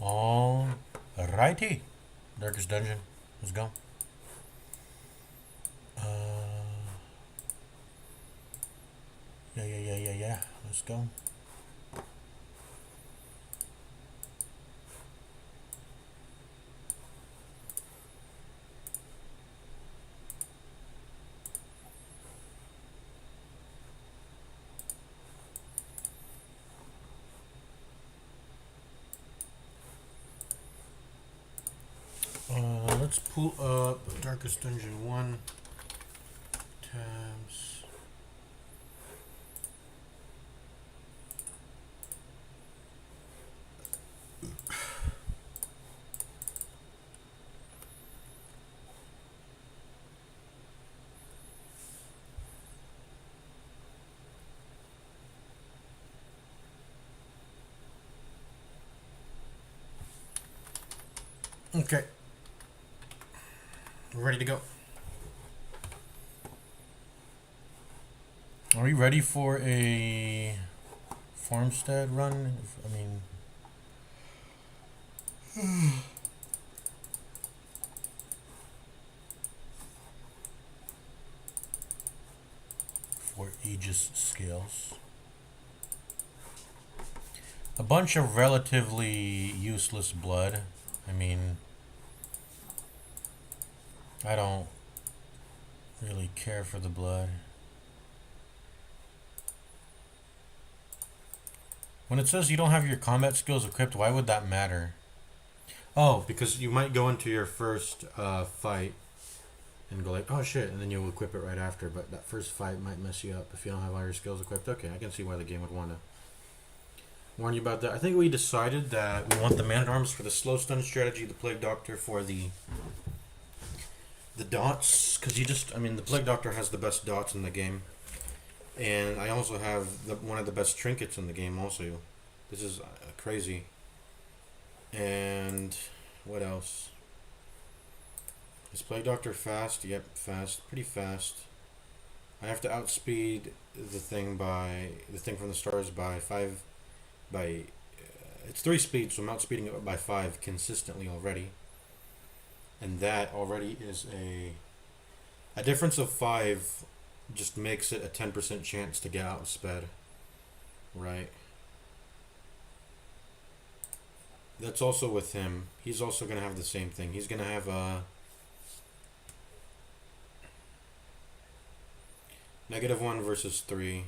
All righty. Darkest Dungeon. Let's go. Uh, yeah. Let's go. Let's pull up Darkest Dungeon 1 tabs. Okay. We're ready to go. Are we ready for a farmstead run? For Aegis scales. A bunch of relatively useless blood. I don't really care for the blood. When it says you don't have your combat skills equipped, why would that matter? Oh, because you might go into your first fight and go like, oh shit, and then you'll equip it right after, but that first fight might mess you up if you don't have all your skills equipped. Okay, I can see why the game would want to warn you about that. I think we decided that we want the Man-at-Arms for the slow stun strategy, the Plague Doctor for the dots, because the Plague Doctor has the best dots in the game. And I also have one of the best trinkets in the game also. This is crazy. And what else? Is Plague Doctor fast? Yep, fast. Pretty fast. I have to outspeed the thing from the stars by 5. It's 3 speeds, so I'm outspeeding it by 5 consistently already. And that already is a difference of 5 just makes it a 10% chance to get outsped. Right. That's also with him. He's also going to have the same thing. He's going to have a -1 versus 3.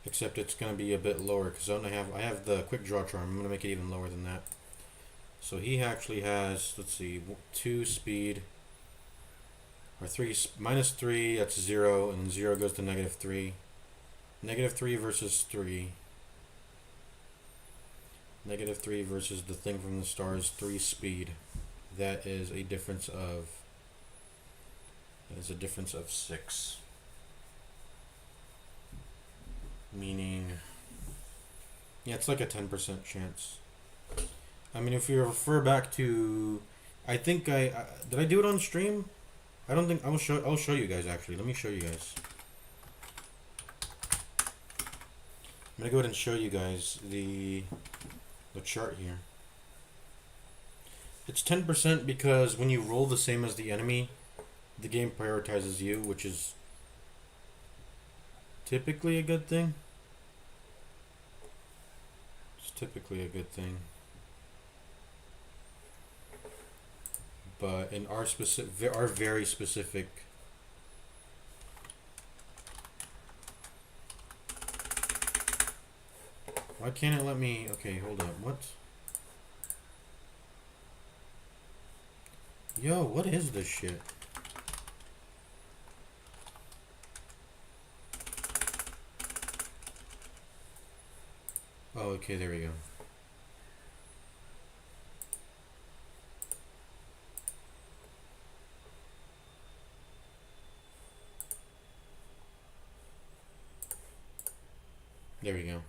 Except it's going to be a bit lower because I have the quick draw charm. I'm going to make it even lower than that. So he actually has, let's see, 2 speed or 3 -3. That's 0, and 0 goes to -3. -3 versus 3. -3 versus the thing from the stars 3 speed. That is a difference of 6. Meaning, yeah, it's like a 10% chance. If you refer back to, I think did I do it on stream? I don't think I'll show you guys actually. Let me show you guys. I'm gonna go ahead and show you guys the chart here. It's 10% because when you roll the same as the enemy, the game prioritizes you, which is typically a good thing. It's typically a good thing. But in our very specific why can't it let me? Okay, hold up. What? Yo, what is this shit? Oh, okay, there we go. There we go.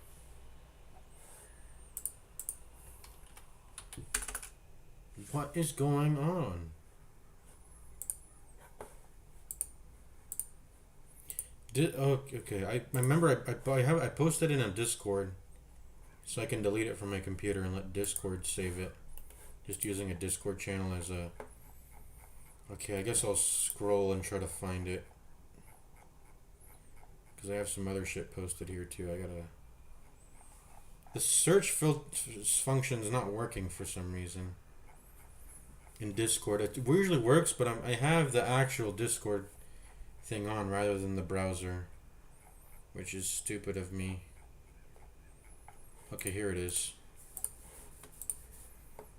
What is going on? Okay. I remember I posted in a Discord So I can delete it from my computer and let Discord save it. Just using a Discord channel as a... Okay, I guess I'll scroll and try to find it. Because I have some other shit posted here too. I gotta... The search function's not working for some reason. In Discord. It usually works, but I have the actual Discord thing on rather than the browser. Which is stupid of me. Okay, here it is.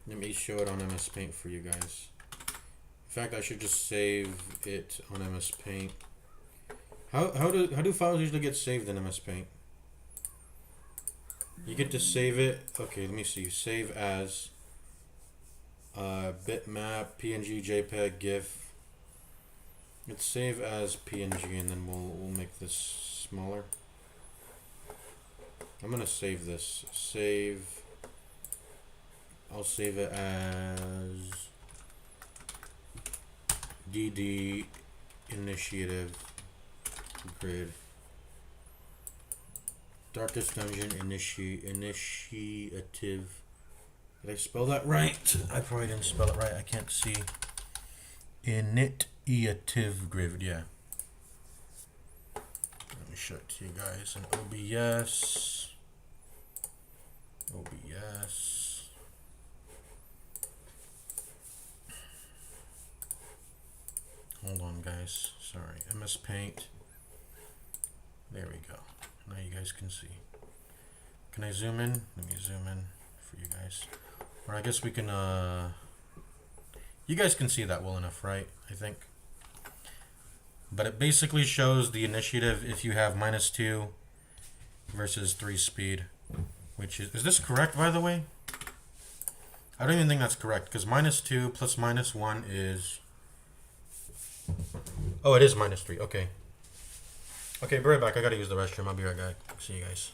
Let me show it on MS Paint for you guys. In fact, I should just save it on MS Paint. How do files usually get saved in MS Paint? You get to save it. Okay, let me see. Save as bitmap, PNG, JPEG, GIF. Let's save as PNG, and then we'll make this smaller. I'm gonna save this. Save. I'll save it as DD Initiative Grid. Darkest Dungeon Initiative. Did I spell that right? I probably didn't spell it right. I can't see. Initiative Grid, yeah. Let me show it to you guys in OBS. OBS. Hold on, guys. Sorry. MS Paint. There we go. Now you guys can see. Can I zoom in? Let me zoom in for you guys. Or I guess we can, you guys can see that well enough, right? I think. But it basically shows the initiative if you have -2 versus 3 speed. Which is this correct, by the way? I don't even think that's correct, because -2 plus -1 is... Oh, it is -3, okay. Okay, be right back. I gotta use the restroom. I'll be right back. See you guys.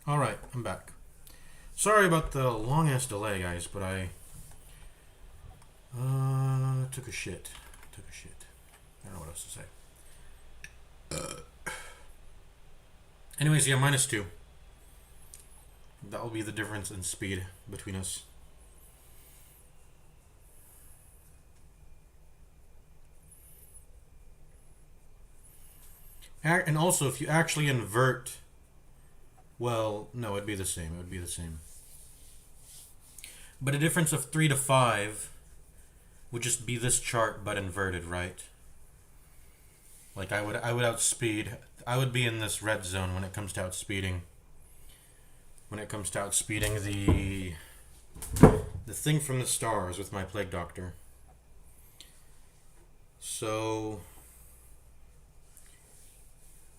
Alright, I'm back. Sorry about the long ass delay, guys, but I took a shit. I don't know what else to say. Anyways, yeah, -2. That will be the difference in speed between us. And also, if you actually invert, well, no, it'd be the same. It would be the same. But a difference of 3 to 5 would just be this chart, but inverted, right? Like I would outspeed. I would be in this red zone when it comes to outspeeding. When it comes to outspeeding the thing from the stars with my Plague Doctor. So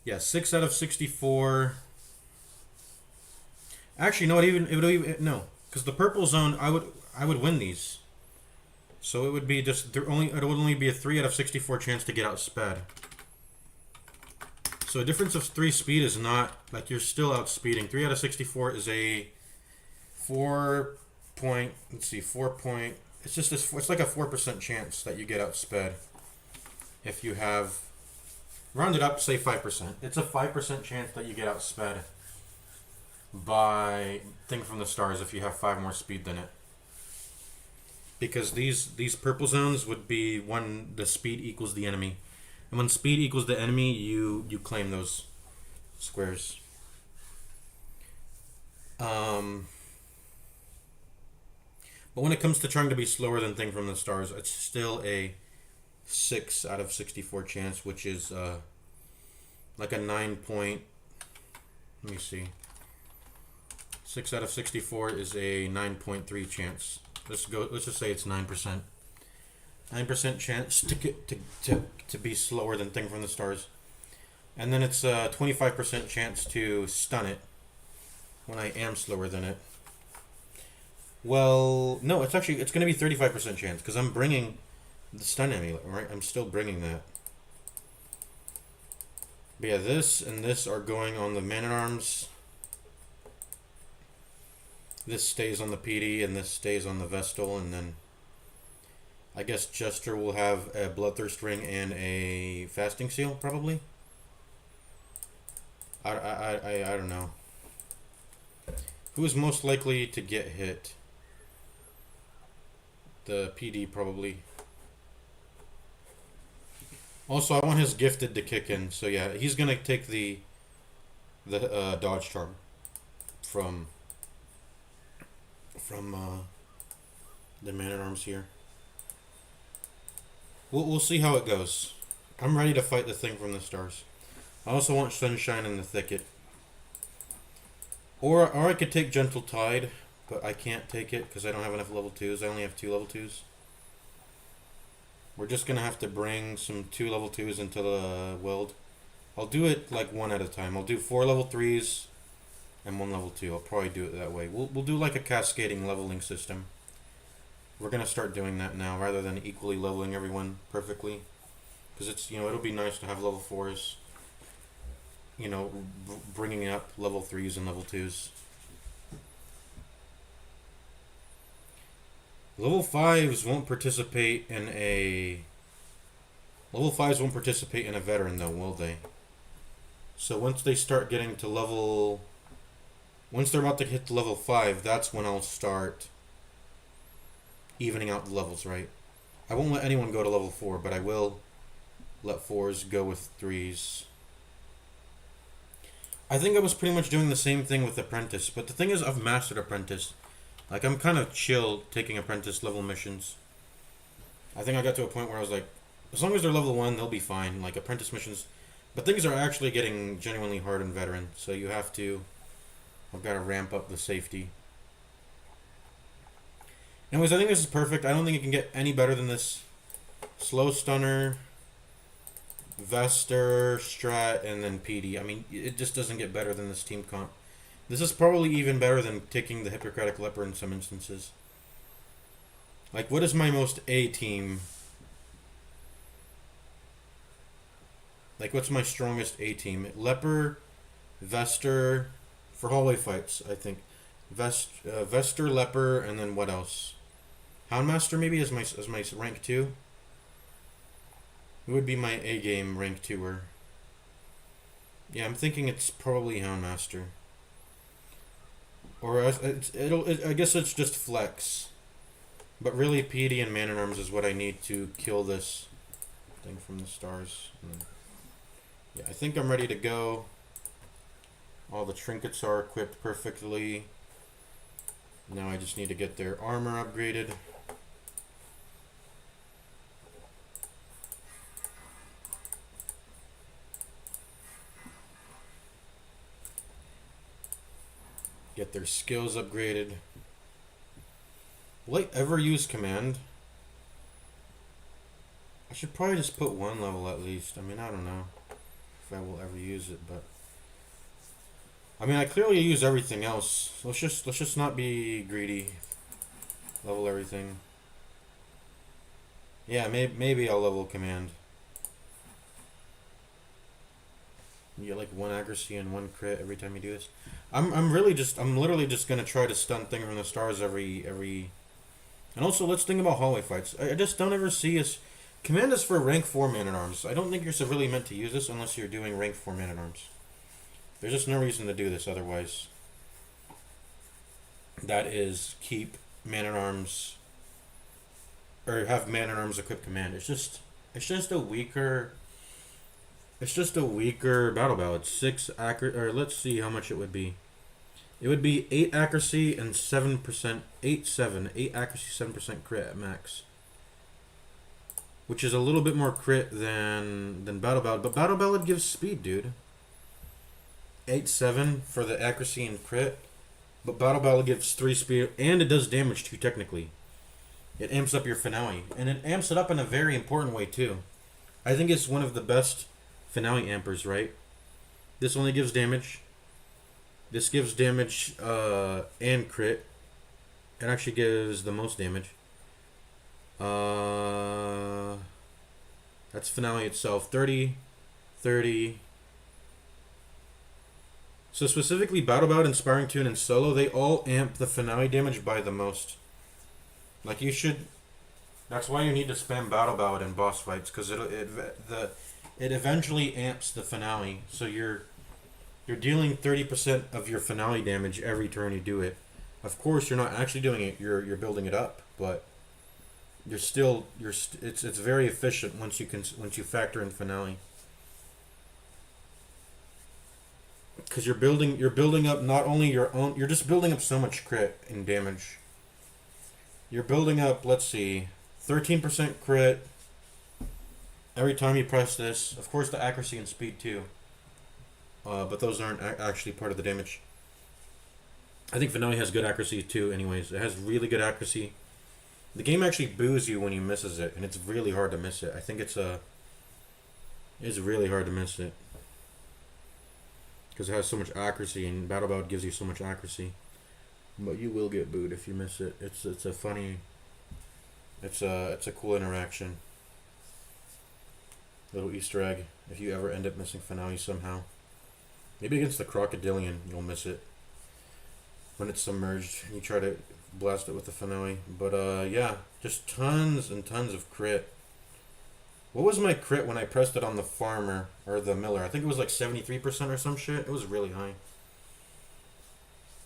yeah, 6 out of 64. Actually, no, no, because the purple zone, I would win these. So it would be just it would only be a 3 out of 64 chance to get outsped. So a difference of 3 speed is not like you're still outspeeding. 3 out of 64 is a 4 point. Let's see, 4 point. It's just this. It's like a 4% chance that you get outsped if you have rounded up, say 5%. It's a 5% chance that you get outsped by Thing from the Stars if you have 5 more speed than it. Because these purple zones would be when the speed equals the enemy. And when speed equals the enemy, you claim those squares. But when it comes to trying to be slower than Thing from the Stars, it's still a 6 out of 64 chance, which is like a 9 point. Let me see. 6 out of 64 is a 9.3 chance. Let's just say it's 9%. 9% chance to be slower than Thing from the Stars. And then it's a 25% chance to stun it when I am slower than it. Well, no, it's going to be 35% chance because I'm bringing the stun amulet, right? I'm still bringing that. But yeah, this and this are going on the Man-at-Arms. This stays on the PD and this stays on the Vestal, and then I guess Jester will have a Bloodthirst Ring and a Fasting Seal, probably. I don't know. Who is most likely to get hit? The PD, probably. Also, I want his Gifted to kick in, so yeah, he's gonna take the dodge charm from the Man-at-Arms here. We'll see how it goes. I'm ready to fight the Thing from the Stars. I also want Sunshine in the Thicket. Or I could take Gentle Tide, but I can't take it because I don't have enough level 2s. I only have 2 level 2s. We're just going to have to bring some 2 level 2s into the Weld. I'll do it like 1 at a time. I'll do 4 level 3s and 1 level 2. I'll probably do it that way. We'll do like a cascading leveling system. We're going to start doing that now rather than equally leveling everyone perfectly. Because it's, it'll be nice to have level 4s. Bringing up level 3s and level 2s. Level 5s won't participate in a... Level 5s won't participate in a veteran though, will they? So once they start getting to level... Once they're about to hit level 5, that's when I'll start evening out the levels, right? I won't let anyone go to level 4, but I will let 4s go with 3s. I think I was pretty much doing the same thing with Apprentice, but the thing is I've mastered Apprentice. Like, I'm kind of chill taking Apprentice level missions. I think I got to a point where I was like, as long as they're level 1, they'll be fine. Like, Apprentice missions... But things are actually getting genuinely hard in Veteran, so you have to... I've got to ramp up the safety. Anyways, I think this is perfect. I don't think it can get any better than this. Slow Stunner, Vester, Strat, and then PD. I mean, it just doesn't get better than this team comp. This is probably even better than taking the Hippocratic Leper in some instances. Like, what is my most A team? Like, what's my strongest A team? Leper, Vester, for hallway fights, I think. Vester, Leper, and then what else? Houndmaster maybe as my rank 2. It would be my A game rank 2er. Yeah, I'm thinking it's probably Houndmaster. Or I guess it's just flex. But really, PD and Man-at-Arms is what I need to kill this thing from the stars. Yeah, I think I'm ready to go. All the trinkets are equipped perfectly. Now I just need to get their armor upgraded. Get their skills upgraded. Will I ever use command? I should probably just put 1 level at least. I mean, I don't know if I will ever use it, but I mean, I clearly use everything else. Let's just not be greedy. Level everything. Yeah, maybe I'll level command. You get like 1 accuracy and 1 crit every time you do this. I'm literally just gonna try to stun thing from the stars every. And also, let's think about hallway fights. I just don't ever see us. Command is for rank 4 Man-at-Arms. I don't think you're really meant to use this unless you're doing rank 4 Man-at-Arms. There's just no reason to do this otherwise. That is, keep Man-at-Arms, or have Man-at-Arms equip command. It's just a weaker. It's just a weaker battle ballad. It's 6 accuracy, or let's see how much it would be. It would be 8 accuracy and 7%, 8 accuracy, 7% crit at max. Which is a little bit more crit than Battle Ballad. But Battle Ballad gives speed, dude. 8-7 for the accuracy and crit. But Battle Ballad gives 3 speed. And it does damage too, technically. It amps up your finale. And it amps it up in a very important way, too. I think it's one of the best finale ampers, right? This only gives damage. This gives damage and crit. It actually gives the most damage. That's finale itself. 30, 30. So specifically Battle Ballad, Inspiring Tune, and Solo, they all amp the finale damage by the most. Like you should. That's why you need to spam Battle Ballad in boss fights, because it eventually amps the finale. So you're dealing 30% of your finale damage every turn you do it. Of course, you're not actually doing it. You're building it up, but it's very efficient once you factor in finale. Because you're building up not only your own. You're just building up so much crit and damage. You're building up. Let's see, 13% crit every time you press this. Of course, the accuracy and speed too. But those aren't actually part of the damage. I think Finale has good accuracy too, anyways. It has really good accuracy. The game actually boos you when you misses it, and it's really hard to miss it. I think it's really hard to miss it. Because it has so much accuracy, and Battle Ballad gives you so much accuracy. But you will get booed if you miss it. It's a funny... It's a cool interaction. Little Easter egg, if you ever end up missing Finale somehow. Maybe against the Crocodilian, you'll miss it. When it's submerged, you try to blast it with the Finale. But yeah, just tons and tons of crit. What was my crit when I pressed it on the Farmer, or the Miller? I think it was like 73% or some shit. It was really high.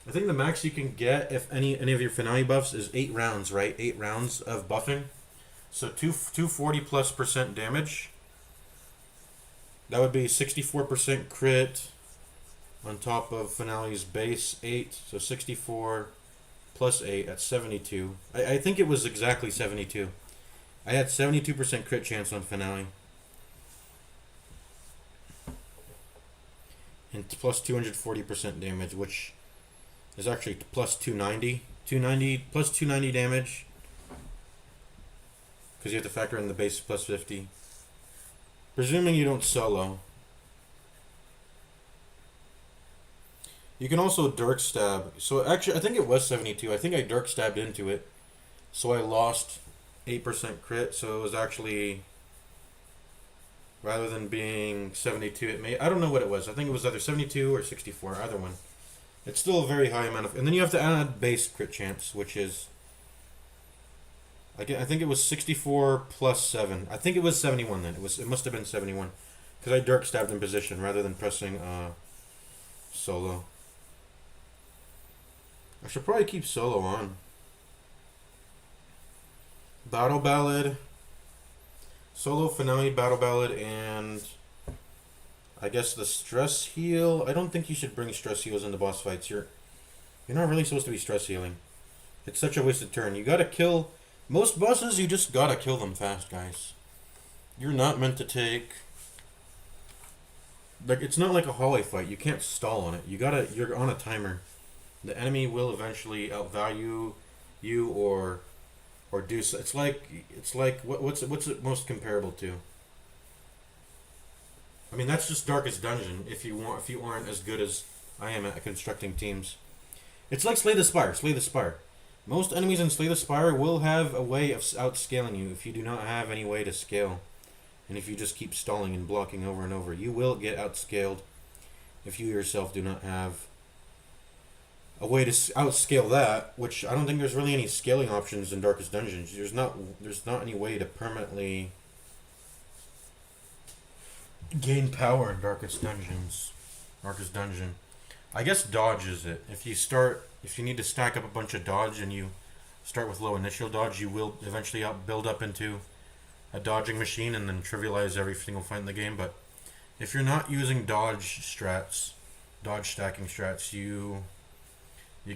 I think the max you can get if any of your Finale buffs is 8 rounds, right? 8 rounds of buffing. So 240 plus % damage. That would be 64% crit on top of Finale's base 8. So 64 plus 8 at 72. I think it was exactly 72. I had 72% crit chance on Finale. And plus 240% damage, which is actually plus 290. 290 plus 290 damage. Because you have to factor in the base plus 50. Presuming you don't solo. You can also Dirk Stab. So actually, I think it was 72. I think I Dirk Stabbed into it. So I lost 8% crit. So it was actually, rather than being 72, I don't know what it was. I think it was either 72 or 64, either one. It's still a very high amount of, and then you have to add base crit chance, which is, I think it was 64 plus 7. I think it was 71 then. It must have been 71, because I Dirk stabbed in position rather than pressing solo. I should probably keep solo on. Battle Ballad, solo finale, battle ballad, and I guess the stress heal. I don't think you should bring stress heals into boss fights. You're not really supposed to be stress healing. It's such a wasted turn. You gotta kill most bosses. You just gotta kill them fast, guys. You're not meant to take, like, it's not like a hallway fight. You can't stall on it. You're on a timer. The enemy will eventually outvalue you or do so. It's like what's it most comparable to? I mean, that's just Darkest Dungeon. If you aren't as good as I am at constructing teams, it's like Slay the Spire. Slay the Spire. Most enemies in Slay the Spire will have a way of outscaling you if you do not have any way to scale, and if you just keep stalling and blocking over and over, you will get outscaled if you yourself do not have a way to outscale that, which I don't think there's really any scaling options in Darkest Dungeons. There's not any way to permanently gain power in Darkest Dungeons. Darkest Dungeon. I guess dodge is it. If you need to stack up a bunch of dodge and you start with low initial dodge, you will eventually build up into a dodging machine and then trivialize every single fight in the game. But if you're not using dodge stacking strats, you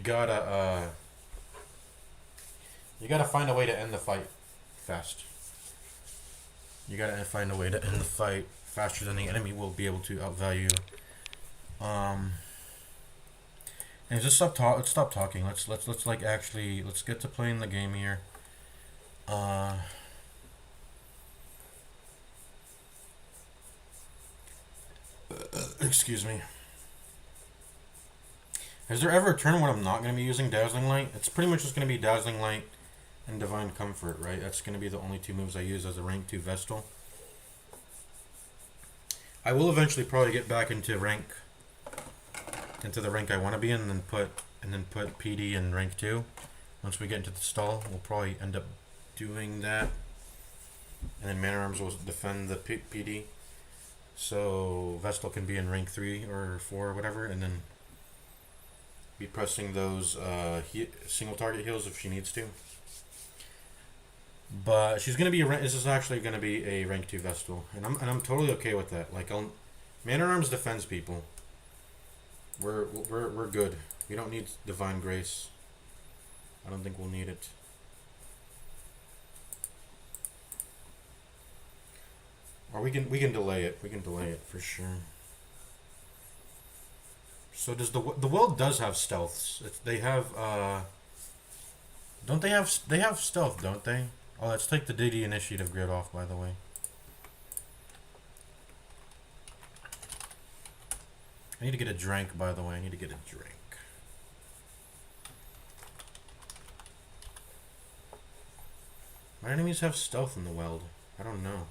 gotta find a way to end the fight fast. You gotta find a way to end the fight faster than the enemy will be able to outvalue. And just let's stop talking. Let's get to playing the game here. Excuse me. Is there ever a turn when I'm not going to be using Dazzling Light? It's pretty much just going to be Dazzling Light and Divine Comfort, right? That's going to be the only two moves I use as a rank 2 Vestal. I will eventually probably get back into the rank I want to be in, and then put PD in rank 2. Once we get into the stall, we'll probably end up doing that. And then Man at Arms will defend the PD. So Vestal can be in rank 3 or 4 or whatever, and then be pressing those single target heals if she needs to. But she's gonna be this is actually gonna be a rank 2 Vestal, and I'm totally okay with that. Like, Man at Arms defends people. We're good. We don't need Divine Grace. I don't think we'll need it. Or we can delay it. We can delay it for sure. So does the world does have stealths? They have don't they have stealth, don't they? Oh, let's take the DD initiative grid off, by the way. I need to get a drink, by the way. I need to get a drink. My enemies have stealth in the Weld. I don't know.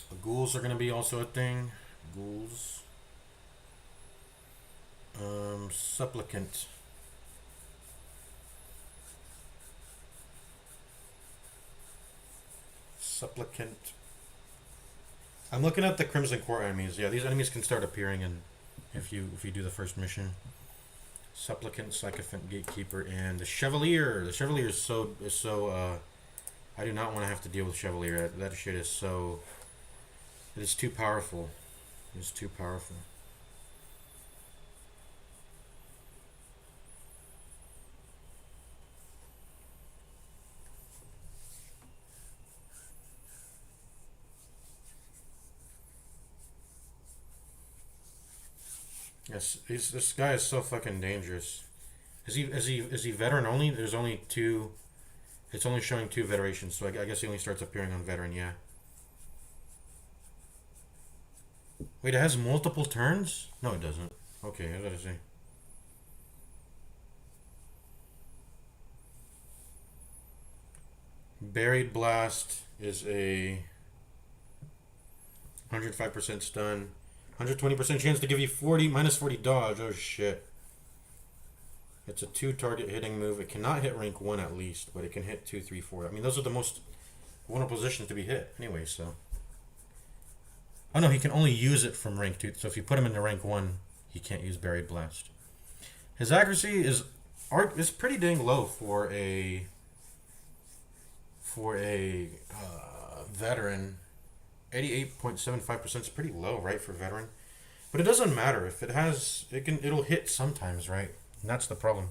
The ghouls are going to be also a thing. Ghouls. Supplicant. Supplicant. I'm looking at the Crimson Court enemies. Yeah, these enemies can start appearing in if you do the first mission. Supplicant, Sycophant, Gatekeeper, and the Chevalier. The Chevalier is so I do not want to have to deal with Chevalier. That shit is so. It is too powerful. It is too powerful. Yes, this guy is so fucking dangerous. Is he veteran only? There's only 2. It's only showing 2 veterations, so I guess he only starts appearing on veteran. Yeah. Wait, it has multiple turns? No, it doesn't. Okay, I gotta say. Buried Blast is a 105% stun. 120% chance to give you 40, minus 40 dodge. Oh shit. It's a 2 target hitting move. It cannot hit rank 1 at least, but it can hit 2, 3, 4. I mean, those are the most vulnerable positions to be hit anyway, so. Oh no, he can only use it from rank 2. So if you put him into rank 1, he can't use Buried Blast. His accuracy is pretty dang low for a veteran. 88.75% is pretty low, right, for veteran? But it doesn't matter if it'll hit sometimes, right? And that's the problem.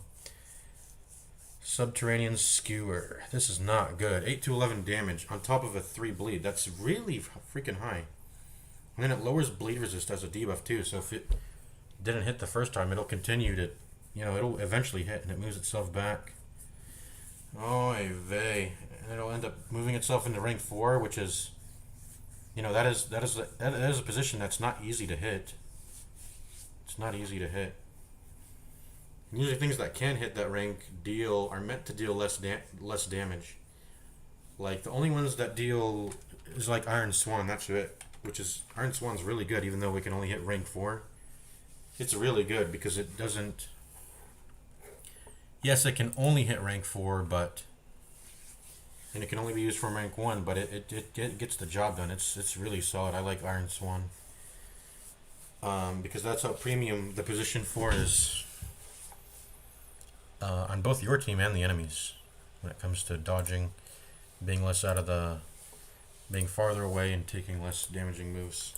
Subterranean Skewer. This is not good. 8 to 11 damage on top of a 3 bleed. That's really freaking high. And then it lowers bleed resist as a debuff too. So if it didn't hit the first time, it'll continue to, it'll eventually hit, and it moves itself back. Oy vey. And it'll end up moving itself into rank 4, which is, that is a position that's not easy to hit. It's not easy to hit. Usually things that can hit that rank are meant to deal less damage. Like the only ones that deal is like Iron Swan. That's it. Which is Iron Swan's really good, even though we can only hit rank 4. It's really good because it doesn't. Yes, it can only hit rank 4, and it can only be used from rank 1, but it gets the job done. It's really solid. I like Iron Swan. Because that's how premium the position 4 is on both your team and the enemies when it comes to dodging, being farther away and taking less damaging moves.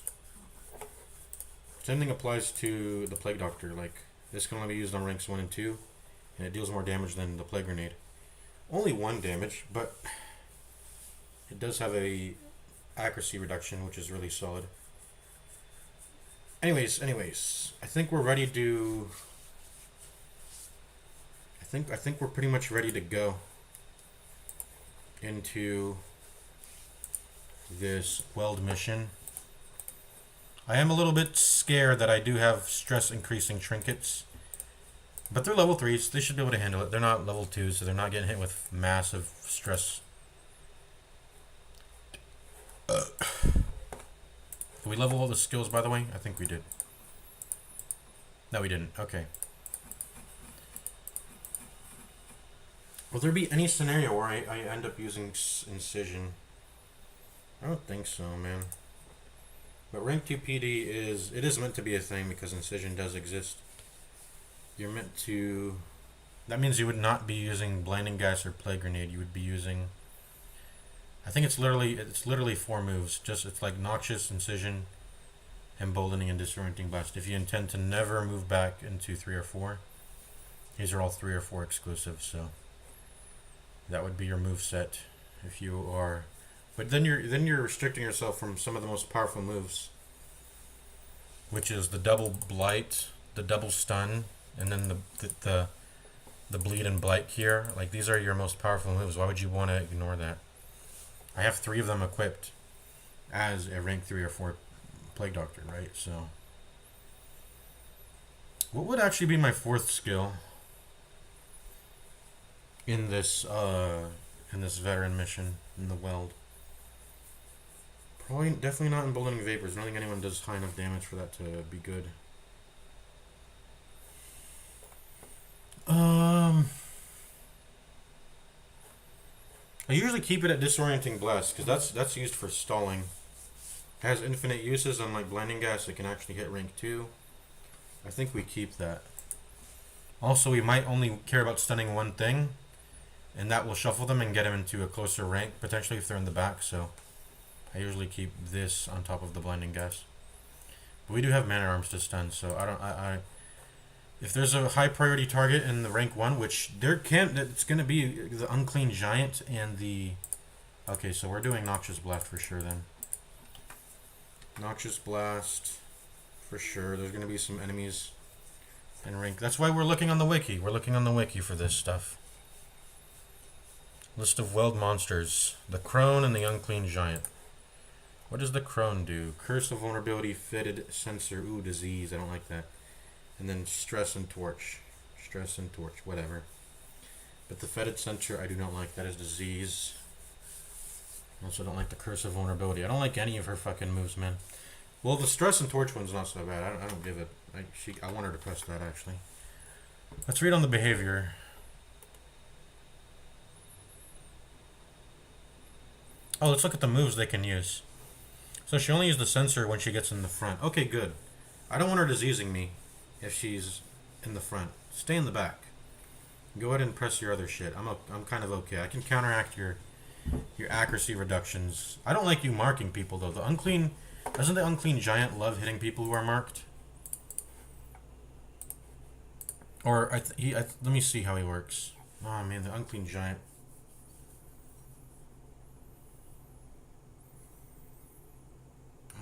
Same thing applies to the Plague Doctor. Like, this can only be used on ranks 1 and 2, and it deals more damage than the Plague Grenade. Only 1 damage, but it does have a accuracy reduction, which is really solid. Anyways, I think we're ready to. I think we're pretty much ready to go into this weld mission. I am a little bit scared that I do have stress increasing trinkets, but they're level 3s. They should be able to handle it. They're not level 2s, so they're not getting hit with massive stress. Did we level all the skills, by the way? I think we did. No, we didn't. Okay. Will there be any scenario where I end up using Incision? I don't think so, man. But rank 2 PD is meant to be a thing because Incision does exist. You're meant to. That means you would not be using Blinding Gas or Plague Grenade. You would be using. I think it's literally 4 moves. It's like Noxious, Incision, Emboldening, and Disorienting Blast. If you intend to never move back into 3 or 4, these are all 3 or 4 exclusive. So that would be your move set if you are. But then you're restricting yourself from some of the most powerful moves, which is the double blight, the double stun, and then the bleed and blight here. Like, these are your most powerful moves. Why would you want to ignore that? I have 3 of them equipped as a rank 3 or 4 Plague Doctor, right? So what would actually be my 4th skill in this veteran mission in the weld? Probably definitely not Emboldening Vapors. I don't think anyone does high enough damage for that to be good. I usually keep it at Disorienting Blast because that's used for stalling. It has infinite uses, unlike Blinding Gas. It can actually hit rank 2. I think we keep that. Also, we might only care about stunning one thing, and that will shuffle them and get them into a closer rank, potentially if they're in the back. So I usually keep this on top of the Blinding Gas. But we do have Man at Arms to stun, so if there's a high priority target in the rank 1, which it's going to be the Unclean Giant and the. Okay, so we're doing Noxious Blast for sure then. Noxious Blast for sure. There's going to be some enemies in rank. That's why we're looking on the wiki. We're looking on the wiki for this stuff. List of weld monsters. The Crone and the Unclean Giant. What does the Crone do? Curse of Vulnerability, Fitted Sensor. Ooh, Disease. I don't like that. And then Stress and Torch. Stress and Torch, whatever. But the Fetid Sensor, I do not like. That is Disease. I also don't like the Curse of Vulnerability. I don't like any of her fucking moves, man. Well, the stress and torch one's not so bad. I don't give it. I want her to press that actually. Let's read on the behavior. Oh, let's look at the moves they can use. So she only used the sensor when she gets in the front. Okay, good. I don't want her diseasing me if she's in the front. Stay in the back. Go ahead and press your other shit. I'm kind of okay. I can counteract your accuracy reductions. I don't like you marking people though. The unclean doesn't the unclean giant love hitting people who are marked? Or let me see how he works. Oh man, the unclean giant.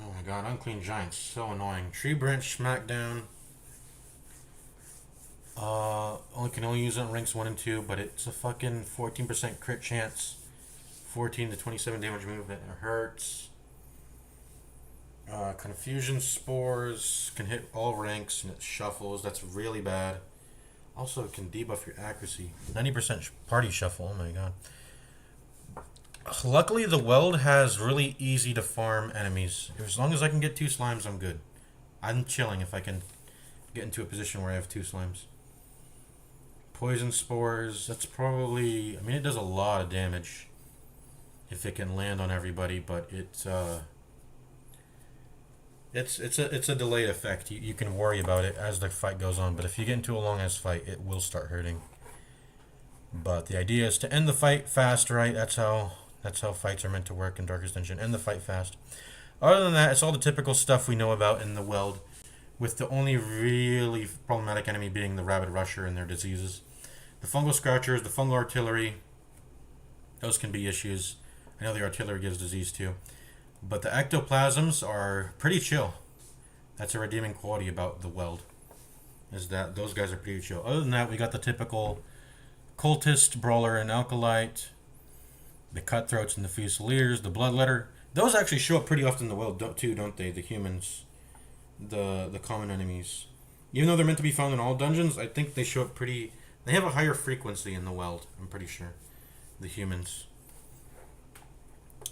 Oh my god, unclean giant's so annoying. Tree branch smackdown. Can only use it on ranks 1 and 2, but it's a fucking 14% crit chance. 14 to 27 damage movement. It hurts. Confusion spores can hit all ranks and it shuffles. That's really bad. Also, it can debuff your accuracy. 90% party shuffle. Oh my god. Luckily, the weld has really easy to farm enemies. As long as I can get 2 slimes, I'm good. I'm chilling if I can get into a position where I have 2 slimes. Poison spores. That's probably. I mean, it does a lot of damage if it can land on everybody, but it's a delayed effect. You can worry about it as the fight goes on, but if you get into a long ass fight, it will start hurting. But the idea is to end the fight fast, right? That's how fights are meant to work in Darkest Dungeon. End the fight fast. Other than that, it's all the typical stuff we know about in the Weld, with the only really problematic enemy being the Rabid Rusher and their diseases. The Fungal Scratchers, the Fungal Artillery, those can be issues. I know the Artillery gives disease too. But the Ectoplasms are pretty chill. That's a redeeming quality about the Weld, is that those guys are pretty chill. Other than that, we got the typical Cultist, Brawler, and Alkalite, the Cutthroats and the Fusiliers, the Bloodletter. Those actually show up pretty often in the Weld too, don't they? The humans, the common enemies. Even though they're meant to be found in all dungeons, I think they show up pretty... They have a higher frequency in the Weld, I'm pretty sure. The humans.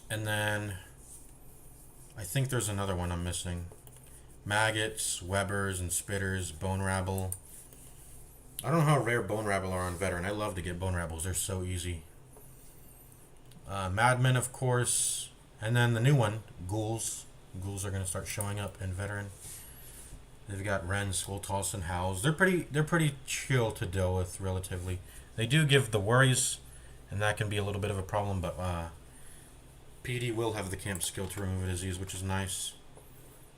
And then... I think there's another one I'm missing. Maggots, Webbers, and Spitters, Bone Rabble. I don't know how rare Bone Rabble are on Veteran. I love to get Bone Rabbles. They're so easy. Madmen, of course. And then the new one, Ghouls. Ghouls are going to start showing up in Veteran. They've got Ren, Skulltoss, and Howls. They're pretty chill to deal with, relatively. They do give the worries, and that can be a little bit of a problem, but PD will have the camp skill to remove a disease, which is nice.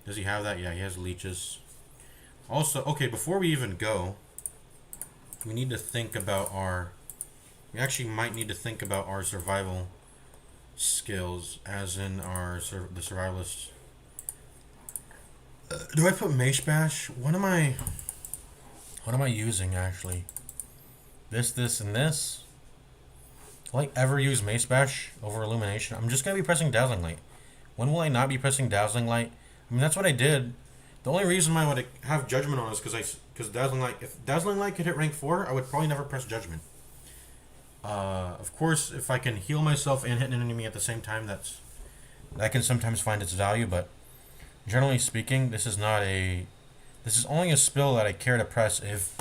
Does he have that? Yeah, he has leeches. Also, okay, before we even go, we need to think about our... We actually might need to think about our survival skills, as in the survivalist. Do I put Mace Bash? What am I using, actually? This, and this? Will I ever use Mace Bash over Illumination? I'm just going to be pressing Dazzling Light. When will I not be pressing Dazzling Light? I mean, that's what I did. The only reason I would have Judgment on is because Dazzling Light... If Dazzling Light could hit rank 4, I would probably never press Judgment. Of course, if I can heal myself and hit an enemy at the same time, that can sometimes find its value, but generally speaking, this is only a spell that I care to press if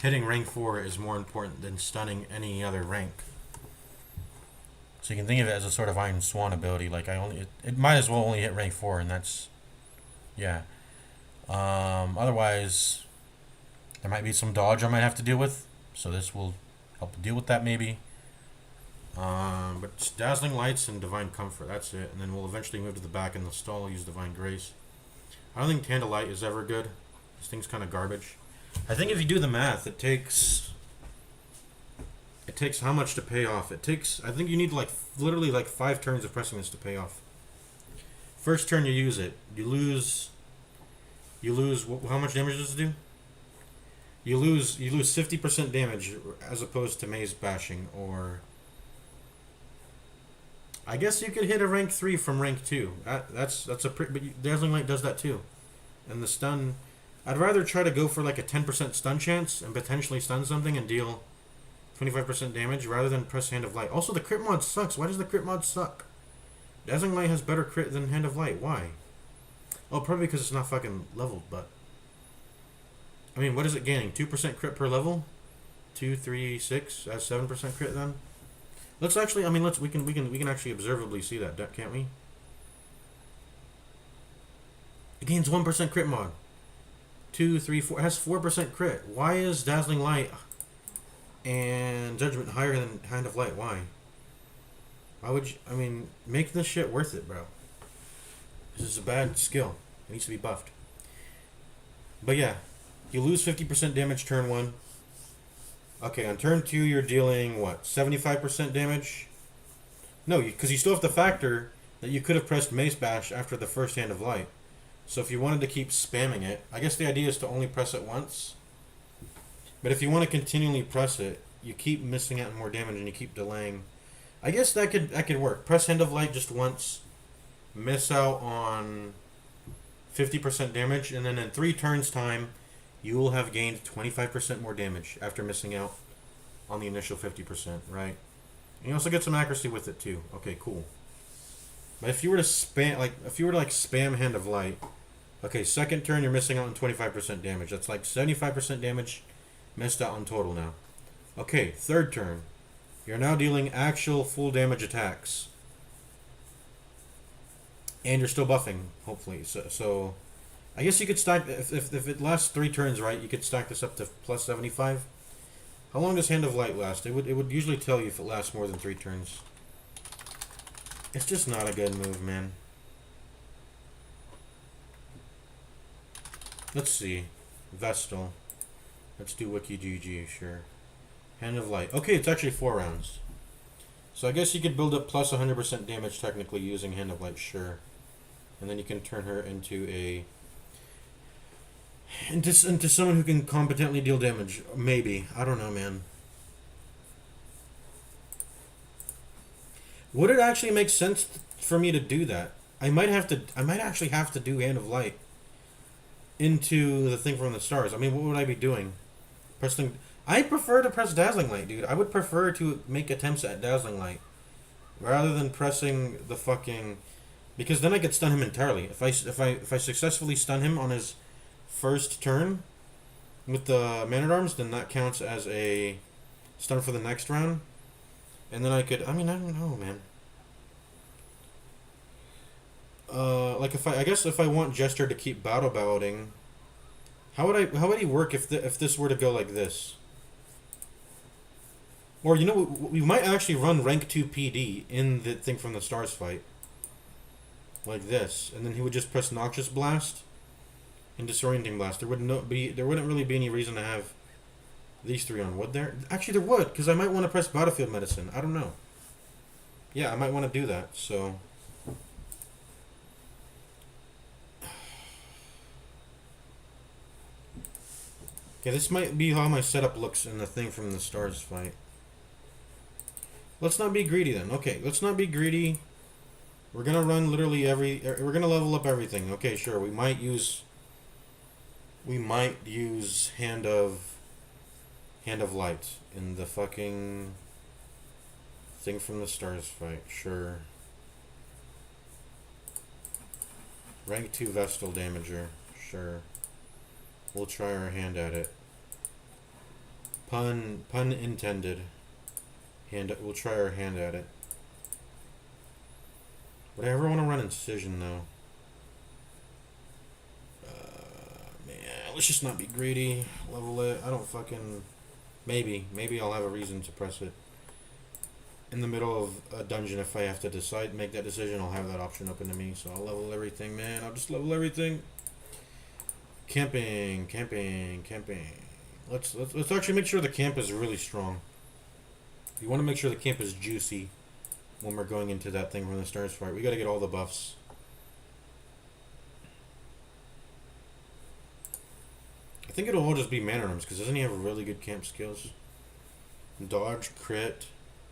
hitting rank 4 is more important than stunning any other rank. So you can think of it as a sort of Iron Swan ability. Like it might as well only hit rank 4, and that's, yeah. Otherwise, there might be some dodge I might have to deal with, so this will help deal with that maybe. But it's Dazzling Lights and Divine Comfort, that's it. And then we'll eventually move to the back in the stall, use Divine Grace. I don't think Candlelight is ever good. This thing's kind of garbage. I think if you do the math, it takes how much to pay off? I think you need literally 5 turns of pressing this to pay off. First turn you use it, you lose, how much damage does it do? You lose 50% damage as opposed to Maze Bashing, or... I guess you could hit a rank 3 from rank 2. That's a pretty... But Dazzling Light does that too. And the stun... I'd rather try to go for a 10% stun chance and potentially stun something and deal 25% damage rather than press Hand of Light. Also, the crit mod sucks. Why does the crit mod suck? Dazzling Light has better crit than Hand of Light. Why? Oh, probably because it's not fucking leveled, but... I mean, what is it gaining? 2% crit per level? 2, 3, 6? That's 7% crit then? Let's actually, I mean, we can actually observably see that, can't we? It gains 1% crit mod. 2, 3, 4. It has 4% crit. Why is Dazzling Light and Judgment higher than Hand of Light? Why? Why would you, I mean, make this shit worth it, bro. This is a bad skill. It needs to be buffed. But yeah, you lose 50% damage turn 1. Okay, on turn 2 you're dealing, what, 75% damage? No, because you still have to factor that you could have pressed Mace Bash after the first Hand of Light. So if you wanted to keep spamming it, I guess the idea is to only press it once. But if you want to continually press it, you keep missing out on more damage and you keep delaying. I guess that could work. Press Hand of Light just once, miss out on 50% damage, and then in 3 turns time, you will have gained 25% more damage after missing out on the initial 50%, right? And you also get some accuracy with it too. Okay, cool. But if you were to spam, spam Hand of Light, okay, second turn you're missing out on 25% damage. That's like 75% damage missed out on total now. Okay, third turn, you're now dealing actual full damage attacks. And you're still buffing, hopefully. So I guess you could stack, if it lasts 3 turns, right, you could stack this up to plus 75. How long does Hand of Light last? It would usually tell you if it lasts more than 3 turns. It's just not a good move, man. Let's see. Vestal. Let's do Wiki GG, sure. Hand of Light. Okay, it's actually 4 rounds. So I guess you could build up plus 100% damage technically using Hand of Light, sure. And then you can turn her into into someone who can competently deal damage. Maybe. I don't know, man. Would it actually make sense for me to do that? I might actually have to do Hand of Light into the thing from the stars. I mean, what would I be doing? Pressing. I prefer to press Dazzling Light, dude. I would prefer to make attempts at Dazzling Light rather than pressing the fucking, because then I could stun him entirely. If I successfully stun him on his first turn with the Man-at-Arms, then that counts as a stun for the next round. And then I could, I mean, I don't know, man. Like I guess if I want Jester to keep battle-bouting, how would he work if this were to go like this? Or, you know, we might actually run rank 2 PD in the thing from the stars fight. Like this. And then he would just press Noxious Blast and Disorienting Blast. There wouldn't really be any reason to have these 3 on, would there? Actually, there would, because I might want to press Battlefield Medicine. I don't know. Yeah, I might want to do that, so... Yeah, this might be how my setup looks in the thing from the stars fight. Let's not be greedy then. Okay, let's not be greedy. We're gonna run literally we're gonna level up everything. Okay, sure. We might use Hand of Light in the fucking thing from the stars fight. Sure. Rank 2 Vestal Damager. Sure. We'll try our hand at it. Pun intended. We'll try our hand at it. Would I ever want to run Incision, though? Man, let's just not be greedy. Level it. I don't fucking... Maybe I'll have a reason to press it. In the middle of a dungeon, if I have to make that decision, I'll have that option open to me. So I'll level everything, man. I'll just level everything. Camping. Let's actually make sure the camp is really strong. You want to make sure the camp is juicy when we're going into that thing from the stars fight. We got to get all the buffs. I think it'll all just be Man-at-Arms, because doesn't he have really good camp skills? Dodge, crit,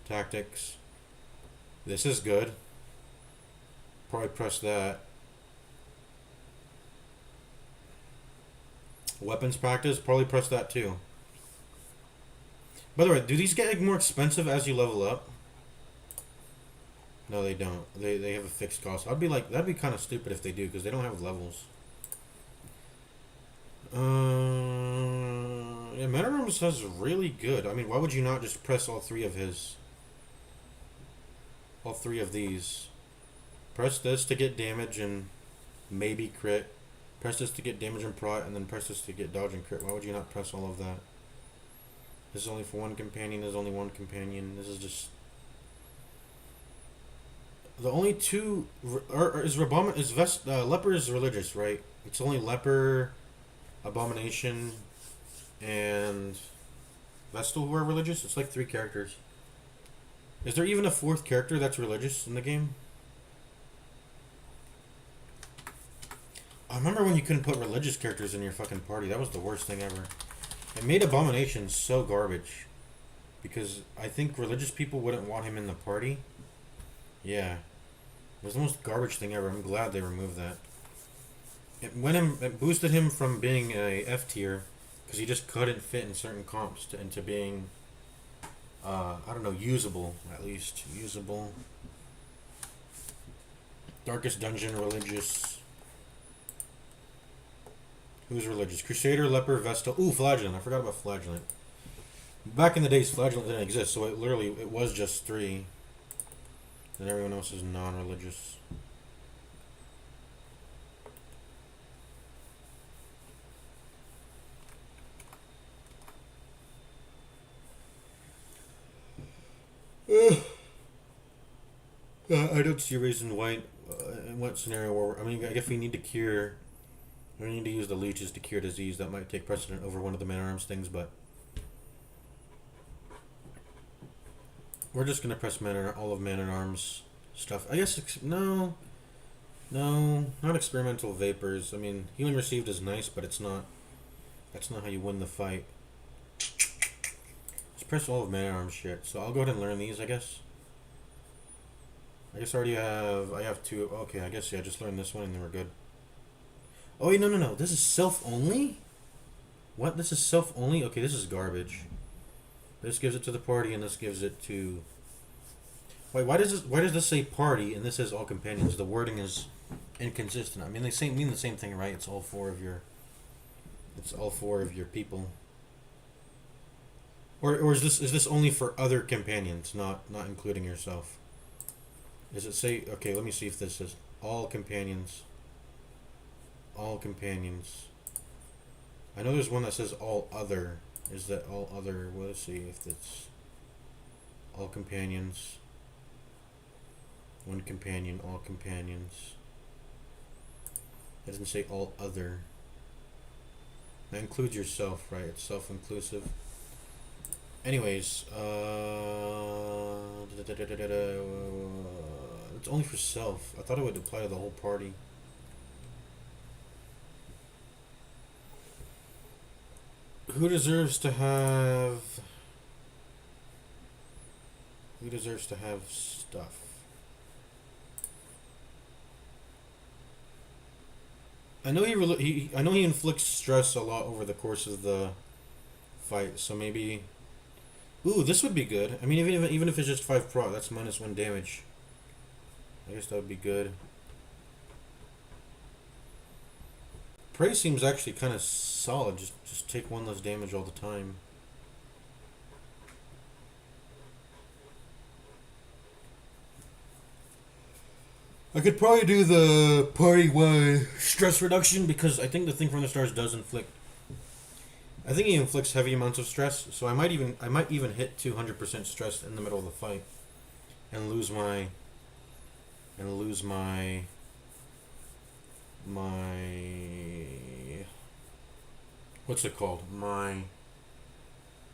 tactics. This is good. Probably press that. Weapons practice, probably press that too. By the way, do these get more expensive as you level up? No, they don't. They have a fixed cost. I'd be like, that'd be kind of stupid if they do, because they don't have levels. Yeah, Manarums has really good. I mean, why would you not just press all three of his? All three of these. Press this to get damage and maybe crit. Press this to get damage and prot, and then press this to get dodge and crit. Why would you not press all of that? This is only for one companion. There's only one companion. This is just... The only two... Leper is religious, right? It's only Leper, Abomination, and Vestal who are religious? It's like 3 characters. Is there even a 4th character that's religious in the game? I remember when you couldn't put religious characters in your fucking party. That was the worst thing ever. It made Abomination so garbage. Because I think religious people wouldn't want him in the party. Yeah. It was the most garbage thing ever. I'm glad they removed that. It boosted him from being a F tier. Because he just couldn't fit in certain comps into being... I don't know, usable, at least. Usable. Darkest Dungeon, religious... Who's religious? Crusader, Leper, Vestal. Ooh, Flagellant. I forgot about Flagellant. Back in the days, Flagellant didn't exist, so it was just 3. And everyone else is non-religious. I don't see a reason why, in what scenario where, I mean, I guess we need to cure... We need to use the leeches to cure disease. That might take precedent over one of the man-at-arms things, but we're just gonna press all of man-at-arms stuff. I guess no, not experimental vapors. I mean, healing received is nice, but it's not. That's not how you win the fight. Let's press all of man-at-arms shit. So I'll go ahead and learn these. I guess I already have. I have 2. Okay, I guess yeah. Just learn this one and then we're good. Oh wait, no. This is self-only? What? This is self-only? Okay, this is garbage. This gives it to the party and this gives it to... Wait, why does this say party and this says all companions? The wording is inconsistent. I mean, they mean the same thing, right? It's all 4 of your... It's all 4 of your people. Or is this only for other companions, not including yourself? Does it say... Okay, let me see if this says all companions... All companions. I know there's one that says all other. Is that all other? Well, let's see if it's all companions. One companion, all companions. It doesn't say all other. That includes yourself, right? It's self-inclusive. Anyways, it's only for self. I thought it would apply to the whole party. Who deserves to have stuff? I know he inflicts stress a lot over the course of the fight, so maybe... Ooh, this would be good. I mean, even if it's just 5 prot, that's -1 damage. I guess that would be good. Prey seems actually kind of solid. Just take 1 less damage all the time. I could probably do the party-wide stress reduction because I think the thing from the stars does inflict. I think he inflicts heavy amounts of stress, so I might even hit 200% stress in the middle of the fight, and lose my what's it called?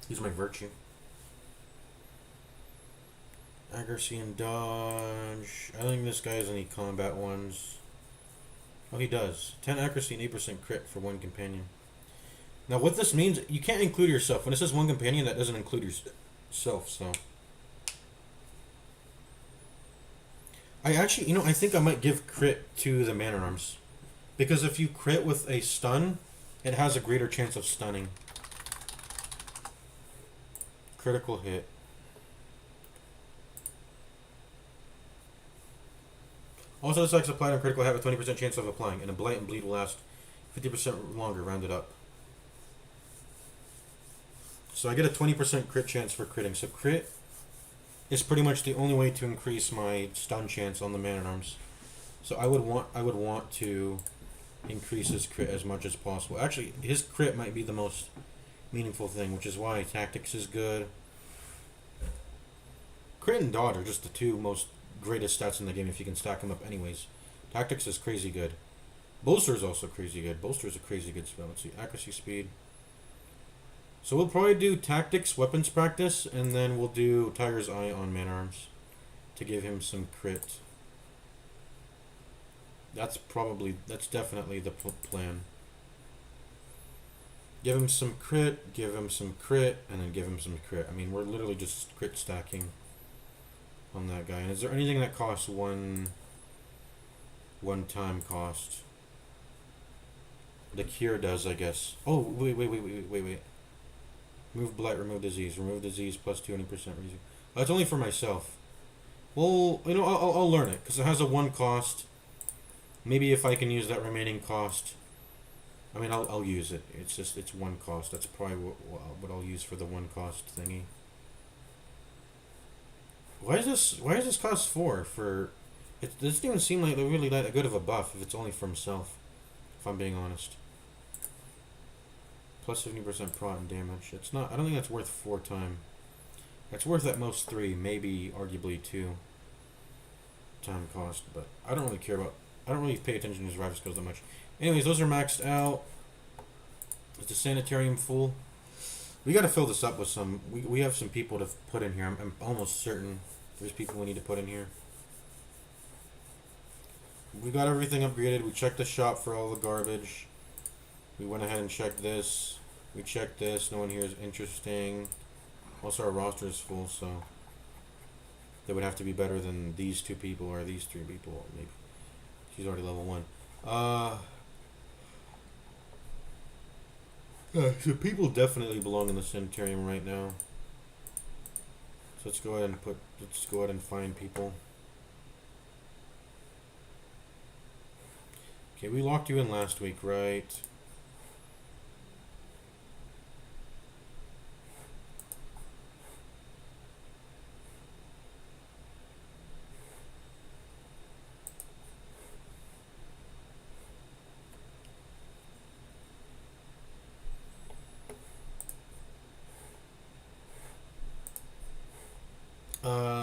Use my virtue. Accuracy and dodge. I don't think this guy has any combat ones. Oh, he does. 10 accuracy and 8% crit for 1 companion. Now, what this means, you can't include yourself. When it says 1 companion, that doesn't include yourself, so... I actually, I think I might give crit to the man-at-arms. Because if you crit with a stun, it has a greater chance of stunning. Critical hit. Also, this X applied on critical have a 20% chance of applying, and a blight and bleed will last 50% longer, rounded up. So I get a 20% crit chance for critting. So crit is pretty much the only way to increase my stun chance on the man-at-arms. So I would want to increase his crit as much as possible. Actually, his crit might be the most meaningful thing, which is why tactics is good. Crit and dot are just the two most greatest stats in the game if you can stack them up anyways. Tactics is crazy good. Bolster is also crazy good. Bolster is a crazy good spell. Let's see, accuracy, speed. So we'll probably do tactics, weapons practice, and then we'll do Tiger's Eye on man-arms to give him some crit. That's definitely the plan. Give him some crit, and then give him some crit. I mean, we're literally just crit stacking on that guy. And is there anything that costs one time cost? The cure does, I guess. Oh, wait. Remove blight, remove disease. Remove disease plus 200% reason. That's only for myself. Well, you know, I'll learn it because it has a 1 cost. Maybe if I can use that remaining cost, I mean, I'll use it. It's 1 cost. That's probably what I'll use for the 1 cost thingy. Why is this cost 4 for? It doesn't even seem like they're really that good of a buff if it's only for himself. If I'm being honest. Plus 50% prot and damage. It's not. I don't think that's worth 4 time. That's worth at most 3, maybe arguably 2 time cost. But I don't really care about. I don't really pay attention to his rival skills that much. Anyways, those are maxed out. Is the sanitarium full? We got to fill this up with some. We have some people to put in here. I'm almost certain there's people we need to put in here. We got everything upgraded. We checked the shop for all the garbage. We went ahead and checked this. We checked this. No one here is interesting. Also, our roster is full, so they would have to be better than these 2 people or these 3 people. Maybe she's already level 1. So people definitely belong in the sanitarium right now. So let's go ahead and find people. Okay, we locked you in last week, right?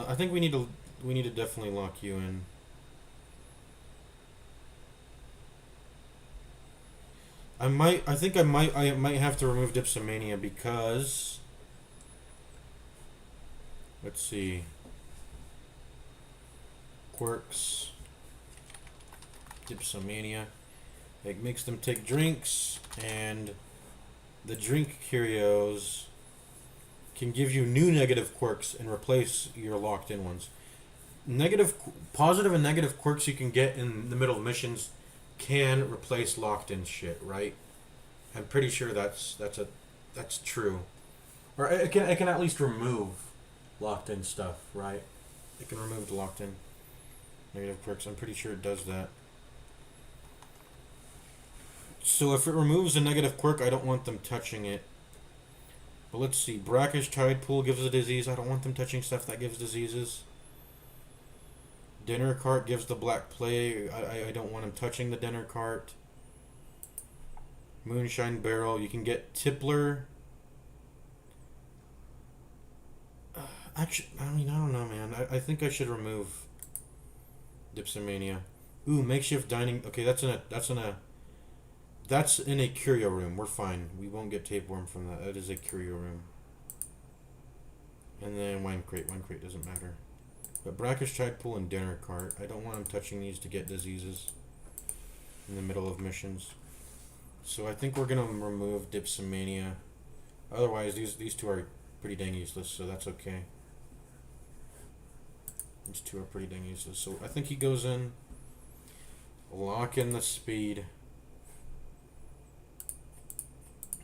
I think we need to definitely lock you in. I might have to remove Dipsomania because let's see. Quirks. Dipsomania. It makes them take drinks, and the drink curios can give you new negative quirks and replace your locked in ones. Positive and negative quirks you can get in the middle of missions can replace locked in shit, right? I'm pretty sure that's true. Or it can at least remove locked in stuff, right? It can remove the locked in negative quirks. I'm pretty sure it does that. So if it removes a negative quirk, I don't want them touching it. But let's see. Brackish Tide Pool gives a disease. I don't want them touching stuff that gives diseases. Dinner Cart gives the Black Plague. I don't want them touching the Dinner Cart. Moonshine Barrel. You can get Tippler. Actually, I mean, I don't know, man. I think I should remove Dipsomania. Ooh, makeshift dining. Okay, that's in a curio room. We're fine. We won't get tapeworm from that. That is a curio room. And then wine crate. Wine crate doesn't matter. But brackish tide pool and dinner cart. I don't want them touching these to get diseases in the middle of missions. So I think we're gonna remove Dipsomania. Otherwise, these 2 are pretty dang useless. So that's okay. These 2 are pretty dang useless. So I think he goes in. Lock in the speed.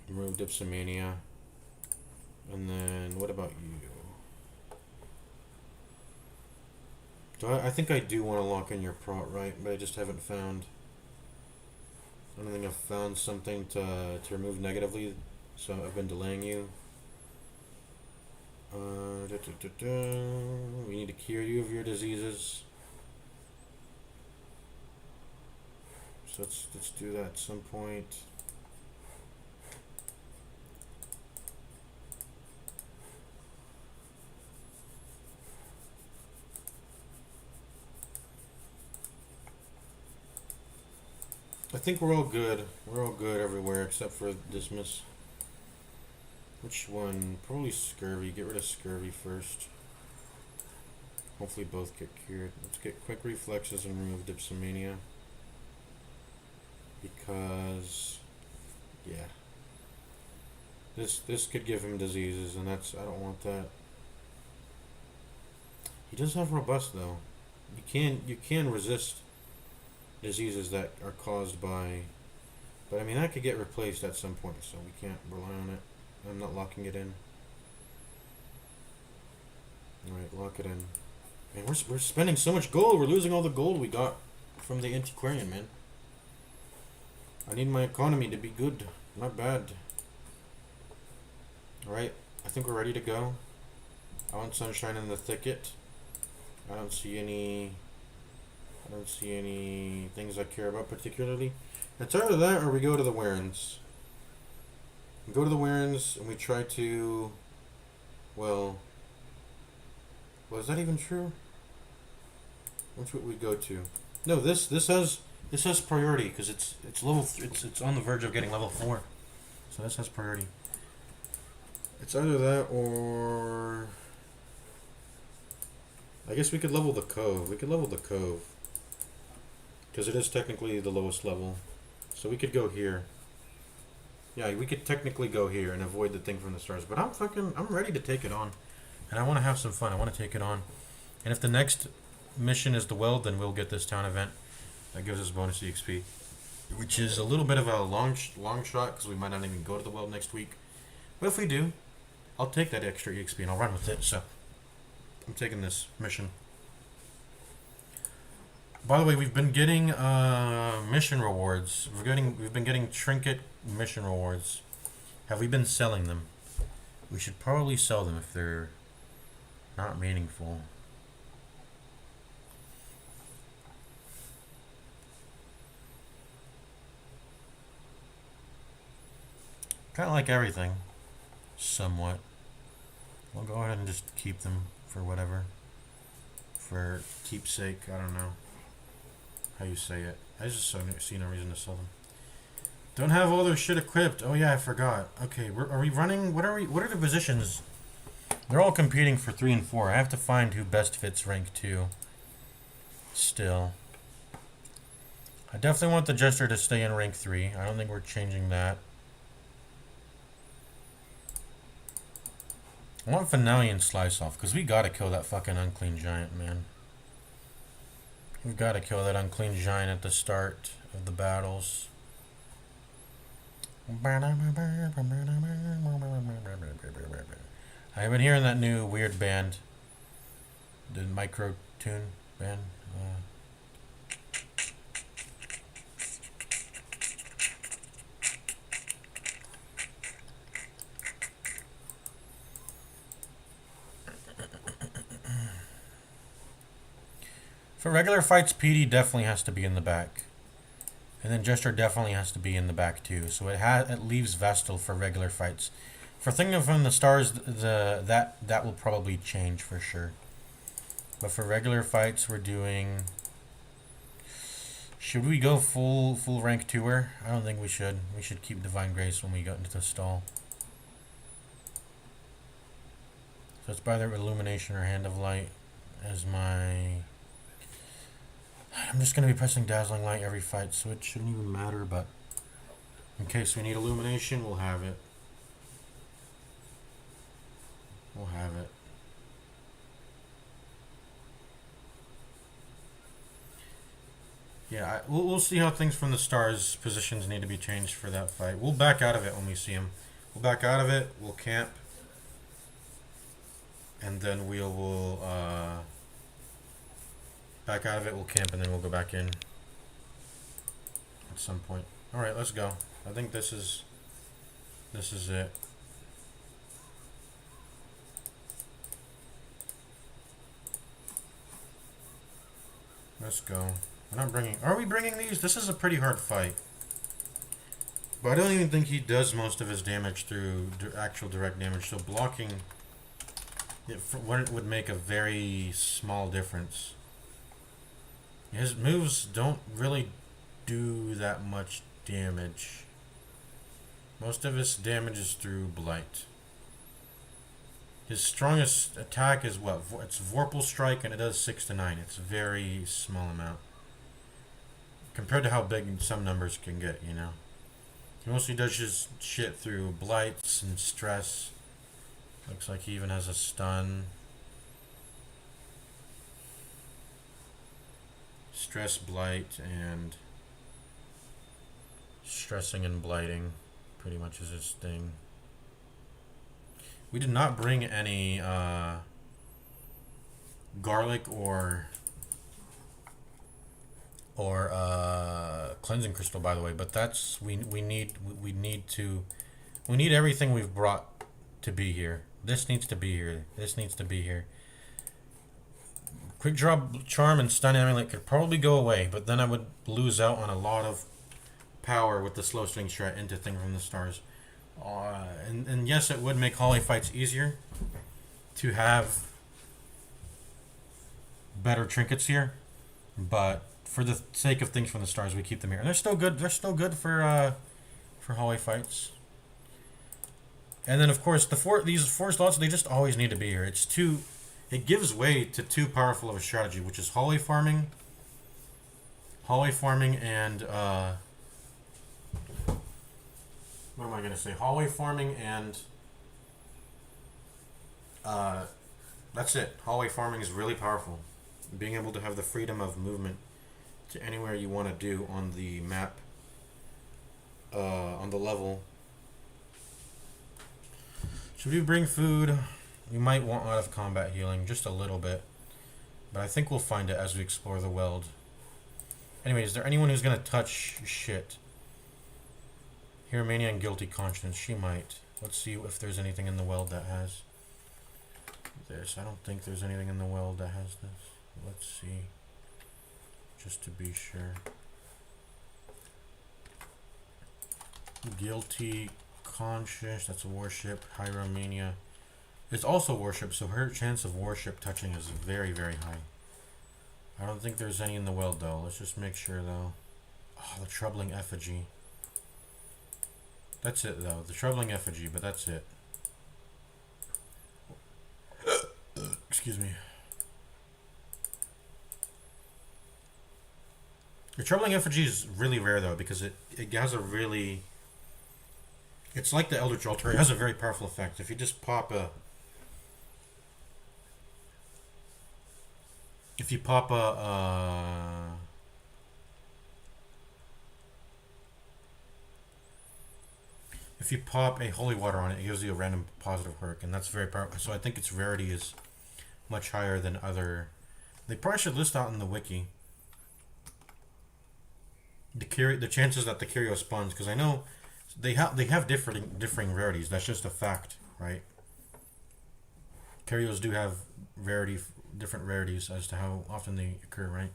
Remove Dipsomania. And then, what about you? I think I do want to lock in your prot, right? But I just haven't found. I don't think I've found something to remove negatively, so I've been delaying you. We need to cure you of your diseases. So let's do that at some point. I think we're all good. We're all good everywhere except for Dismiss. Which one? Probably Scurvy. Get rid of Scurvy first. Hopefully both get cured. Let's get Quick Reflexes and remove Dipsomania. Because, yeah. This could give him diseases, and I don't want that. He does have Robust, though. You can resist diseases that are caused by, but I mean that could get replaced at some point, so we can't rely on it. I'm not locking it in. Alright, lock it in. Man, we're spending so much gold. We're losing all the gold we got from the Antiquarian, man. I need my economy to be good, not bad. Alright, I think we're ready to go. I want Sunshine in the Thicket. I don't see any things I care about particularly. It's either that or we go to the Warrens. We go to the Warrens and we try to, well, is that even true? Which would we go to? No, this has priority because it's level it's on the verge of getting level 4, so this has priority. It's either that or I guess we could level the Cove. We could level the Cove because it is technically the lowest level, so we could go here. Yeah, we could technically go here and avoid the thing from the stars. But I'm ready to take it on, and I want to have some fun. I want to take it on, and if the next mission is the Weld, then we'll get this town event that gives us bonus EXP, which is a little bit of a long shot because we might not even go to the Weld next week. But if we do, I'll take that extra EXP and I'll run with it. So I'm taking this mission. By the way, we've been getting mission rewards. We've been getting trinket mission rewards. Have we been selling them? We should probably sell them if they're not meaningful. Kind of like everything, somewhat. We'll go ahead and just keep them for whatever. For keepsake, I don't know how you say it. I just see no reason to sell them. Don't have all their shit equipped. Oh yeah, I forgot. Okay, are we running? What are the positions? They're all competing for 3 and 4. I have to find who best fits rank 2. Still. I definitely want the Jester to stay in rank 3. I don't think we're changing that. I want Finale and Slice Off, because we gotta kill that fucking Unclean Giant, man. We've gotta kill that Unclean Giant at the start of the battles. I've been hearing that new weird band. The micro tune band. For regular fights, PD definitely has to be in the back. And then Jester definitely has to be in the back too. So it leaves Vestal for regular fights. For Thing from the Stars, that will probably change for sure. But for regular fights, we're doing. Should we go full rank 2er? I don't think we should. We should keep Divine Grace when we go into the stall. So it's either Illumination or Hand of Light as my. I'm just going to be pressing Dazzling Light every fight, so it shouldn't even matter, but in case we need Illumination, we'll have it. We'll have it. Yeah, we'll see how things from the Stars positions need to be changed for that fight. We'll back out of it when we see him. We'll back out of it, we'll camp, and then we'll back out of it. We'll camp and then we'll go back in at some point. All right, let's go. I think this is it. Let's go. We're not bringing. Are we bringing these? This is a pretty hard fight. But I don't even think he does most of his damage through actual direct damage. So blocking it would make a very small difference. His moves don't really do that much damage. Most of his damage is through Blight. His strongest attack is what? It's Vorpal Strike, and it does 6 to 9. It's a very small amount compared to how big some numbers can get, you know. He mostly does his shit through Blights and Stress. Looks like he even has a stun. Stress, Blight, and stressing and blighting pretty much is his thing. We did not bring any garlic or cleansing crystal, by the way, but that's we need everything we've brought to be here. This needs to be here. This needs to be here. Quick draw charm and stun amulet could probably go away, but then I would lose out on a lot of power with the slow swing strat into Thing from the Stars. And yes, it would make hallway fights easier to have better trinkets here, but for the sake of Things from the Stars, we keep them here. And they're still good. They're still good for hallway fights. And then of course these 4 slots, they just always need to be here. It gives way to too powerful of a strategy, which is hallway farming and what am I going to say? Hallway farming and that's it. Hallway farming is really powerful. Being able to have the freedom of movement to anywhere you want to do on the map, on the level. Should we bring food? We might want out of combat healing just a little bit, but I think we'll find it as we explore the weld. Anyway, is there anyone who's going to touch shit? Hieromania and Guilty Conscience, she might. Let's see if there's anything in the weld that has this. I don't think there's anything in the weld that has this. Let's see, just to be sure. Guilty Conscience, that's a warship. Hieromania is also worship, so her chance of worship touching is very, very high. I don't think there's any in the weld though. Let's just make sure though. Oh, the Troubling Effigy. That's it though, the Troubling Effigy, but that's it. Excuse me. The Troubling Effigy is really rare though, because it has a really... It's like the Eldritch Altar, it has a very powerful effect. If you just pop a... If you pop if you pop a holy water on it, it gives you a random positive perk, and that's very powerful. So I think its rarity is much higher than other. They probably should list out in the wiki the chances that the curio spawns, because I know they have differing rarities. That's just a fact, right? Curios do have different rarities as to how often they occur, right?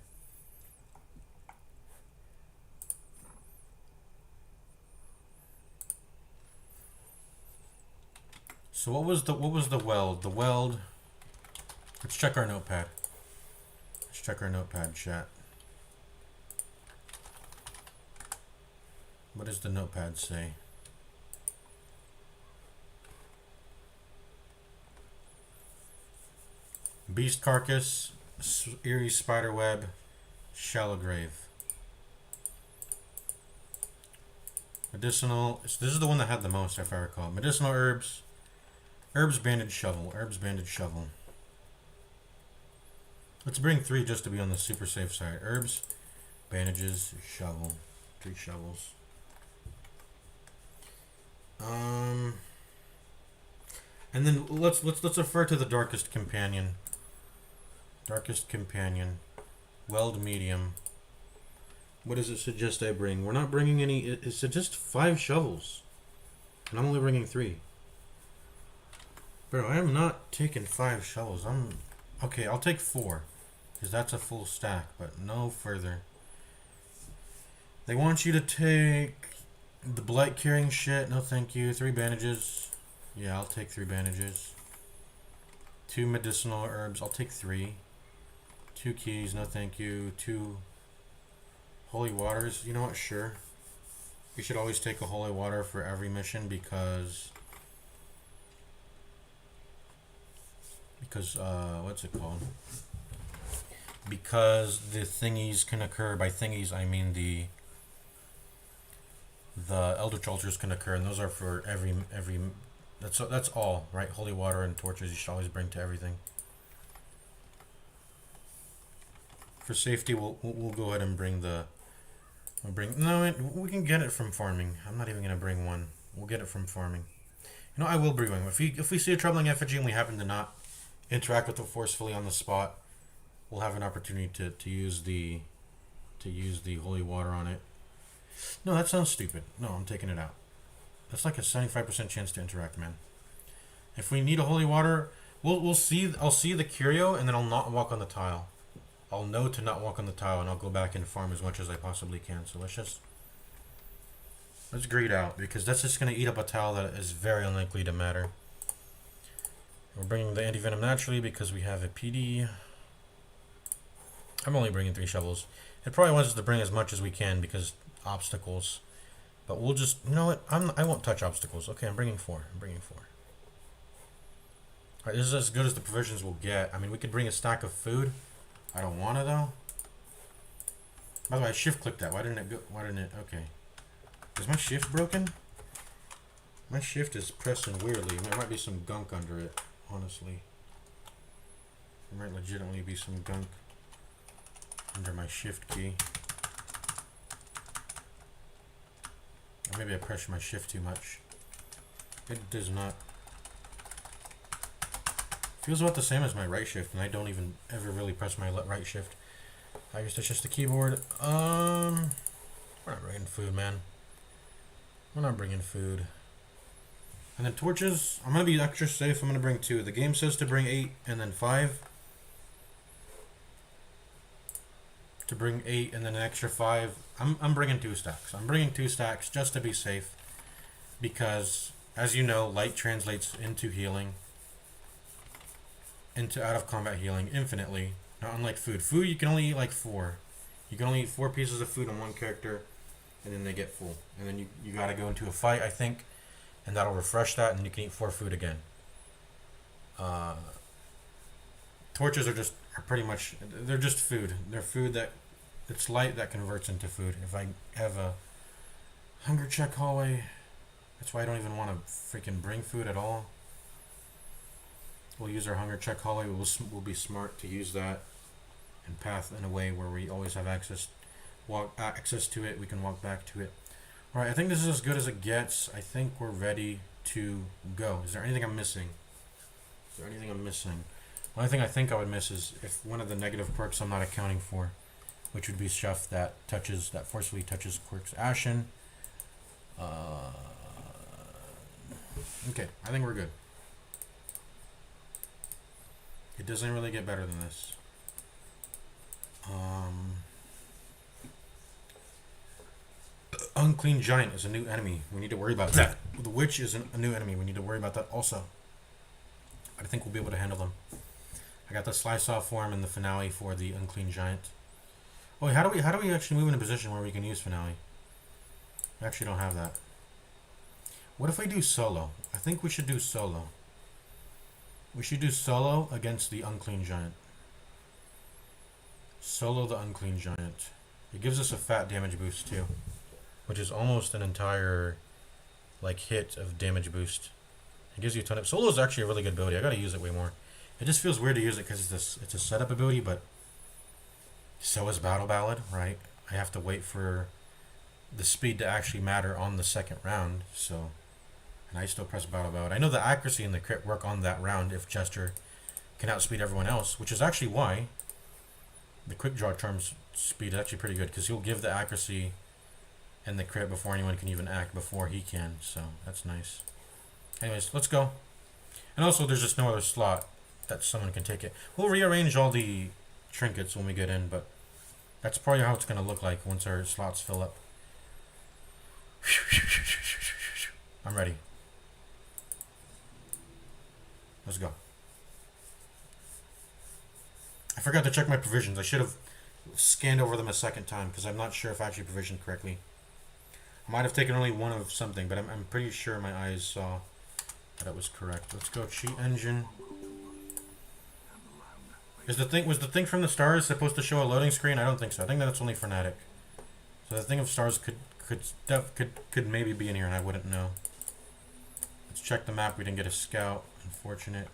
So what was the weld? The weld. Let's check our notepad. Let's check our notepad, chat. What does the notepad say? Beast Carcass, Eerie Spiderweb, Shallow Grave. Medicinal. This is the one that had the most, if I recall. Medicinal herbs. Herbs, bandage, shovel. Herbs, bandage, shovel. Let's bring 3 just to be on the super safe side. Herbs, bandages, shovel. 3 shovels. And then let's refer to the Darkest Companion. Darkest Companion. Weld medium. What does it suggest I bring? We're not bringing any. It suggests 5 shovels. And I'm only bringing 3. Bro, I am not taking 5 shovels. Okay, I'll take 4. Because that's a full stack, but no further. They want you to take the blight carrying shit. No thank you. 3 bandages. Yeah, I'll take 3 bandages. 2 medicinal herbs. I'll take 3. 2 keys. No thank you. 2 holy waters. You know what? Sure. You should always take a holy water for every mission because what's it called? Because the thingies can occur. By thingies, I mean the eldritch altars can occur, and those are for every. That's all, right? Holy water and torches you should always bring to everything. For safety, we'll go ahead and bring the. We can get it from farming. I'm not even gonna bring one. We'll get it from farming. You know, I will bring one. If we see a troubling effigy and we happen to not interact with it forcefully on the spot, we'll have an opportunity to use the holy water on it. No, that sounds stupid. No, I'm taking it out. That's like a 75% chance to interact, man. If we need a holy water, we'll see. I'll see the curio, and then I'll not walk on the tile. I'll know to not walk on the tile, and I'll go back and farm as much as I possibly can. So let's greed out, because that's just going to eat up a tile that is very unlikely to matter. We're bringing the anti-venom naturally because we have a PD. I'm only bringing 3 shovels. It probably wants us to bring as much as we can because obstacles. But we'll just, you know what? I won't touch obstacles. Okay, I'm bringing 4. Alright, this is as good as the provisions we'll get. I mean, we could bring a stack of food. I don't want to, though. By the way, I shift-clicked that. Why didn't it go? Okay. Is my shift broken? My shift is pressing weirdly. There might be some gunk under it, honestly. There might legitimately be some gunk under my shift key. Or maybe I pressed my shift too much. It does not. Feels about the same as my right shift, and I don't even ever really press my right shift. I guess that's just the keyboard. We're not bringing food, man. We're not bringing food. And then torches, I'm going to be extra safe. I'm going to bring 2. The game says to bring 8 and then 5. To bring 8 and then an extra 5. I'm bringing 2 stacks. I'm bringing 2 stacks just to be safe. Because, as you know, light translates into healing. Into out of combat healing infinitely. Not unlike food. Food, you can only eat like 4. You can only eat 4 pieces of food on one character. And then they get full. And then you got to go into a fight, I think. And that'll refresh that, and you can eat 4 food again. Torches are pretty much, they're just food. They're food that, it's light that converts into food. If I have a hunger check hallway, that's why I don't even want to freaking bring food at all. We'll use our hunger check hallway. We'll be smart to use that and path in a way where we always have access to it. We can walk back to it. All right, I think this is as good as it gets. I think we're ready to go. Is there anything I'm missing? The only thing I think I would miss is if one of the negative quirks I'm not accounting for, which would be Chef that forcefully touches quirks. Ashen. Okay, I think we're good. It doesn't really get better than this. Unclean Giant is a new enemy. We need to worry about that. The Witch is a new enemy. We need to worry about that also. But I think we'll be able to handle them. I got the slice off form in the finale for the Unclean Giant. Oh, how do we actually move in a position where we can use finale? We actually don't have that. What if we do solo? I think we should do solo. We should do solo against the Unclean Giant. Solo the Unclean Giant. It gives us a fat damage boost too, which is almost an entire hit of damage boost. It gives you a ton of... Solo is actually a really good ability. I gotta use it way more. It just feels weird to use it because it's a setup ability, but so is Battle Ballad, right? I have to wait for the speed to actually matter on the second round, so... And I still press Battle Ballad. I know the accuracy and the crit work on that round if Chester can outspeed everyone else, which is actually why The quick draw charm's speed is actually pretty good because he'll give the accuracy and the crit before anyone can even act before he can. So that's nice. Anyways, let's go. And also, there's just no other slot that someone can take it. We'll rearrange all the trinkets when we get in, but that's probably how it's going to look like once our slots fill up. I'm ready. Let's go. I forgot to check my provisions. I should have scanned over them a second time because I'm not sure if I actually provisioned correctly. I might have taken only one of something, but I'm pretty sure my eyes saw that it was correct. Let's go cheat engine. Was the thing from the stars supposed to show a loading screen? I don't think so. I think that's only Fnatic. So the thing of stars could maybe be in here and I wouldn't know. Let's check the map. We didn't get a scout. Unfortunate.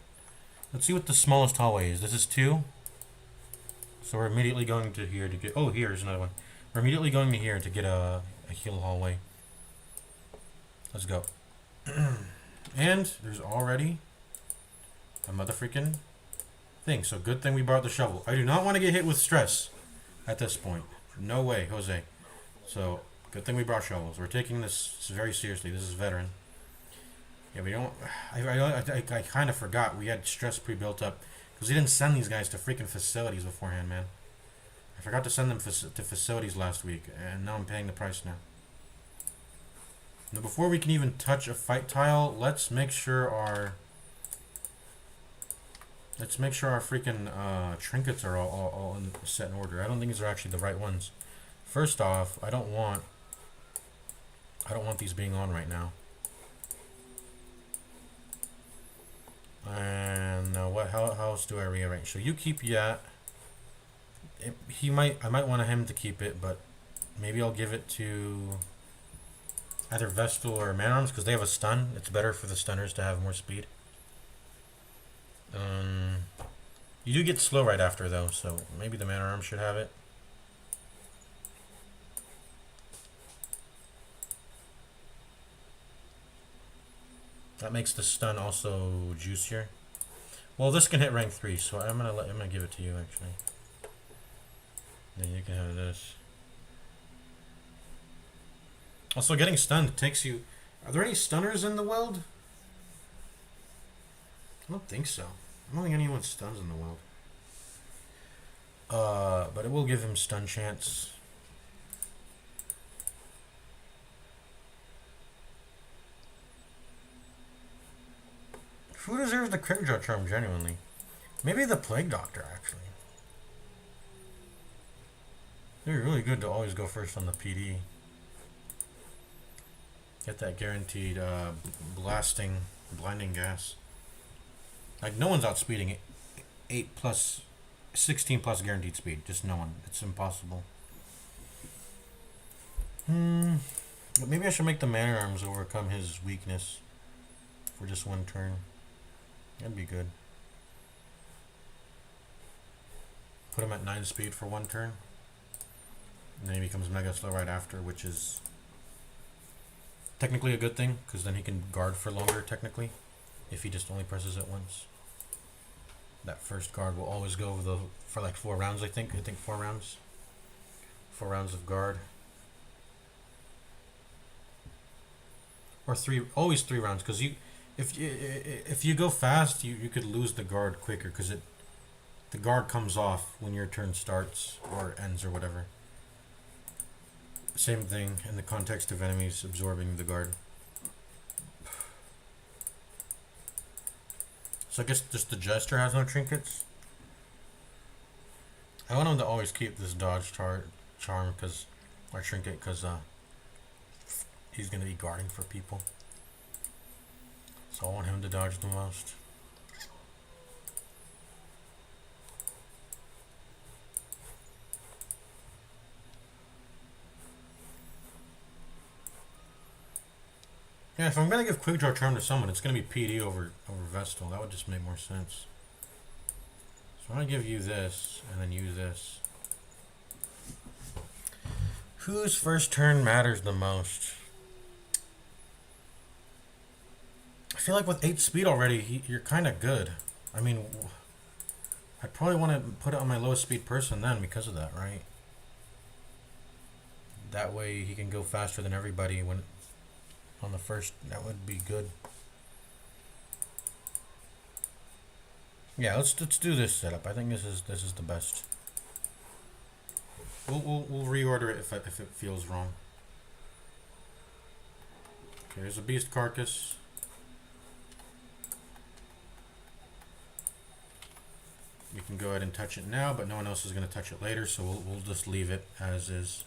Let's see what the smallest hallway is. This is 2. So we're immediately going to here to get... Oh, here's another one. We're immediately going to here to get a heal hallway. Let's go. And there's already a motherfreaking thing. So good thing we brought the shovel. I do not want to get hit with stress at this point. No way, Jose. So good thing we brought shovels. We're taking this very seriously. This is veteran. Yeah, we don't... I kind of forgot we had stress pre-built up because we didn't send these guys to freaking facilities beforehand, man. I forgot to send them to facilities last week, and now I'm paying the price now. Now, before we can even touch a fight tile, let's make sure our freaking trinkets are all set in order. I don't think these are actually the right ones. First off, I don't want these being on right now. And how else do I rearrange? So you keep Yat. I might want him to keep it, but maybe I'll give it to either Vestal or Man Arms because they have a stun. It's better for the stunners to have more speed. You do get slow right after though, so maybe the Man Arms should have it. That makes the stun also juicier. Well, this can hit rank 3, so I'm gonna give it to you actually. Then you can have this. Also, getting stunned takes you... Are there any stunners in the world? I don't think so. I don't think anyone stuns in the world. But it will give him stun chance. Who deserves the Quick Draw Charm genuinely? Maybe the Plague Doctor, actually. They're really good to always go first on the PD. Get that guaranteed blinding gas. Like, no one's outspeeding 8 plus, 16 plus guaranteed speed. Just no one. It's impossible. But maybe I should make the Man Arms overcome his weakness for just one turn. That'd be good. Put him at 9 speed for one turn. And then he becomes mega slow right after, which is technically a good thing, because then he can guard for longer, technically, if he just only presses it once. That first guard will always go for like 4 rounds, I think. 4 rounds. 4 rounds of guard. Or 3, always 3 rounds, because if you go fast, you could lose the guard quicker, because the guard comes off when your turn starts or ends or whatever. Same thing in the context of enemies absorbing the guard. So I guess just the Jester has no trinkets. I want him to always keep this dodge charm or trinket because he's gonna be guarding for people. So I want him to dodge the most. Yeah, if I'm gonna give Quick Draw Charm to someone, it's gonna be PD over Vestal. That would just make more sense. So I'm gonna give you this, and then use this. Whose first turn matters the most? I feel like with 8 speed already, you're kind of good. I mean, I'd probably want to put it on my lowest speed person then because of that, right? That way he can go faster than everybody when on the first. That would be good. Yeah, let's do this setup. I think this is the best. We'll reorder it if it feels wrong. Okay, there's a beast carcass. You can go ahead and touch it now, but no one else is going to touch it later, so we'll just leave it as is.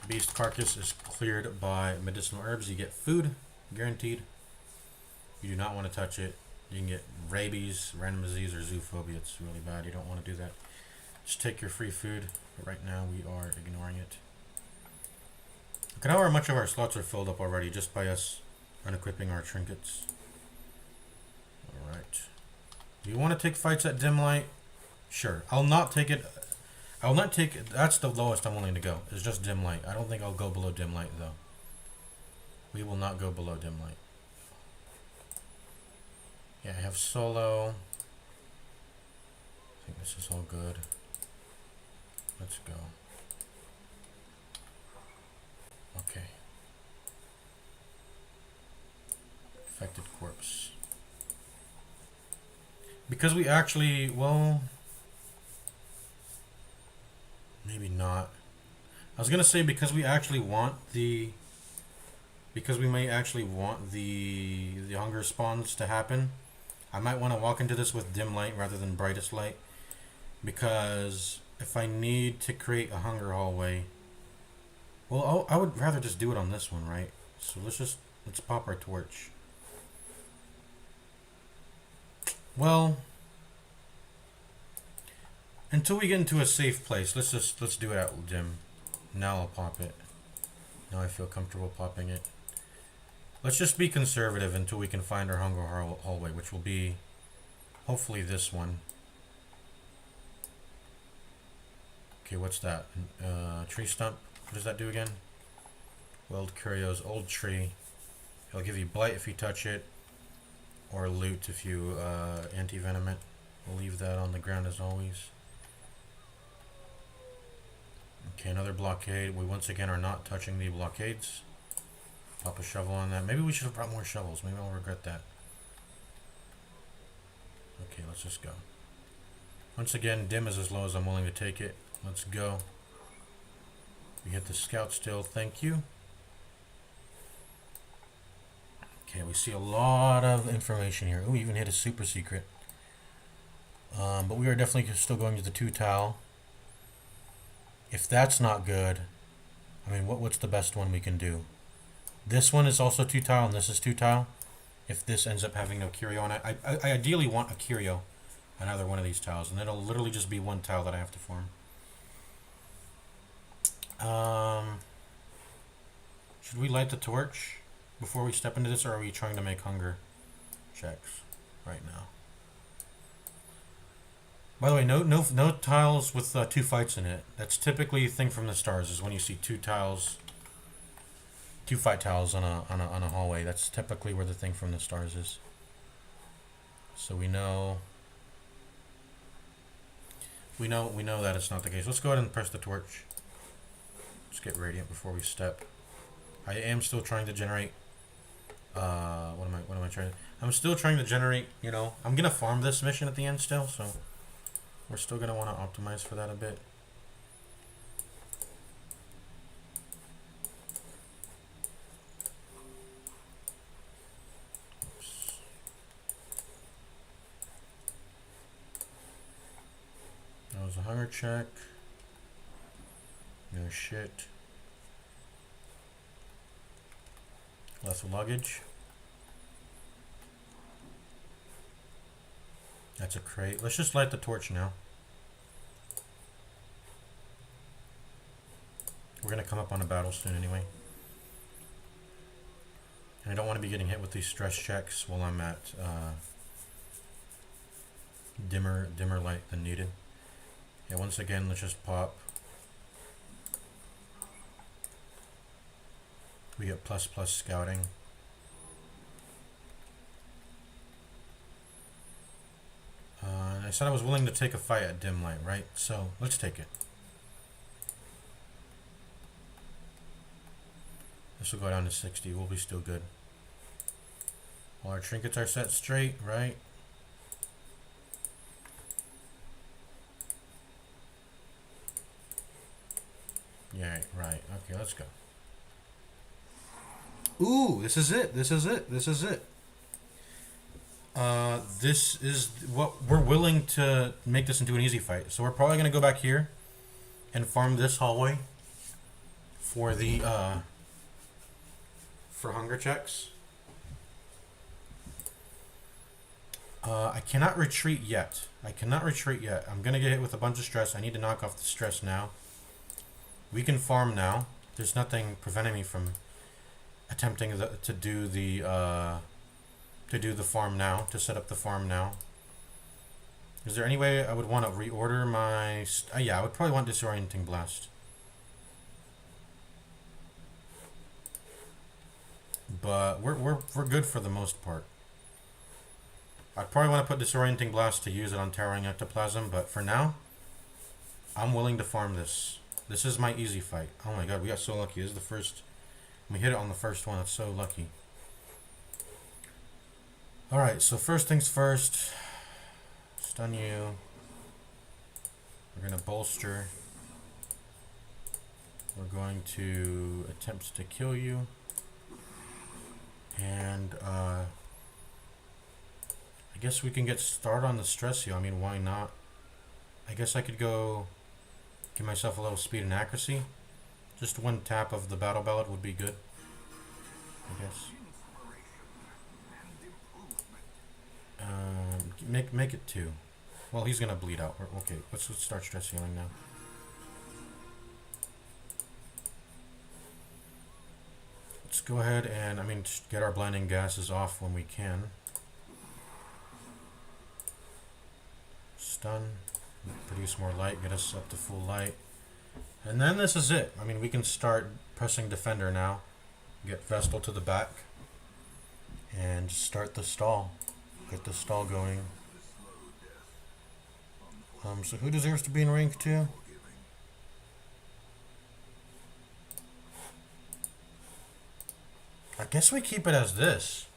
Beast carcass is cleared by medicinal herbs. You get food, guaranteed. You do not want to touch it. You can get rabies, random disease, or zoophobia. It's really bad. You don't want to do that. Just take your free food. But right now we are ignoring it. Look at how much of our slots are filled up already just by us unequipping our trinkets. Alright. Do you want to take fights at dim light? Sure. I'll not take it. I will not take it. That's the lowest I'm willing to go. It's just dim light. I don't think I'll go below dim light though. We will not go below dim light. Yeah, I have solo. I think this is all good. Let's go. Okay. Affected corpse. Because we actually, well, maybe not. I was gonna say because we actually want the, because we may actually want the hunger spawns to happen. I might want to walk into this with dim light rather than brightest light, because if I need to create a hunger hallway, well, I would rather just do it on this one, right? So let's pop our torch. Well, until we get into a safe place, let's do it at dim. Now I'll pop it. Now I feel comfortable popping it. Let's just be conservative until we can find our hunger hallway, which will be hopefully this one. Okay, what's that? Tree stump. What does that do again? Wild Curios, old tree. It'll give you blight if you touch it, or loot if you anti-venom it. We'll leave that on the ground as always. Okay, another blockade. We once again are not touching the blockades. Pop a shovel on that. Maybe we should have brought more shovels. Maybe I'll regret that. Okay, let's just go. Once again, dim is as low as I'm willing to take it. Let's go. We hit the scout still. Thank you. Okay, we see a lot of information here. Oh, we even hit a super secret. But we are definitely still going to the 2 tile. If that's not good, I mean, what's the best one we can do? This one is also 2 tile, and this is 2 tile. If this ends up having no curio on it, I ideally want a curio on either one of these tiles, and it'll literally just be 1 tile that I have to form. Should we light the torch before we step into this, or are we trying to make hunger checks right now? By the way, no tiles with 2 fights in it. That's typically a thing from the stars, is when you see 2 tiles, 2 fight tiles on a hallway. That's typically where the thing from the stars is. So we know that it's not the case. Let's go ahead and press the torch. Let's get radiant before we step. I am still trying to generate. What am I trying to? I'm still trying to generate. You know, I'm gonna farm this mission at the end still, so we're still gonna want to optimize for that a bit. That was a hunger check. No shit. Less luggage. That's a crate. Let's just light the torch now. We're gonna come up on a battle soon anyway. And I don't want to be getting hit with these stress checks while I'm at dimmer light than needed. Yeah, once again, let's just pop. We get ++ scouting. I said I was willing to take a fight at dim light, right? So let's take it. This will go down to 60. We'll be still good. All our trinkets are set straight, right? Yeah, right. Okay, let's go. Ooh, this is it. This is it. This is it. This is what we're willing to make this into an easy fight. So we're probably gonna go back here and farm this hallway for the for hunger checks. I cannot retreat yet. I cannot retreat yet. I'm gonna get hit with a bunch of stress. I need to knock off the stress now. We can farm now. There's nothing preventing me from attempting to do the farm now, to set up the farm now. Is there any way I would want to reorder my... yeah, I would probably want Disorienting Blast. But we're good for the most part. I'd probably want to put Disorienting Blast to use it on Towering Ectoplasm, but for now, I'm willing to farm this. This is my easy fight. Oh my god, we got so lucky. This is the first... We hit it on the first one. That's so lucky. Alright, so first things first. Stun you. We're going to bolster. We're going to attempt to kill you. And, I guess we can get started on the stress heal. I mean, why not? I guess I could go give myself a little speed and accuracy. Just one tap of the battle ballad would be good, I guess. Make it 2. Well, he's gonna bleed out. Okay, let's start stress healing now. Let's go ahead and, just get our blinding gases off when we can. Stun, produce more light, get us up to full light. And then this is it. We can start pressing Defender now. Get Vestal to the back. And just start the stall. Get the stall going. So who deserves to be in rank 2? I guess we keep it as this.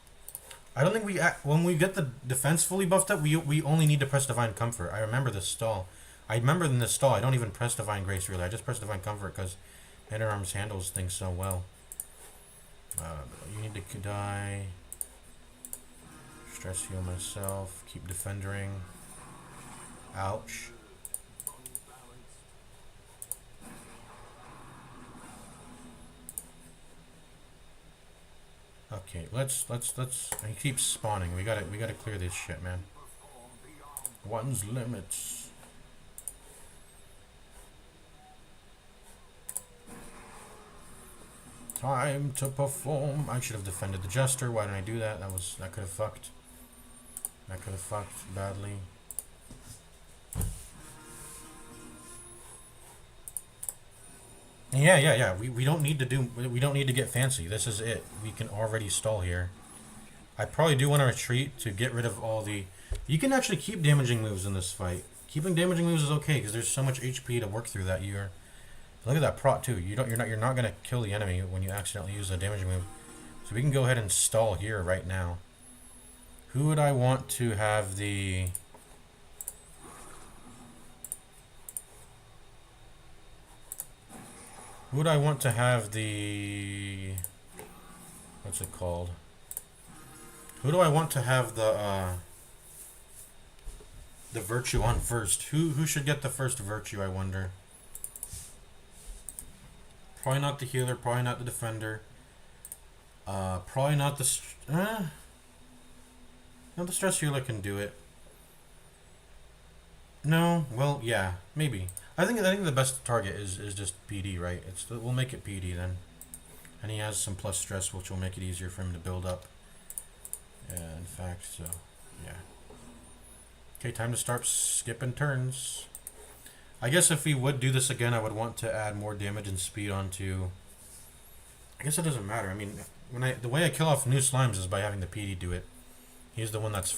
I don't think when we get the defense fully buffed up, we only need to press Divine Comfort. I remember this stall. I remember in this stall, I don't even press Divine Grace really. I just press Divine Comfort because Man at Arms handles things so well. You need to die. Stress heal myself. Keep defending. Ouch. Okay, let's he keeps spawning. We gotta clear this shit, man. One's limits. Time to perform. I should have defended the Jester. Why didn't I do that? That could have fucked. That could have fucked badly. Yeah. We don't need to get fancy. This is it. We can already stall here. I probably do want to retreat to get rid of all the... You can actually keep damaging moves in this fight. Keeping damaging moves is okay because there's so much HP to work through that you're... Look at that prot too. You're not gonna kill the enemy when you accidentally use a damaging move. So we can go ahead and stall here right now. Who would I want to have the... Who would I want to have the... What's it called? Who do I want to have the virtue on first? Who should get the first virtue, I wonder? Probably not the healer, probably not the defender. Probably not the... No, the stress healer can do it. No, well, yeah, maybe. I think the best target is just PD, right? We'll make it PD then. And he has some plus stress, which will make it easier for him to build up. In fact, so, yeah. Okay, time to start skipping turns. I guess if we would do this again, I would want to add more damage and speed onto... I guess it doesn't matter. The way I kill off new slimes is by having the PD do it. She's the one that's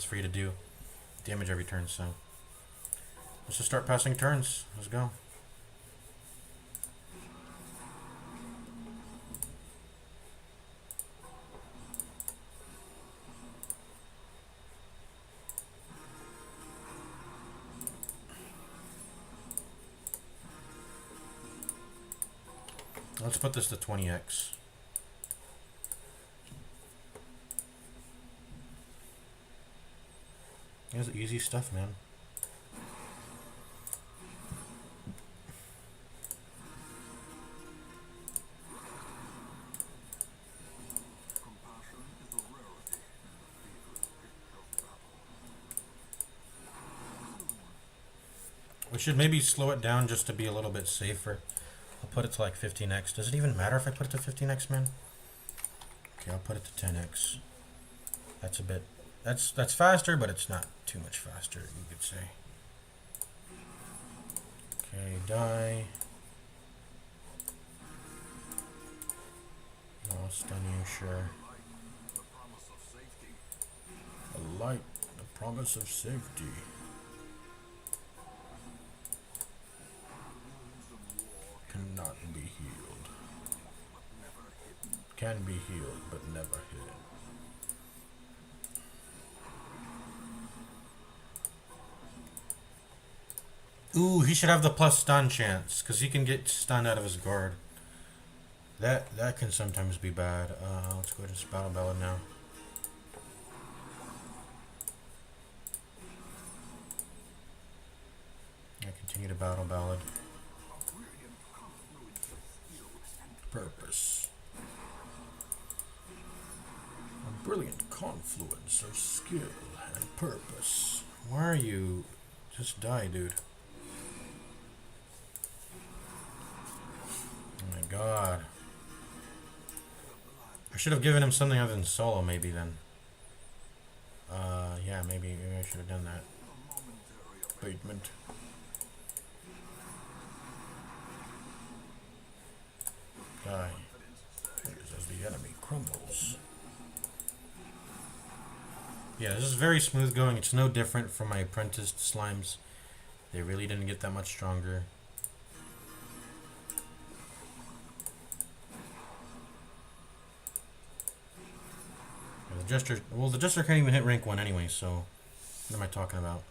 free to do. damage every turn, so let's just start passing turns. Let's go. Let's put this to 20x. This is easy stuff, man. We should maybe slow it down just to be a little bit safer. I'll put it to like 15x. Does it even matter if I put it to 15x, man? Okay, I'll put it to 10x. That's a bit... That's faster, but it's not too much faster, you could say. Okay, die. No, I'll stun you, sure. A light, the promise of safety. Cannot be healed. Can be healed, but never hidden. Ooh, he should have the plus stun chance, because he can get stunned out of his guard. That can sometimes be bad. Let's go ahead and Battle Ballad now. I continue to Battle Ballad. Purpose. A brilliant confluence of skill and purpose. Why are you? Just die, dude. Oh my god. I should have given him something other than solo, maybe then. Yeah, maybe I should have done that. Abatement. Die. As the enemy crumbles. Yeah, this is very smooth going. It's no different from my apprenticed slimes. They really didn't get that much stronger. The Jester, well, the Jester can't even hit rank 1 anyway, so what am I talking about?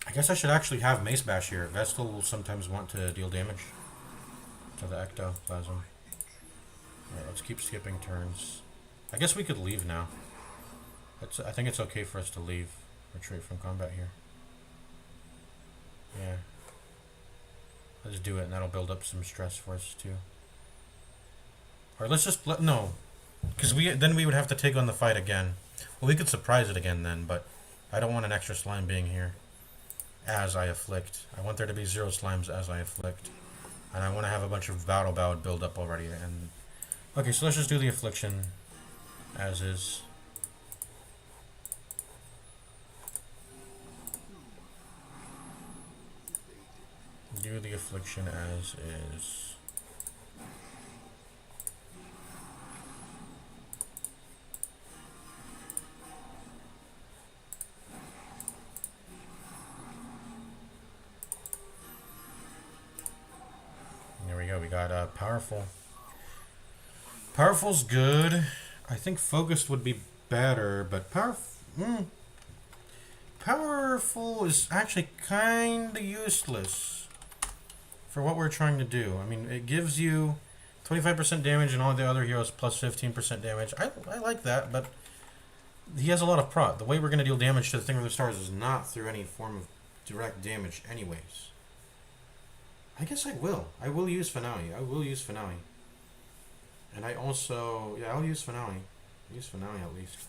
I guess I should actually have Mace Bash here. Vestal will sometimes want to deal damage to the Ectoplasm. Alright, let's keep skipping turns. I guess we could leave now. I think it's okay for us to leave. Retreat from combat here. Yeah. Let's do it, and that'll build up some stress for us too. Or let's just no, because then we would have to take on the fight again. Well, we could surprise it again then, but I don't want an extra slime being here as I afflict. I want there to be 0 slimes as I afflict, and I want to have a bunch of Battle Ballad build up already. And okay, so let's just do the affliction as is. Do the affliction as is. There we go. We got powerful. Powerful's good. I think focused would be better, but powerful is actually kind of useless for what we're trying to do. I mean, it gives you 25% damage and all the other heroes plus 15% damage. I like that, but he has a lot of prot. The way we're going to deal damage to the Thing of the Stars is not through any form of direct damage anyways. I guess I will. I will use Finale. I will use Finale. And I also... yeah, I'll use Finale. Use Finale at least.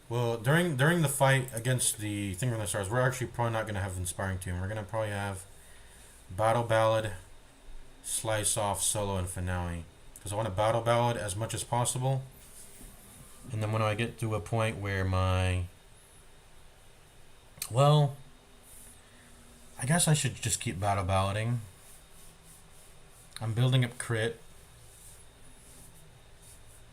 Well, during the fight against the Thing from the Stars, we're actually probably not going to have Inspiring Tomb. We're going to probably have Battle Ballad, Slice Off, Solo, and Finale. Because I want to Battle Ballad as much as possible. And then when I get to a point where my... well, I guess I should just keep Battle Ballading. I'm building up crit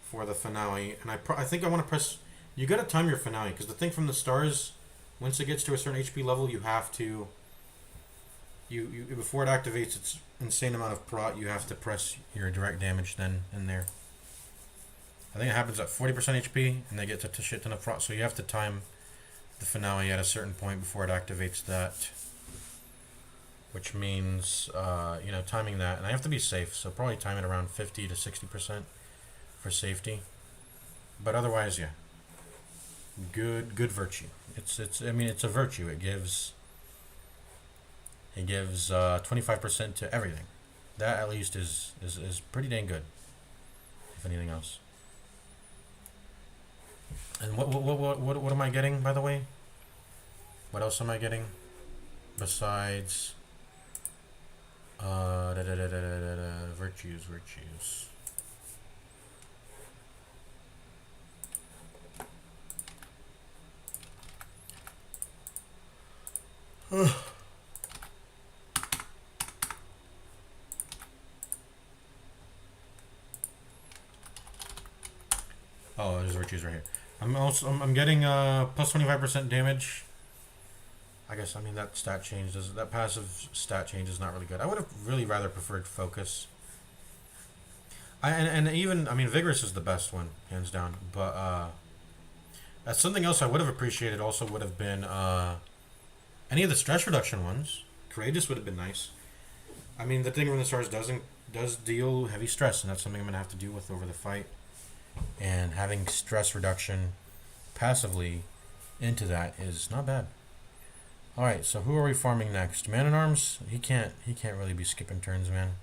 for the finale, and I think I want to press. You gotta time your finale because the thing from the stars, once it gets to a certain HP level, you have to. You before it activates its insane amount of prot, you have to press your direct damage then in there. I think it happens at 40% HP, and they get to shit ton of prot, so you have to time the finale at a certain point before it activates that. Which means, timing that, and I have to be safe, so probably time it around 50 to 60% for safety. But otherwise, yeah, good virtue. It's a virtue. It gives 25% to everything. That at least is pretty dang good. If anything else. And what am I getting, by the way? What else am I getting besides virtues? Oh, there's virtues right here. I'm getting plus 25% damage. I guess that stat change that passive stat change is not really good. I would have really rather preferred focus. Vigorous is the best one, hands down. But that's something else I would have appreciated. Also would have been any of the stress reduction ones. Courageous would have been nice. The thing from the stars does deal heavy stress, and that's something I'm gonna have to deal with over the fight. And having stress reduction passively into that is not bad. Alright, so who are we farming next? Man-at-Arms? He can't really be skipping turns, man.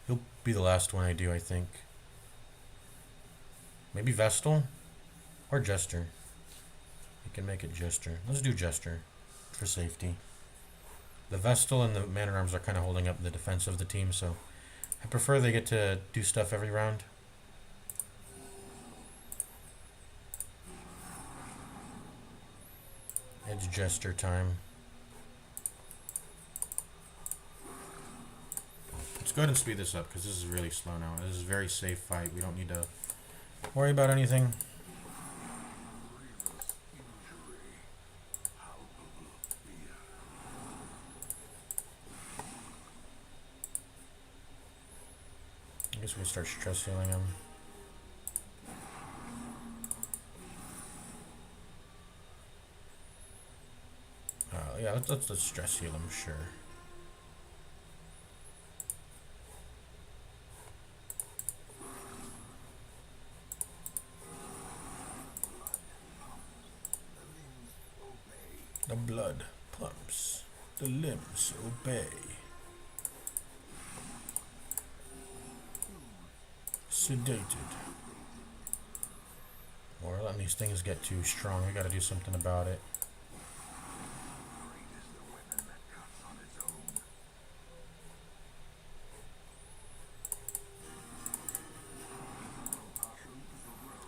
He'll be the last one I do, I think. Maybe Vestal? Or Jester. We can make it Jester. Let's do Jester for safety. The Vestal and the Man-at-Arms are kind of holding up the defense of the team, so I prefer they get to do stuff every round. It's Jester time. Let's go ahead and speed this up because this is really slow now. This is a very safe fight. We don't need to worry about anything. I guess we start stress healing him. Yeah, let's stress heal him, sure. The blood pumps, the limbs obey. Sedated. We're letting these things get too strong. We gotta do something about it.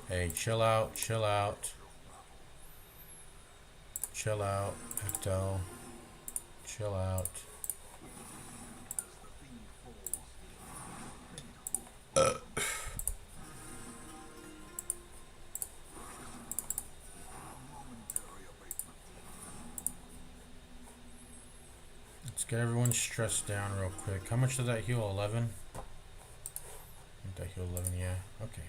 Hey, chill out, chill out. Chill out, Ecto. Chill out. Let's get everyone stressed down real quick. How much did that heal? 11? I think that healed 11, yeah. Okay.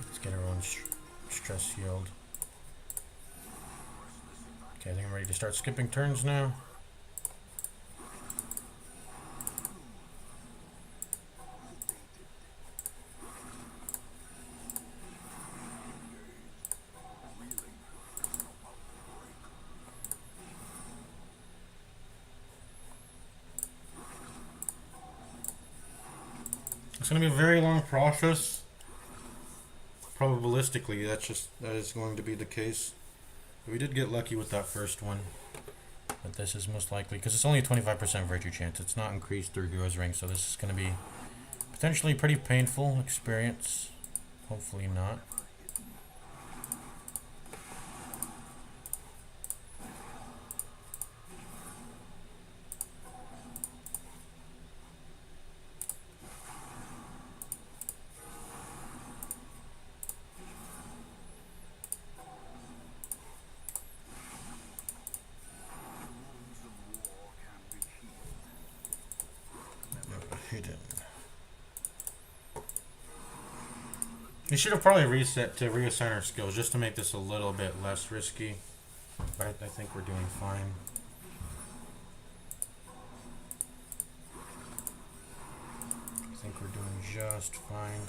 Let's get everyone stress healed. Okay, I think I'm ready to start skipping turns now. It's going to be a very long process. Probabilistically, that is going to be the case. We did get lucky with that first one, but this is most likely because it's only a 25% virtue chance. It's not increased through Hero's Ring, so this is going to be potentially a pretty painful experience. Hopefully not. We should have probably reset to reassign our skills just to make this a little bit less risky. But I think we're doing fine. I think we're doing just fine.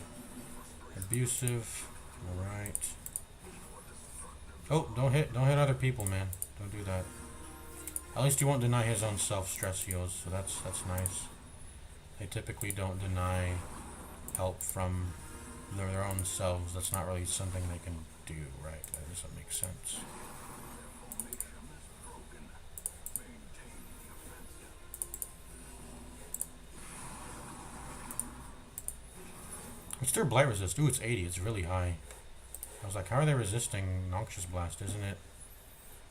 Abusive. Alright. Oh, don't hit other people, man. Don't do that. At least you won't deny his own self stress heals, so that's nice. They typically don't deny help from their own selves. That's not really something they can do, right? That doesn't make sense. What's their blight resist? Ooh, it's 80. It's really high. I was like, how are they resisting Noxious Blast? Isn't it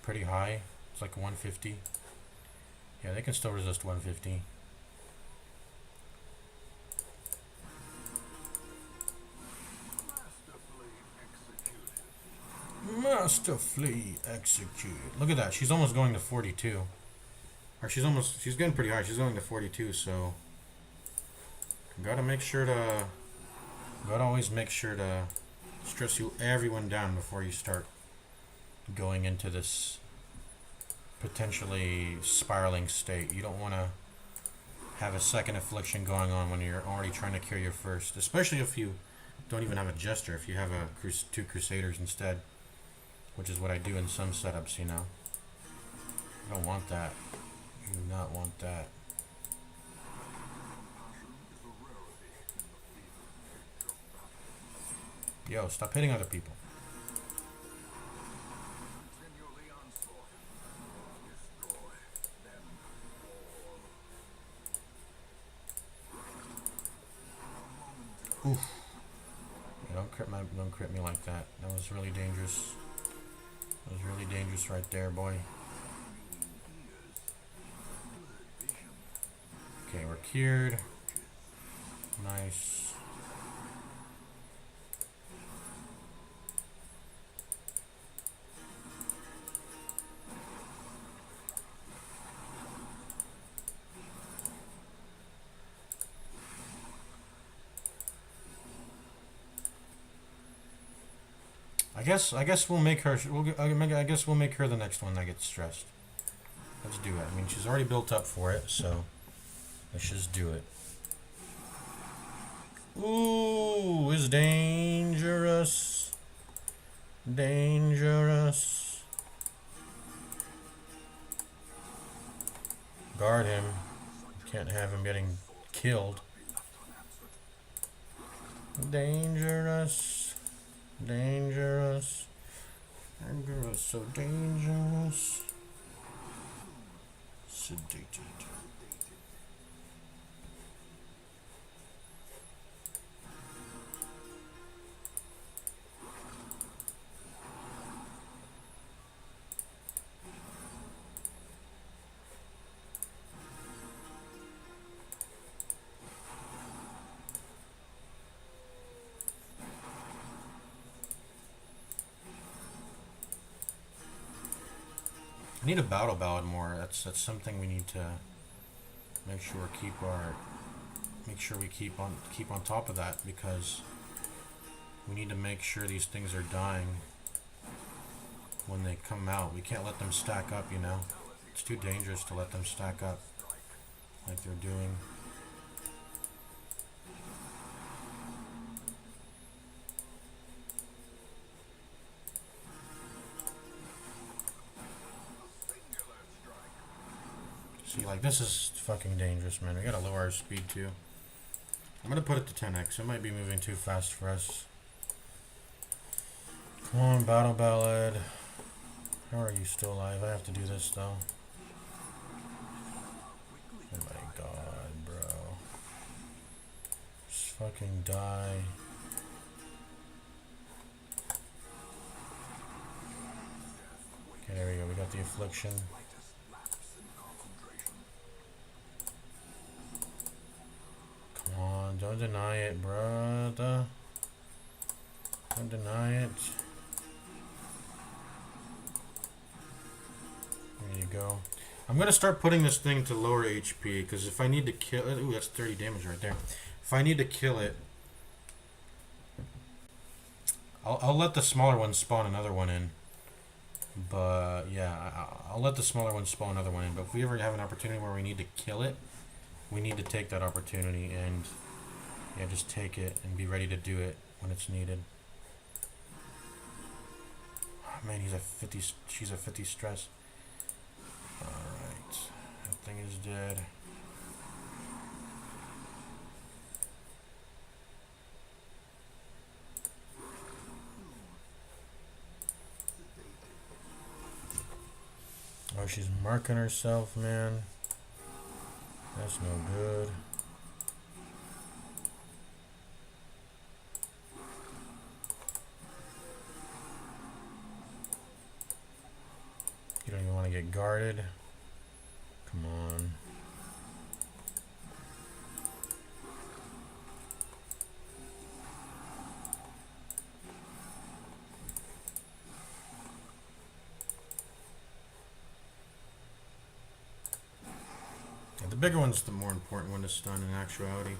pretty high? It's like 150. Yeah, they can still resist 150. Masterfully executed. Look at that. She's almost going to 42. Or she's getting pretty high. She's going to 42, so gotta always make sure to stress everyone down before you start going into this potentially spiraling state. You don't want to have a second affliction going on when you're already trying to cure your first, especially if you don't even have a jester, if you have two crusaders instead, which is what I do in some setups, you know. You don't want that. You do not want that. Yo, stop hitting other people. Oof. Yeah, don't crit me like that. That was really dangerous. That was really dangerous right there, boy. Okay, we're cured. Nice. I guess we'll make her. I guess we'll make her the next one that gets stressed. Let's do it. I mean, she's already built up for it, so let's just do it. Ooh, it's dangerous. Dangerous. Guard him. Can't have him getting killed. Dangerous. Dangerous. Dangerous. So dangerous. Sedated. I need a battle ballad more. That's something we need to make sure we keep on top of that, because we need to make sure these things are dying when they come out. We can't let them stack up, you know. It's too dangerous to let them stack up like they're doing. See, like, this is fucking dangerous, man. We gotta lower our speed too. I'm gonna put it to 10x. It might be moving too fast for us. Come on, Battle Ballad. How are you still alive? I have to do this though. Oh my god, bro. Just fucking die. Okay, there we go. We got the affliction. Come on, don't deny it, brother. Don't deny it. There you go. I'm gonna start putting this thing to lower HP, because if I need to kill it, ooh, that's 30 damage right there. If I need to kill it, I'll let the smaller one spawn another one in. But yeah, I'll let the smaller one spawn another one in. But if we ever have an opportunity where we need to kill it, we need to take that opportunity and yeah, just take it and be ready to do it when it's needed. Oh, man, he's a 50. She's a 50 stress. All right, that thing is dead. Oh, she's marking herself, man. That's no good. You don't even want to get guarded. Come on. Yeah, the bigger one's the more important one to stun in actuality.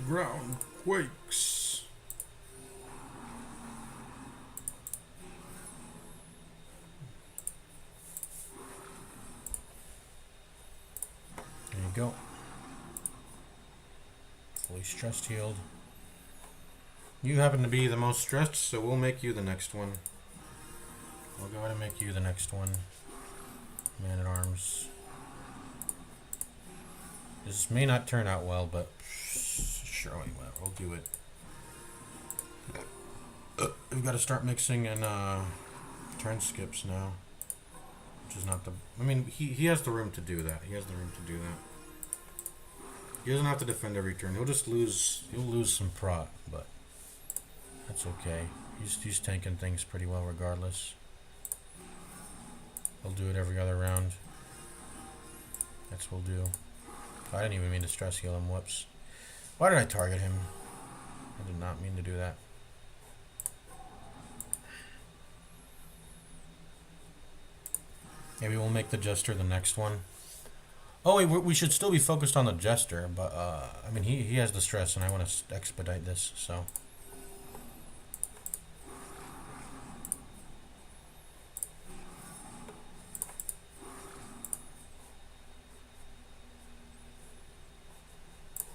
Ground quakes. There you go. Fully stressed healed. You happen to be the most stressed, so we'll make you the next one. We'll go ahead and make you the next one. Man at arms. This may not turn out well, but sure we will. We'll do it. We've got to start mixing in turn skips now, which is not the. I mean, he has the room to do that. He has the room to do that. He doesn't have to defend every turn. He'll just lose. He'll lose some prot, but that's okay. He's tanking things pretty well regardless. He'll do it every other round. That's what we'll do. I didn't even mean to stress heal him. Whoops. Why did I target him? I did not mean to do that. Maybe we'll make the Jester the next one. Oh wait, we should still be focused on the Jester, but I mean he has the stress and I want to expedite this, so.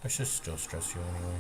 I should still stress you anyway.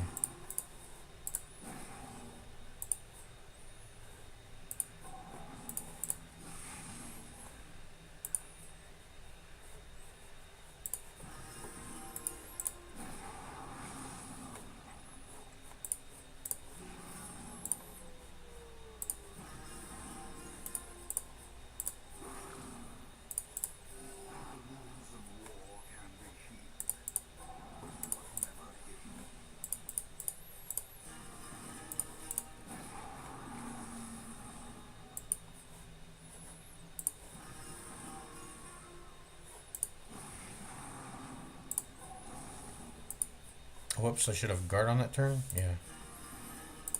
Whoops, I should have guard on that turn? Yeah.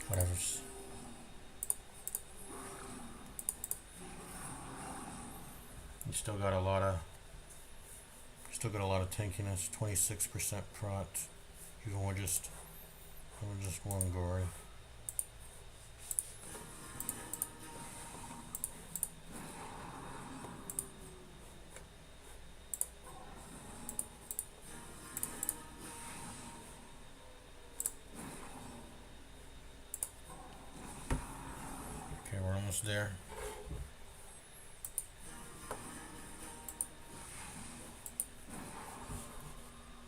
Whatever. You still got a lot of tankiness, 26% prot. Even with just one glory. There.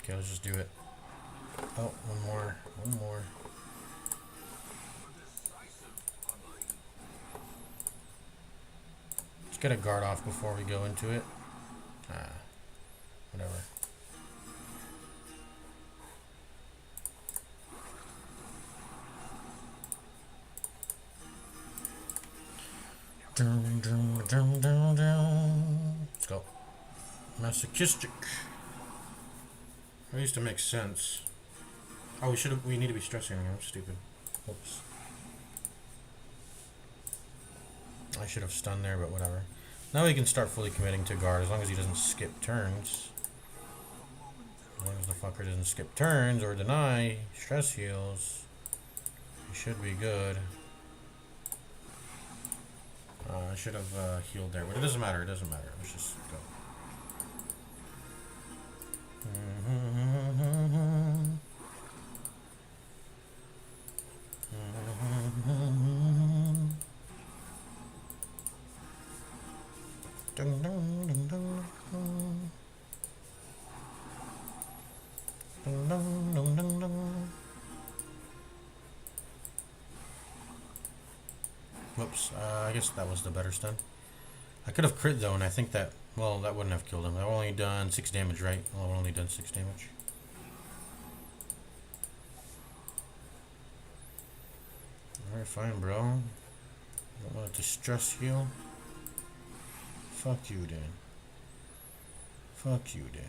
Okay, let's just do it. Oh, one more. One more. Let's get a guard off before we go into it. Whatever. Let's go. Masochistic. That used to make sense. Oh, we need to be stressing. I'm stupid. Oops. I should have stunned there, but whatever. Now he can start fully committing to guard as long as he doesn't skip turns. As long as the fucker doesn't skip turns or deny stress heals, he should be good. I should have healed there, but it doesn't matter. It doesn't matter. Let's just go. Dun, dun, dun, dun, dun. Dun, dun, dun, dun, dun. Whoops, I guess that was the better stun. I could have crit though, and I think that, well, that wouldn't have killed him. I've only done 6 damage, right? Well, I've only done 6 damage. Alright, fine, bro. Don't want to distress you. Fuck you, Dan. Fuck you, Dan.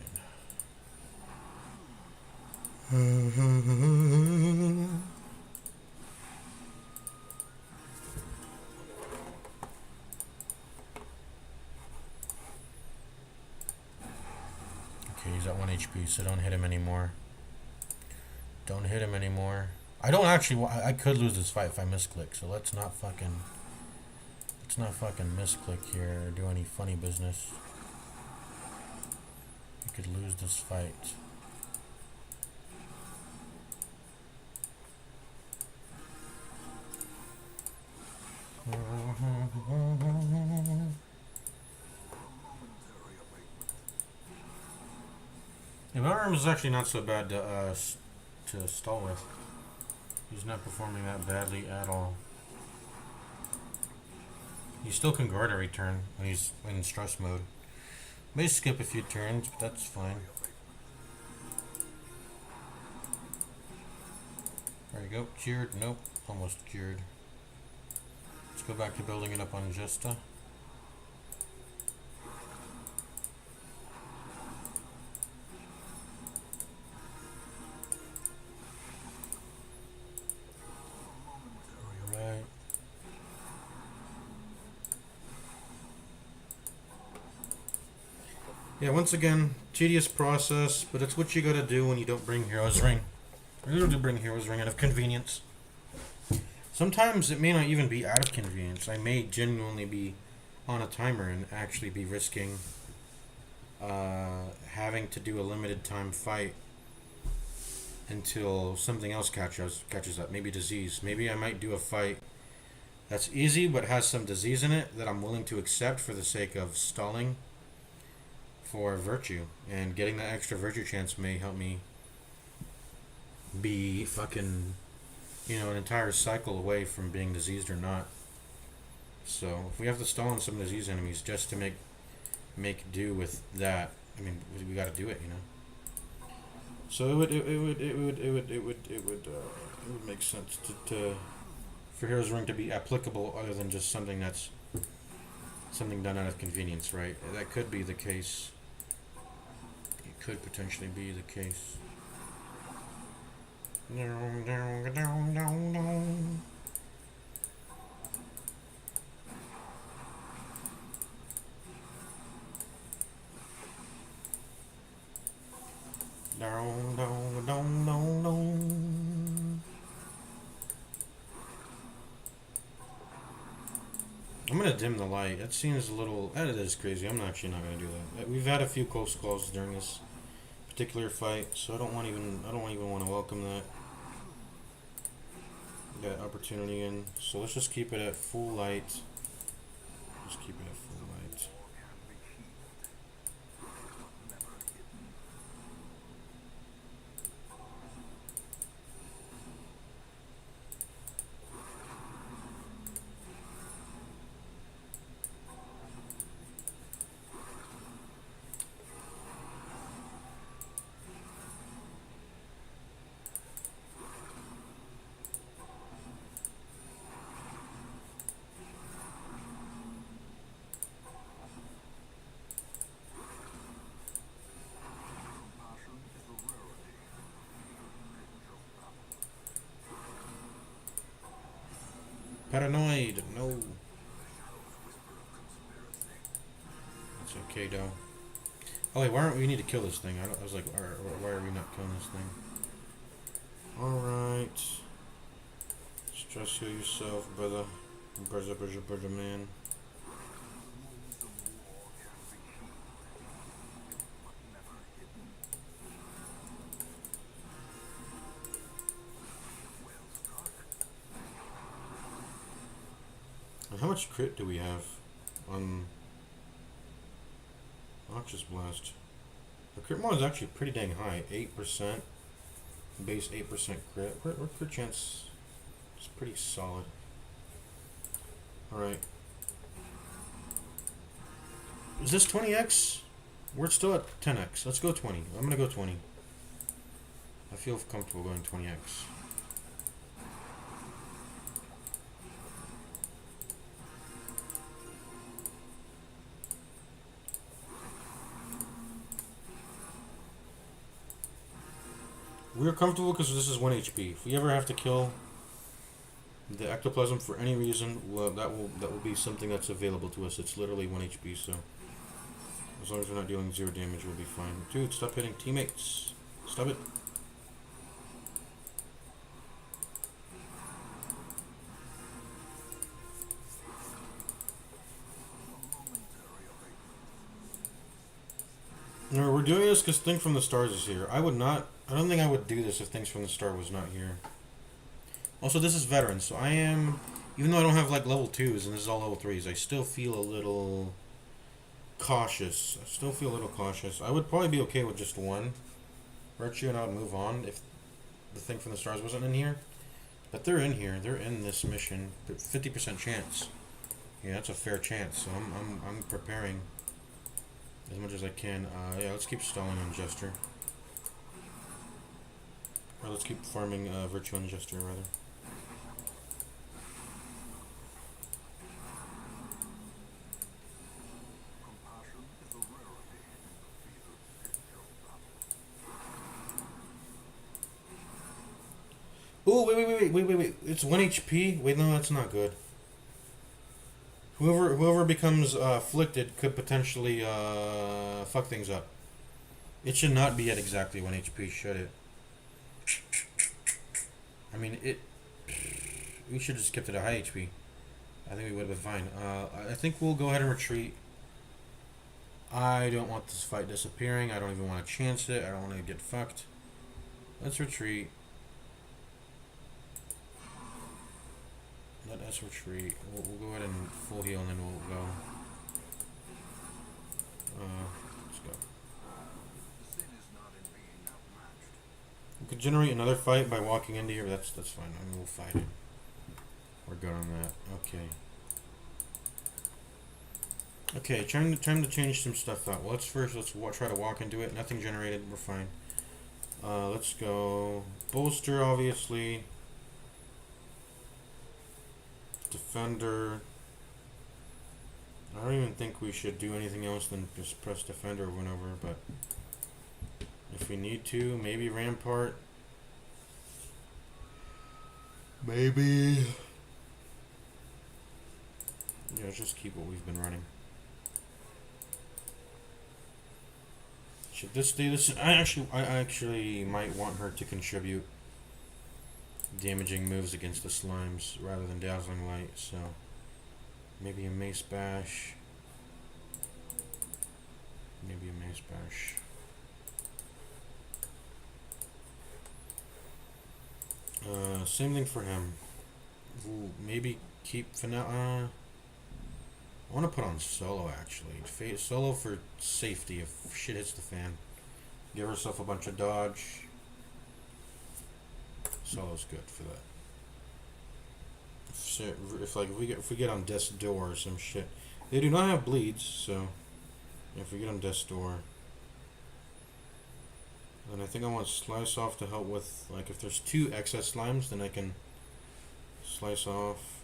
Okay, he's at 1 HP, so don't hit him anymore. Don't hit him anymore. I don't actually. I could lose this fight if I misclick, so let's not fucking misclick here or do any funny business. We could lose this fight. Yeah, my arm is actually not so bad to stall with. He's not performing that badly at all. He still can guard every turn when he's in stress mode. May skip a few turns, but that's fine. There you go. Cured? Nope. Almost cured. Let's go back to building it up on Jesta. Alright. Yeah, once again, tedious process, but it's what you gotta do when you don't bring Hero's Ring. You don't bring Hero's Ring out of convenience. Sometimes it may not even be out of convenience. I may genuinely be on a timer and actually be risking having to do a limited time fight until something else catches up. Maybe disease. Maybe I might do a fight that's easy but has some disease in it that I'm willing to accept for the sake of stalling for virtue. And getting that extra virtue chance may help me be fucking, an entire cycle away from being diseased or not. So if we have to stall on some disease enemies just to make do with that, I mean, we got to do it, So it would make sense to for Hero's Ring to be applicable other than just something that's something done out of convenience, right? That could be the case. It could potentially be the case. I'm gonna dim the light. That seems a little. That is crazy. I'm actually not gonna do that. We've had a few close calls during this particular fight, so I don't even want to welcome that opportunity in. So let's just keep it at full light. Just keep it at full light. paranoid. No. It's okay, though. Oh, wait, why aren't we need to kill this thing? I was like, why are we not killing this thing? Alright. Stress heal yourself, brother. Brother, man. And how much crit do we have on Noxious Blast? The crit mod is actually pretty dang high. 8%. Base 8% crit. Our crit chance is pretty solid. Alright. Is this 20x? We're still at 10x. Let's go 20. I'm gonna go 20. I feel comfortable going 20x. We're comfortable because this is 1 HP. If we ever have to kill the ectoplasm for any reason, well, that will be something that's available to us. It's literally 1 HP, so as long as we're not dealing 0 damage, we'll be fine. Dude, stop hitting teammates. Stop it. No, we're doing this because Thing from the Stars is here. I don't think I would do this if Things from the Star was not here. Also, this is veteran, so I am, even though I don't have like level 2s and this is all level 3s, I still feel a little cautious. I would probably be okay with just 1 Virtue and I would move on if the Thing from the Stars wasn't in here. But they're in here. They're in this mission. 50% chance. Yeah, that's a fair chance. So I'm preparing as much as I can. Yeah, let's keep stalling on Jester. Or let's keep farming Virtue on Jester, rather. Oh, wait. It's 1 HP? Wait, no, that's not good. Whoever becomes afflicted could potentially fuck things up. It should not be at exactly 1 HP, should it? I mean, we should have just kept it at high HP. I think we would have been fine. I think we'll go ahead and retreat. I don't want this fight disappearing. I don't even want to chance it. I don't want to get fucked. Let's retreat. Let us retreat. We'll go ahead and full heal and then we'll go. Let's go. We could generate another fight by walking into here, but that's fine. I mean, we'll fight it. We're good on that. Okay. Okay, time to change some stuff out. Well, let's try to walk into it. Nothing generated. We're fine. Let's go bolster, obviously. Defender. I don't even think we should do anything else than just press defender over and over, but if we need to, maybe Rampart. Maybe. Yeah, let's just keep what we've been running. Should this do this? I actually might want her to contribute damaging moves against the slimes rather than dazzling light, so maybe a mace bash. Same thing for him. Ooh, maybe keep I want to put on solo actually. Solo for safety if shit hits the fan. Give herself a bunch of dodge. Solo's good for that. If we get on death's door or some shit, they do not have bleeds, so if we get on death's door, then I think I want slice off to help with like if there's 2 excess slimes, then I can slice off.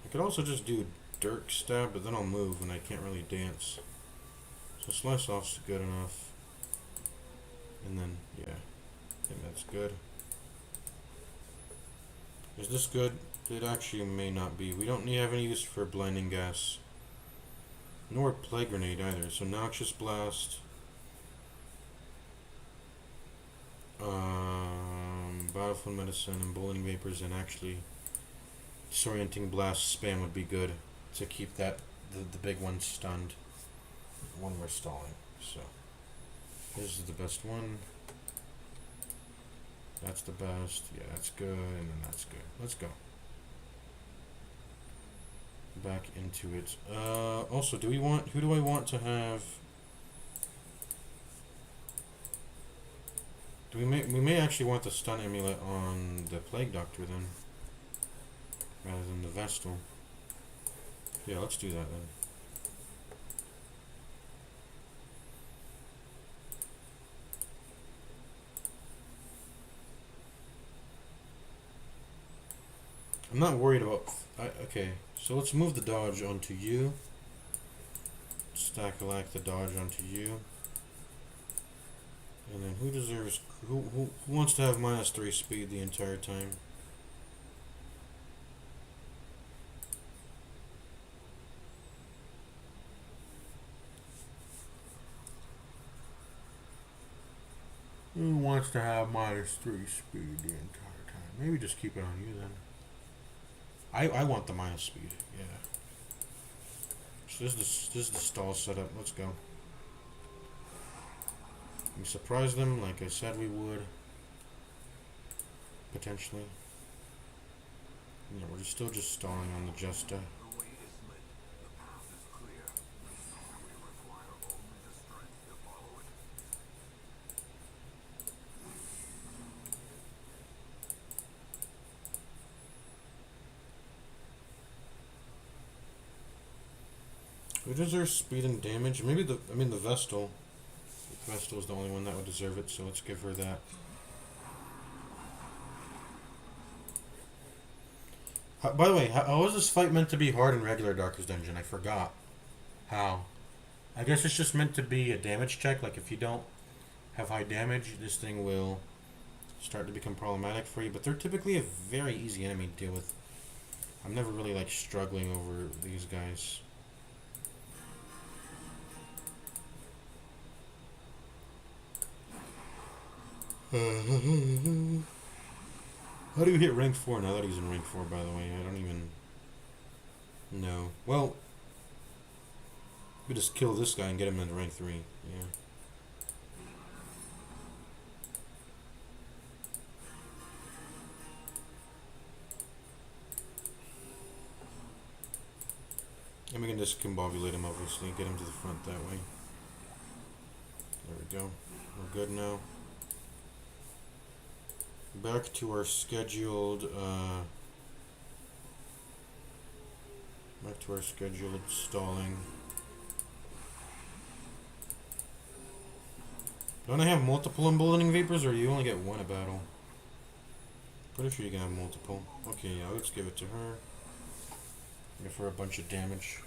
I could also just do dirk stab, but then I'll move and I can't really dance. So slice off's good enough, and then yeah, I think that's good. Is this good? It actually may not be. We don't have any use for blinding gas. Nor plague grenade either. So noxious blast. Battlefield medicine, emboldening vapors, and actually disorienting blast spam would be good to keep that the big one stunned when we're stalling. So this is the best one. That's the best. Yeah, that's good, and then that's good. Let's go. Back into it. Also, do we want? Who do I want to have? We may actually want the stun amulet on the plague doctor then, rather than the Vestal. Yeah, let's do that then. I'm not worried about. Okay, so let's move the dodge onto you. Stack the dodge onto you. And then who deserves? Who wants to have -3 speed the entire time? Who wants to have -3 speed the entire time? Maybe just keep it on you then. I want the minus speed. Yeah. So this is the stall setup. Let's go. We surprise them like I said we would. Potentially. Yeah, we're still just stalling on the Justa. Who deserves speed and damage? Maybe the Vestal. The Vestal is the only one that would deserve it, so let's give her that. By the way, how is this fight meant to be hard in regular Darkest Dungeon? I forgot. How? I guess it's just meant to be a damage check. Like if you don't have high damage, this thing will start to become problematic for you. But they're typically a very easy enemy to deal with. I'm never really like struggling over these guys. How do you hit rank 4 now that he's in rank 4, by the way? I don't even know. Well, we just kill this guy and get him into rank 3. Yeah. And we can just combobulate him, obviously, get him to the front that way. There we go. We're good now. Back to our scheduled stalling. Don't I have multiple emboldening vapors, or you only get one a battle? Pretty sure you can have multiple. Okay, yeah, let's give it to her. Give her a bunch of damage.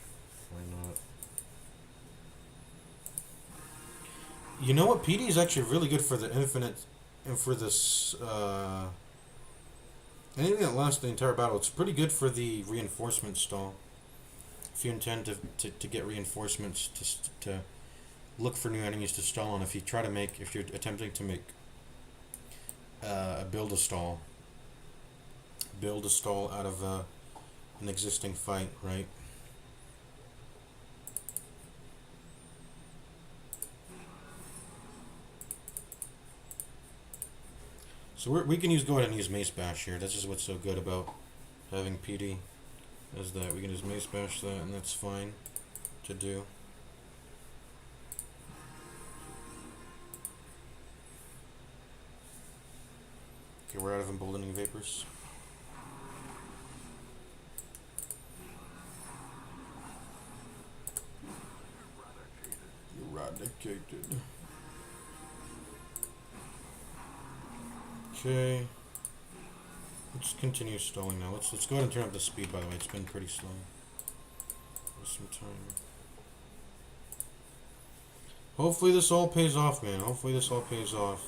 Why not? You know what? PD is actually really good for the infinite. And for this, anything that lasts the entire battle, it's pretty good for the reinforcement stall. If you intend to get reinforcements to look for new enemies to stall on, if you're attempting to make build a stall out of an existing fight, right? So we can go ahead and use Mace Bash here. That's just what's so good about having PD, is that we can just Mace Bash that, and that's fine to do. Okay, we're out of emboldening vapors. Eradicated. Okay. Let's continue stalling now. Let's go ahead and turn up the speed, by the way. It's been pretty slow. For some time. Hopefully this all pays off, man. Hopefully this all pays off.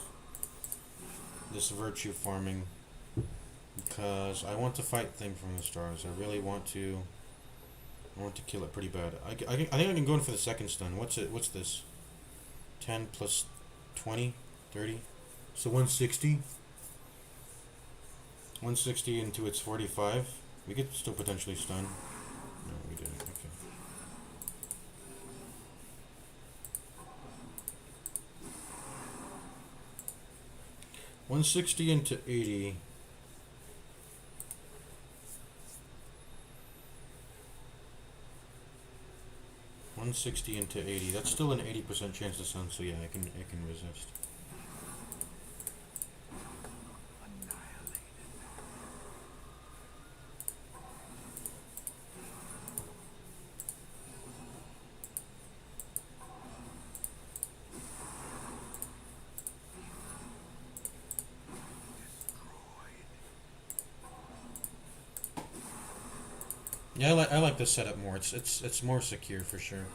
This virtue farming. because I want to fight Thing from the Stars. I really want to. I want to kill it pretty bad. I think I can go in for the second stun. What's it? What's this? 10 plus 20? 30? So 160? 160 into its 45. We could still potentially stun. No, we didn't. Okay. $160 into 80. $160 into 80. That's still an 80% chance to stun. So yeah, I can resist. Yeah, I like this setup more. It's more secure for sure.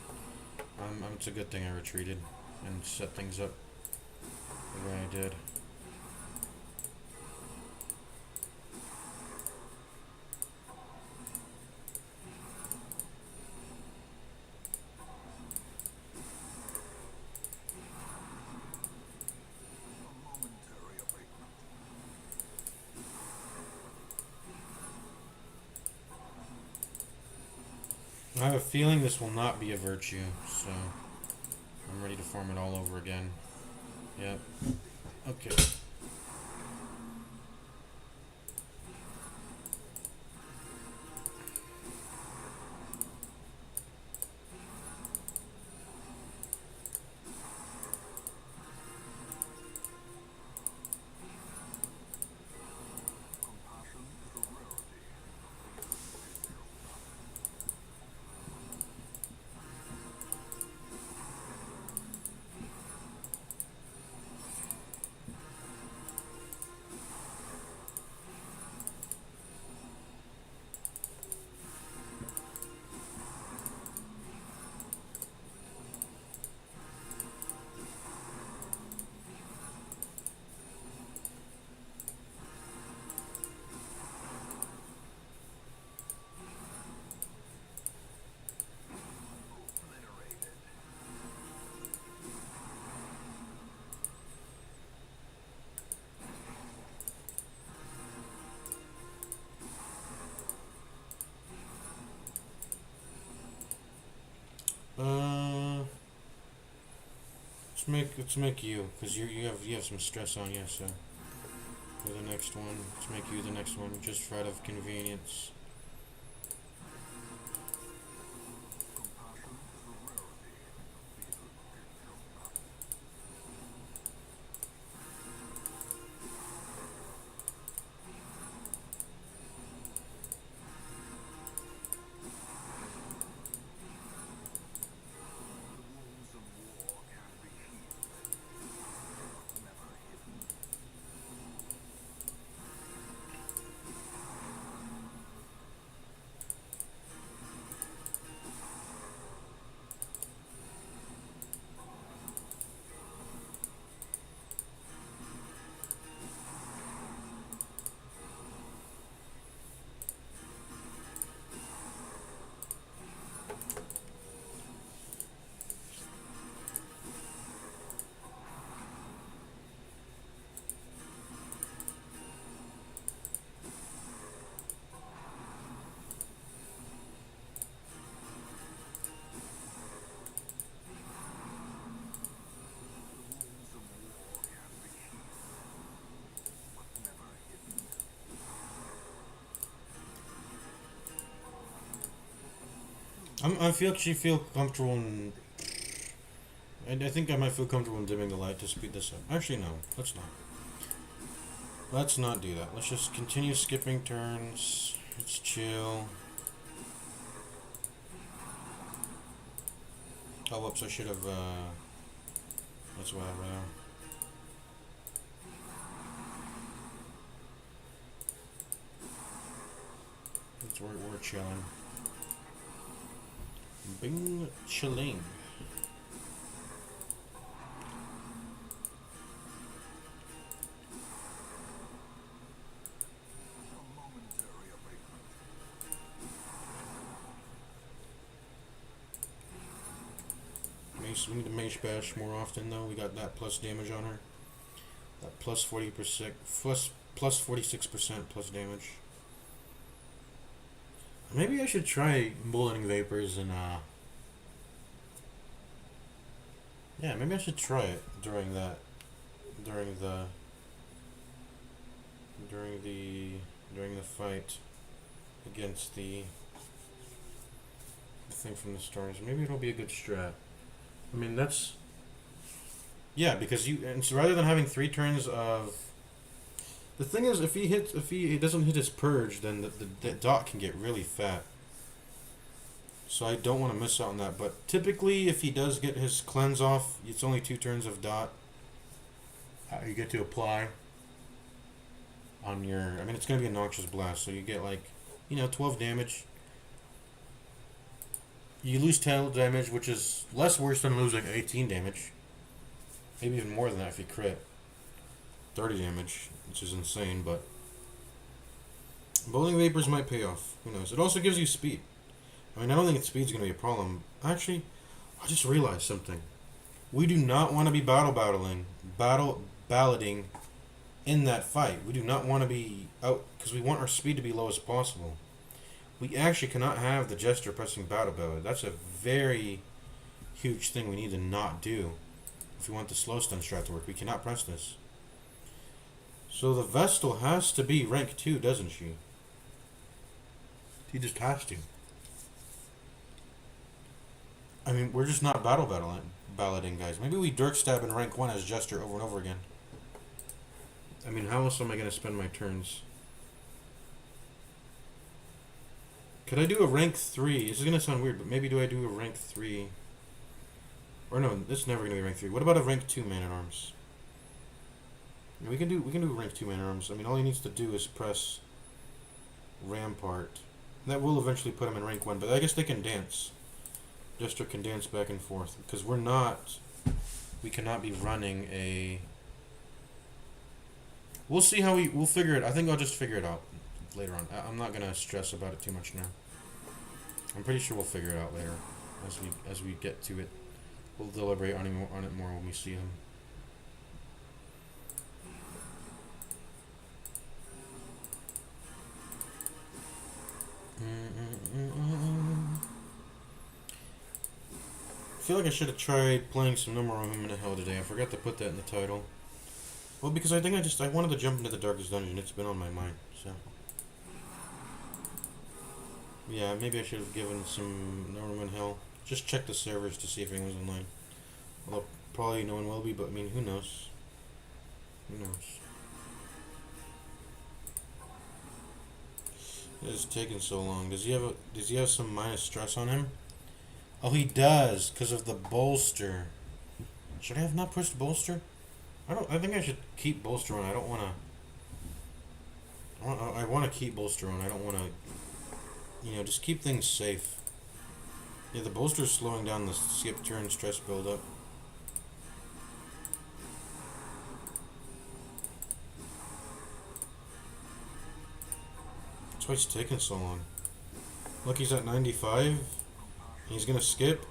It's a good thing I retreated and set things up the way I did. I have a feeling this will not be a virtue, so I'm ready to farm it all over again. Yep. Okay. Let's make you, because you have some stress on you, so for the next one, let's make you the next one, just for out of convenience. Actually feel comfortable in. I think I might feel comfortable in dimming the light to speed this up. Actually, no. Let's not. Let's not do that. Let's just continue skipping turns. Let's chill. Oh, whoops! I should have. That's whatever. We're chilling. Bing chilling. We need to Mage Bash more often though. We got that plus damage on her. That plus 40%, plus 46% plus damage. Maybe I should try Emboldening Vapors and yeah, maybe I should try it during the fight against the thing from the stars. Maybe it'll be a good strat. I mean, that's yeah, because and so rather than having 3 turns of the thing is, if he doesn't hit his purge, then the dot can get really fat. So I don't want to miss out on that. But typically, if he does get his cleanse off, it's only 2 turns of dot. You get to apply on your. I mean, it's gonna be a Noxious Blast, so you get like, 12 damage. You lose 10 damage, which is less worse than losing 18 damage. Maybe even more than that if you crit. 30 damage, which is insane, but Bowling Vapors might pay off. Who knows? It also gives you speed. I mean, I don't think speed's going to be a problem. Actually, I just realized something. We do not want to be balloting in that fight. We do not want to be out, because we want our speed to be low as possible. We actually cannot have the Jester pressing Ballad. That's a very huge thing we need to not do if we want the slow stun strat to work. We cannot press this. So the Vestal has to be rank 2, doesn't she? He just has to. I mean, we're just not balloting, guys. Maybe we Dirk Stab in rank 1 as Jester over and over again. I mean, how else am I going to spend my turns? Could I do a rank 3? This is going to sound weird, but maybe do I do a rank 3? Or no, this is never going to be rank 3. What about a rank 2 Man-at-Arms? We can do rank 2 Man-at-Arms. I mean, all he needs to do is press Rampart. That will eventually put him in rank 1, but I guess they can dance. Jester can dance back and forth, because we cannot be running a... We'll see how we'll figure it. I think I'll just figure it out later on. I'm not going to stress about it too much now. I'm pretty sure we'll figure it out later as we get to it. We'll deliberate on it more when we see him. I feel like I should have tried playing some No More Room in Hell today. I forgot to put that in the title. Well, because I think I wanted to jump into the Darkest Dungeon. It's been on my mind, so. Yeah, maybe I should have given some No More Room in Hell. Just check the servers to see if anyone's online. Although, probably no one will be, but I mean, who knows? Who knows? It's taking so long. Does he have some minus stress on him? Oh, he does, because of the bolster. Should I have not pushed bolster? I think I should keep bolster on. I don't want to. I want to keep bolster on. I don't want to. Just keep things safe. Yeah, the bolster is slowing down the skip turn stress buildup. That's why it's taking so long. Look, he's at 95. He's gonna skip.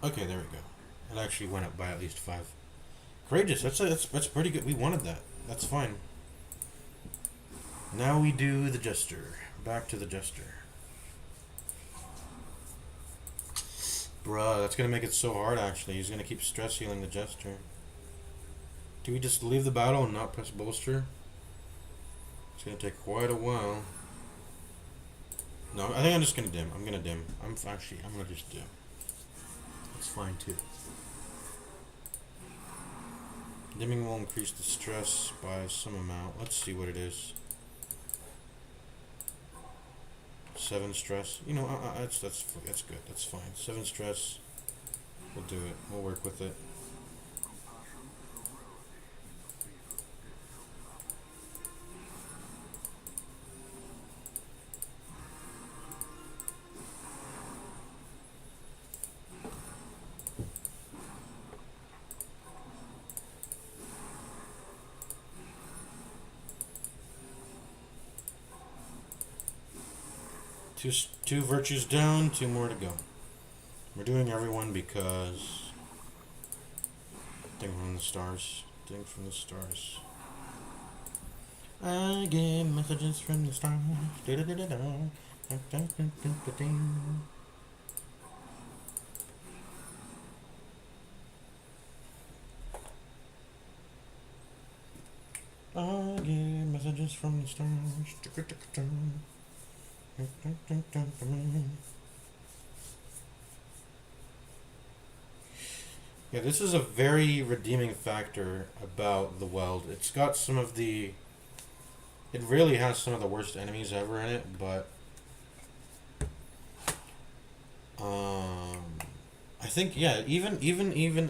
Okay, there we go. It actually went up by at least 5. Courageous. That's pretty good. We wanted that. That's fine. Now we do the Jester. Back to the Jester. Bruh, that's gonna make it so hard. Actually, he's gonna keep stress healing the Jester. Do we just leave the battle and not press bolster? It's gonna take quite a while. No, I think I'm just gonna dim. I'm gonna dim. I'm gonna just dim. That's fine too. Dimming will increase the stress by some amount. Let's see what it is. 7 stress. That's good. That's fine. 7 stress. We'll do it. We'll work with it. Two virtues down, 2 more to go. We're doing everyone because Thing from the stars. Thing from the stars. I get messages from the stars. I get messages from the stars. Yeah, this is a very redeeming factor about the Weld. It's got some of the... It really has some of the worst enemies ever in it, but... I think, yeah, even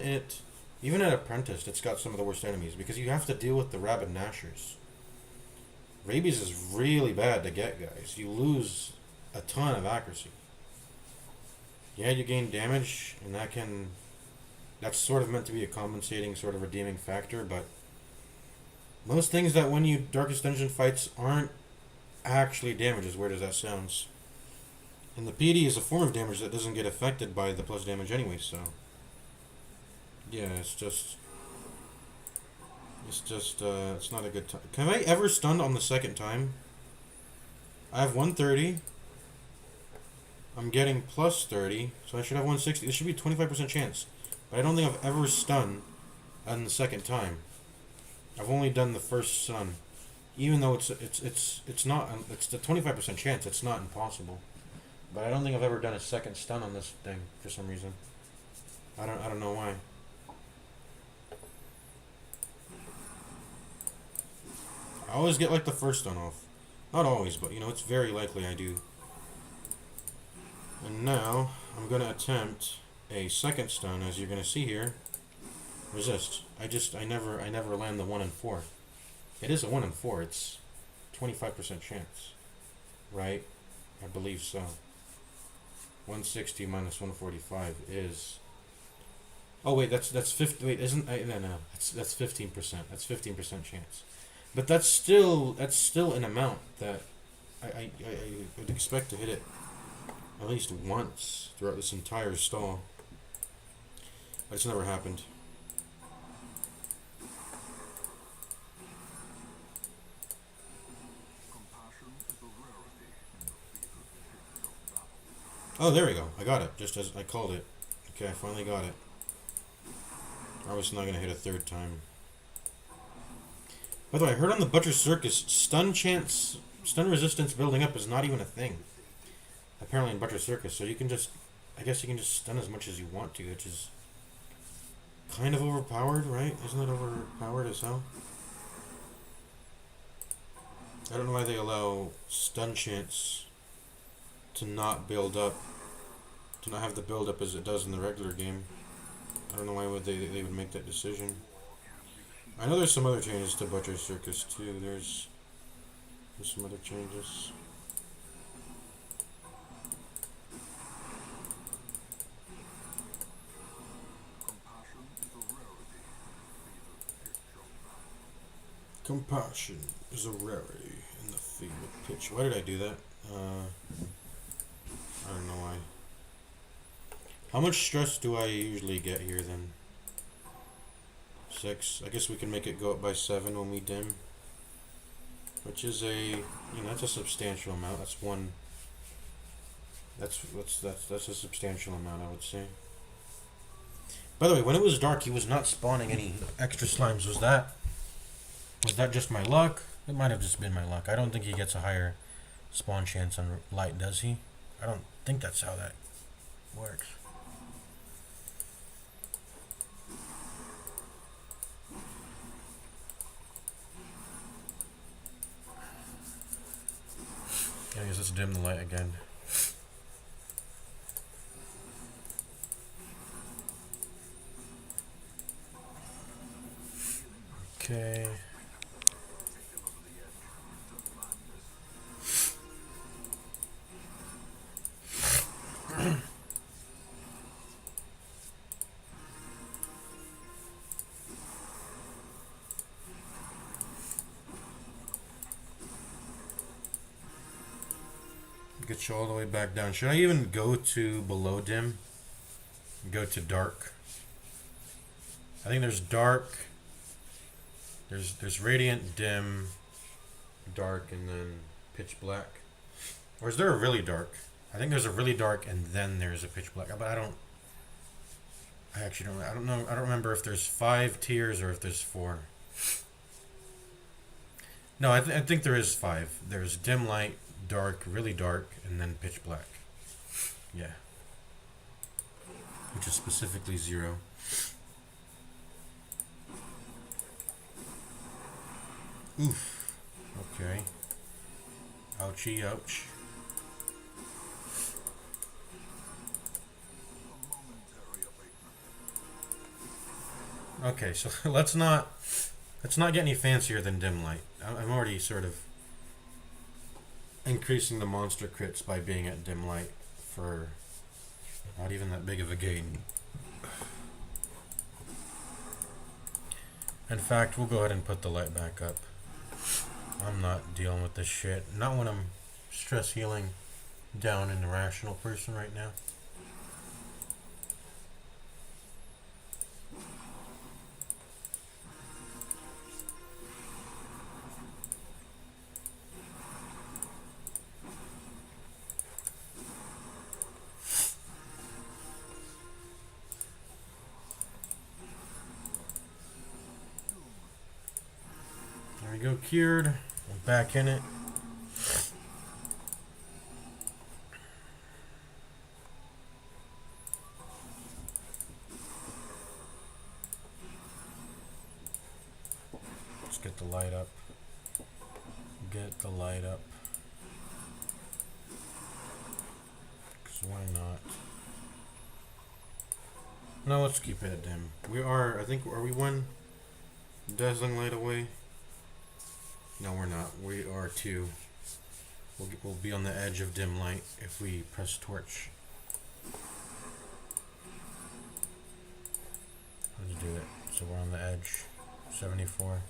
at Apprentice, it's got some of the worst enemies, because you have to deal with the Rabid Nashers. Rabies is really bad to get, guys. You lose a ton of accuracy. Yeah, you gain damage, and that's sort of meant to be a compensating, sort of redeeming factor, but most things that win you Darkest Dungeon fights aren't actually damage, as weird as that sounds. And the PD is a form of damage that doesn't get affected by the plus damage anyway, so... Yeah, it's not a good time. Can I ever stun on the second time? I have 130. I'm getting plus 30, so I should have 160. This should be a 25% chance. But I don't think I've ever stunned on the second time. I've only done the first stun. Even though it's not, it's the 25% chance, it's not impossible. But I don't think I've ever done a second stun on this thing for some reason. I don't know why. I always get like the first stun off. Not always, but you know, it's very likely I do. And now I'm gonna attempt a second stun, as you're gonna see here. Resist. I never land the 1 in 4. It is a 1 in 4. It's 25% chance, right? I believe so. 160 minus 145 is. Oh wait, that's 50. Wait, isn't no? That's 15%. That's 15% chance. But that's still an amount that I would expect to hit it at least once throughout this entire stall. But it's never happened. Oh, there we go. I got it, just as I called it. Okay, I finally got it. I was not going to hit a third time. By the way, I heard on the Butcher Circus, stun resistance building up is not even a thing. Apparently in Butcher Circus, so you can just, I guess you can just stun as much as you want to, which is kind of overpowered, right? Isn't it overpowered as hell? I don't know why they allow stun chance to not build up, to not have the build up as it does in the regular game. I don't know why would they would make that decision. I know there's some other changes to Butcher Circus too. There's some other changes. Compassion is a rarity in the field of pitch. Why did I do that? I don't know why. How much stress do I usually get here then? 6. I guess we can make it go up by 7 when we dim. Which is that's a substantial amount. That's one. That's a substantial amount, I would say. By the way, when it was dark, he was not spawning any extra slimes. Was that just my luck? It might have just been my luck. I don't think he gets a higher spawn chance on light, does he? I don't think that's how that works. I guess let's dim the light again. Okay. Get you all the way back down. Should I even go to below dim? Go to dark? I think there's dark. There's radiant, dim, dark, and then pitch black. Or is there a really dark? I think there's a really dark and then there's a pitch black. But I actually don't. I don't know. I don't remember if there's 5 tiers or if there's 4. No, I think there is 5. There's dim light, dark, really dark, and then pitch black. Yeah. Which is specifically 0. Oof. Okay. Ouchie, ouch. Okay, so let's not get any fancier than dim light. I'm already sort of increasing the monster crits by being at dim light for not even that big of a gain. In fact, we'll go ahead and put the light back up. I'm not dealing with this shit. Not when I'm stress healing down an irrational person right now. There we go, cured. We're back in it. Let's get the light up. Get the light up. Because why not? No, let's keep it at dim. We are, I think, are we 1 dazzling light away? No, we're not. We are 2. We'll be on the edge of dim light if we press torch. Let's do it. So we're on the edge. 74.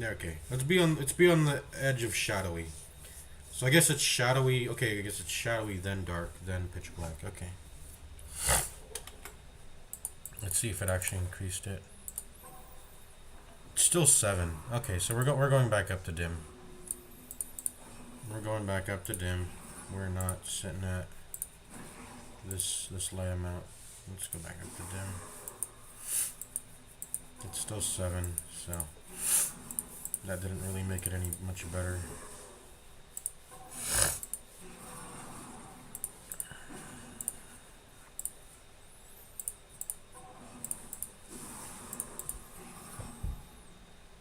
Okay, let's be on the edge of shadowy. So I guess it's shadowy. Okay, I guess it's shadowy, then dark, then pitch black. Okay. Let's see if it actually increased it. It's still 7. Okay, so we're going back up to dim. We're going back up to dim. We're not sitting at this light amount. Let's go back up to dim. It's still 7, so that didn't really make it any much better.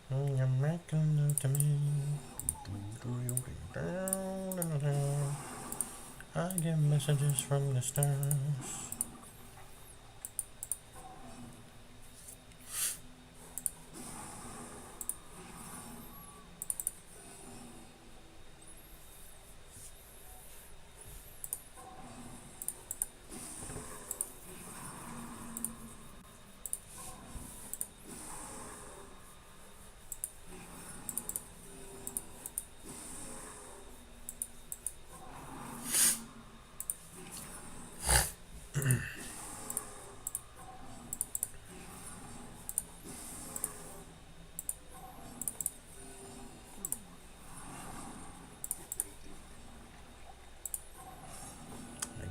You're making love to me. I get messages from the stars.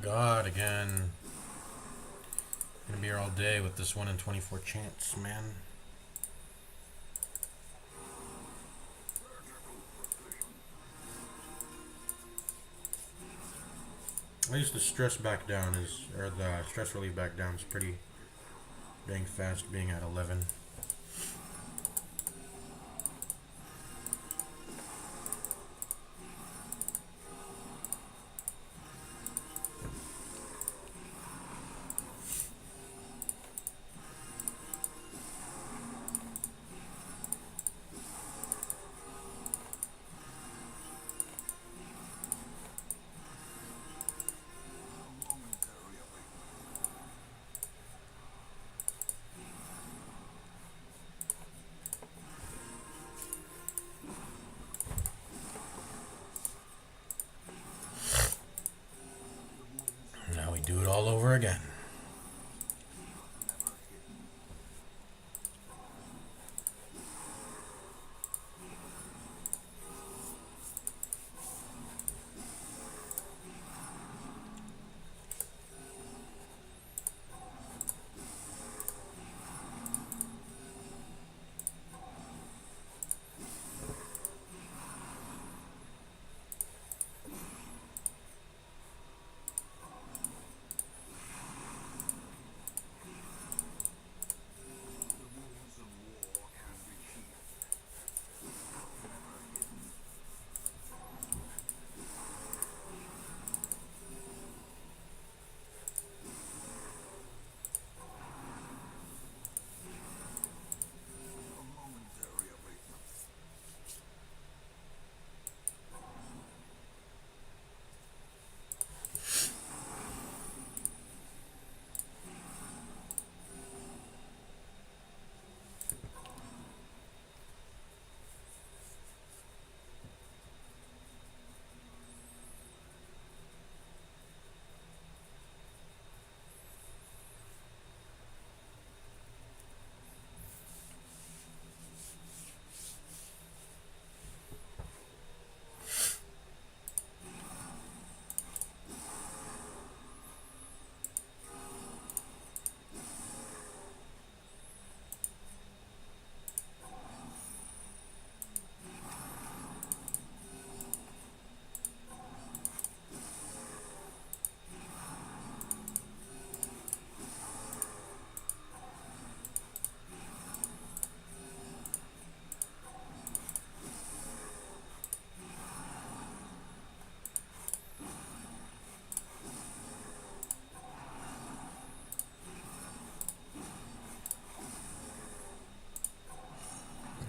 God, again. Gonna be here all day with this 1 in 24 chance, man. At least the stress back down or the stress relief back down is pretty dang fast, being at 11. Do it all over again.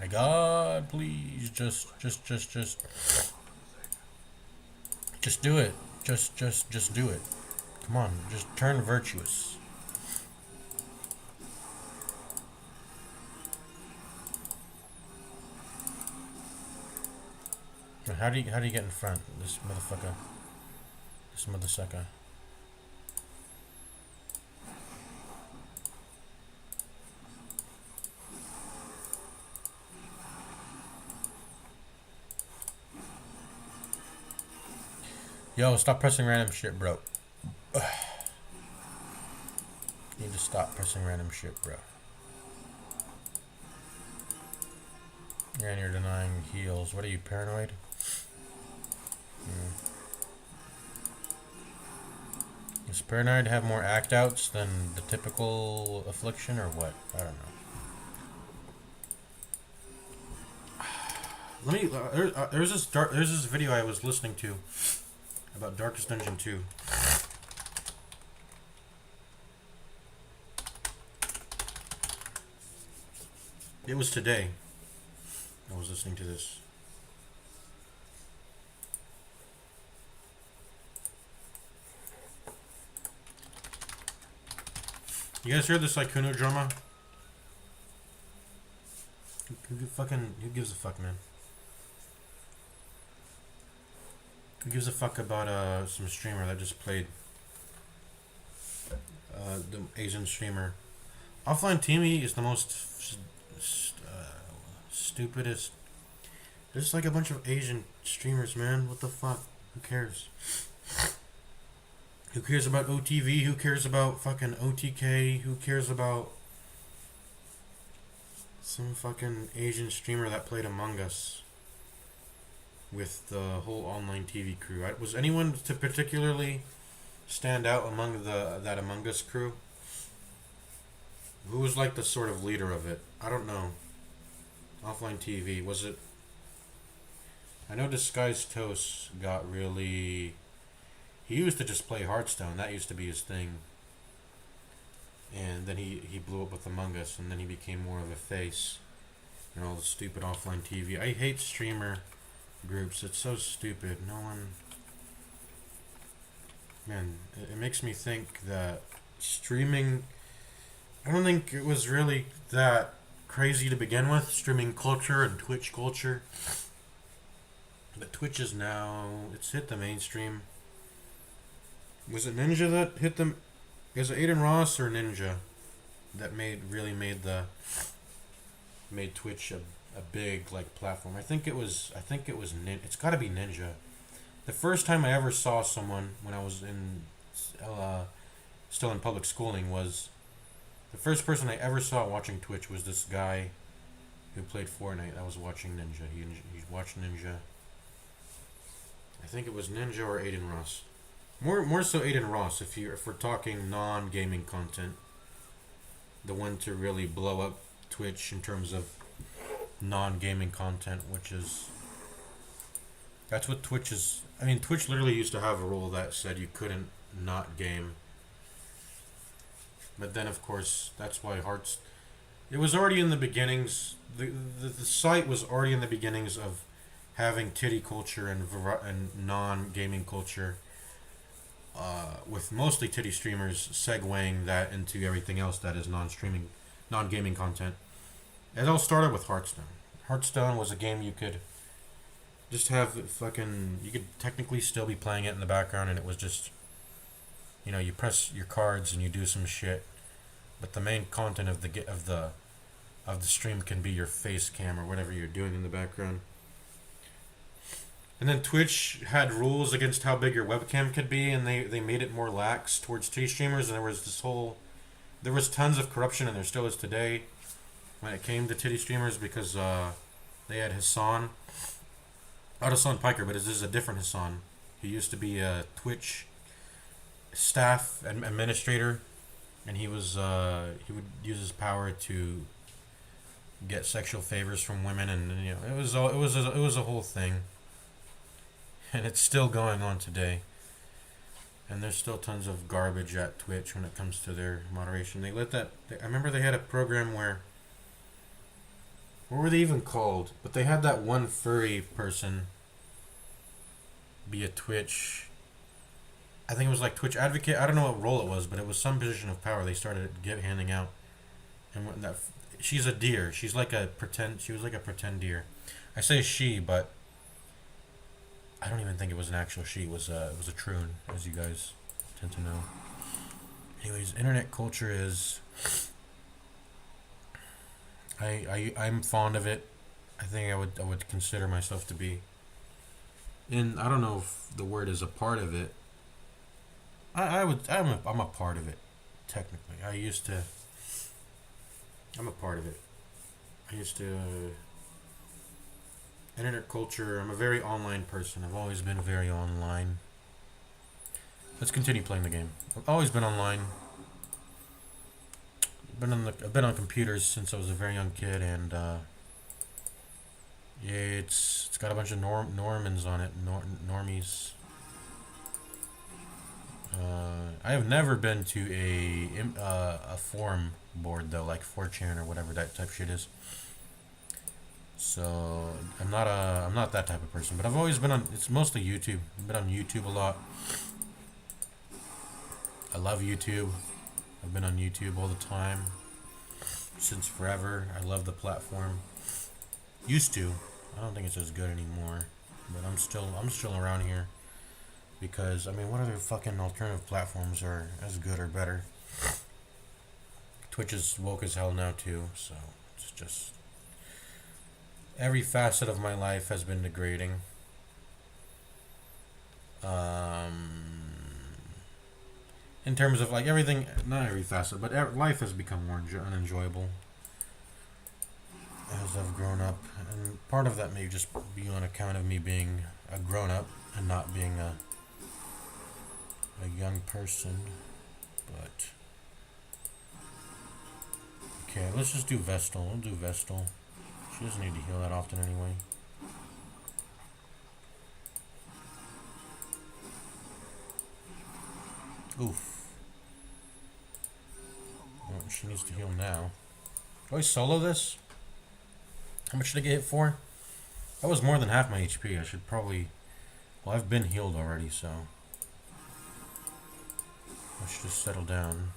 My God, please, just do it. Just do it. Come on, just turn virtuous. How do you get in front? This motherfucker. This motherfucker. Yo, stop pressing random shit, bro. Ugh. You need to stop pressing random shit, bro. And you're denying heals. What are you, paranoid? Does paranoid have more act outs than the typical affliction, or what? I don't know. Let me. There's this video I was listening to about Darkest Dungeon 2. It was today. I was listening to this. You guys heard this Ikuno drama? Who gives a fuck, man? Who gives a fuck about some streamer that just played? The Asian streamer. Offline TV is the most stupidest. There's just like a bunch of Asian streamers, man. What the fuck? Who cares? Who cares about OTV? Who cares about fucking OTK? Who cares about some fucking Asian streamer that played Among Us with the whole online TV crew? Was anyone to particularly stand out among that Among Us crew? Who was like the sort of leader of it? I don't know. Offline TV, was it? I know Disguised Toast got really... He used to just play Hearthstone. That used to be his thing. And then he blew up with Among Us, and then he became more of a face. And all the stupid offline TV. I hate streamer groups. It's so stupid. No one... Man, it makes me think that streaming... I don't think it was really that crazy to begin with, streaming culture and Twitch culture. But Twitch is now... It's hit the mainstream. Was it Ninja that hit them? Is it Aiden Ross or Ninja that made Twitch a big like platform? It's got to be Ninja. The first time I ever saw someone when I was uh, still in public schooling was the first person I ever saw watching Twitch was this guy who played Fortnite. I was watching Ninja. He watched Ninja. I think it was Ninja or Aiden Ross. More so Aiden Ross if we're talking non-gaming content. The one to really blow up Twitch in terms of non-gaming content, which is that's what Twitch is. I mean, Twitch literally used to have a rule that said you couldn't not game. But then, of course, that's why Hearts. It was already in the beginnings. The site was already in the beginnings of having titty culture and non-gaming culture, with mostly titty streamers segueing that into everything else that is non-streaming, non-gaming content. It all started with Hearthstone. Hearthstone was a game you could just have you could technically still be playing it in the background, and it was just, you press your cards and you do some shit, but the main content of the stream can be your face cam or whatever you're doing in the background. And then Twitch had rules against how big your webcam could be, and they made it more lax towards T streamers, and there was tons of corruption, and there still is today when it came to titty streamers, because they had Hassan, not Hassan Piker, but this is a different Hassan. He used to be a Twitch staff administrator, and he would use his power to get sexual favors from women, and it was a whole thing. And it's still going on today. And there's still tons of garbage at Twitch when it comes to their moderation. I remember they had a program where, what were they even called? But they had that one furry person be a Twitch, I think it was like Twitch advocate. I don't know what role it was, but it was some position of power they started handing out. And she's a deer. She was like a pretend deer. I say she, but I don't even think it was an actual she. It was a troon, as you guys tend to know. Anyways, internet culture is. I'm fond of it. I think I would consider myself to be. And I don't know if the word is a part of it. I'm a part of it, technically. I'm a part of it. Internet culture, I'm a very online person. I've always been very online. Let's continue playing the game. I've always been online. I've been on computers since I was a very young kid, and yeah, it's got a bunch of Normans on it, normies. I have never been to a forum board though, like 4chan or whatever that type shit is. So I'm not that type of person, but I've always been on. It's mostly YouTube. I've been on YouTube a lot. I love YouTube. I've been on YouTube all the time since forever. I love the platform. Used to. I don't think it's as good anymore, but I'm still around here because what other fucking alternative platforms are as good or better? Twitch is woke as hell now too, so it's just. Every facet of my life has been degrading. In terms of like everything, not every facet, but life has become more unenjoyable as I've grown up. And part of that may just be on account of me being a grown up and not being a young person. But okay, let's just do Vestal. We'll do Vestal. She doesn't need to heal that often anyway. Oof. Oh, she needs to heal now. Do I solo this? How much did I get hit for? That was more than half my HP. I should probably... Well, I've been healed already, so... Let's just settle down.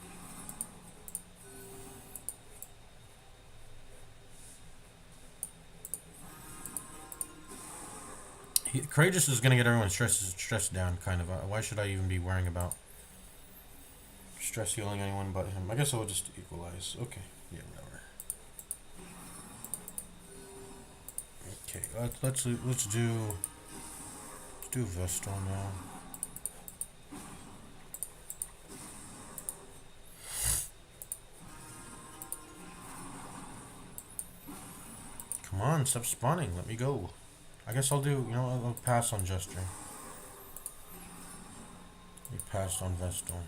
Courageous is going to get everyone stressed down, kind of. Why should I even be worrying about stress healing anyone but him. I guess I'll just equalize. Okay, yeah, whatever. Okay, let's do Vestal now. Come on, stop spawning. Let me go. I guess I'll do. You know, I'll pass on Jester. We passed on Vestal.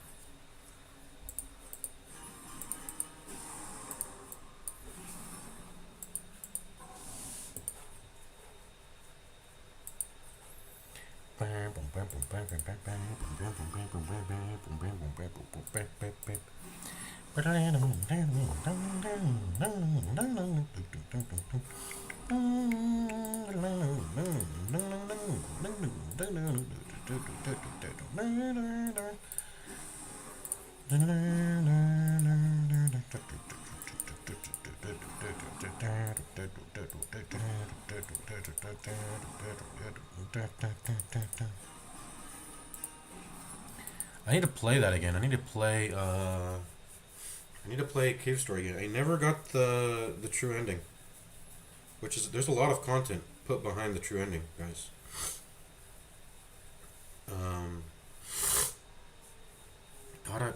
I need to play that again. I need to play Cave Story again. I never got the true ending. Which is, there's a lot of content put behind the true ending, guys.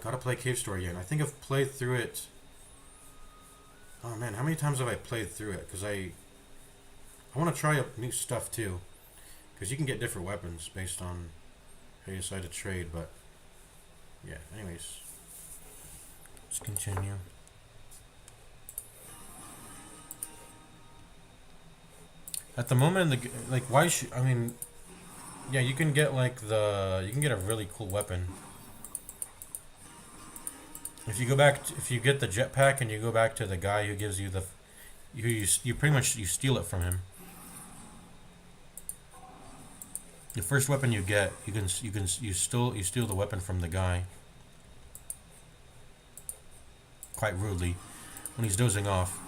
Gotta play Cave Story again. I think I've played through it. Oh man, how many times have I played through it? Because I want to try up new stuff too. Because you can get different weapons based on how you decide to trade, but yeah, anyways. Let's continue. At the moment, like, why should, I mean, yeah, you can get like you can get a really cool weapon. If you go back, if you get the jetpack and you go back to the guy who gives you you pretty much, you steal it from him. The first weapon you get, you steal the weapon from the guy. Quite rudely, when he's dozing off.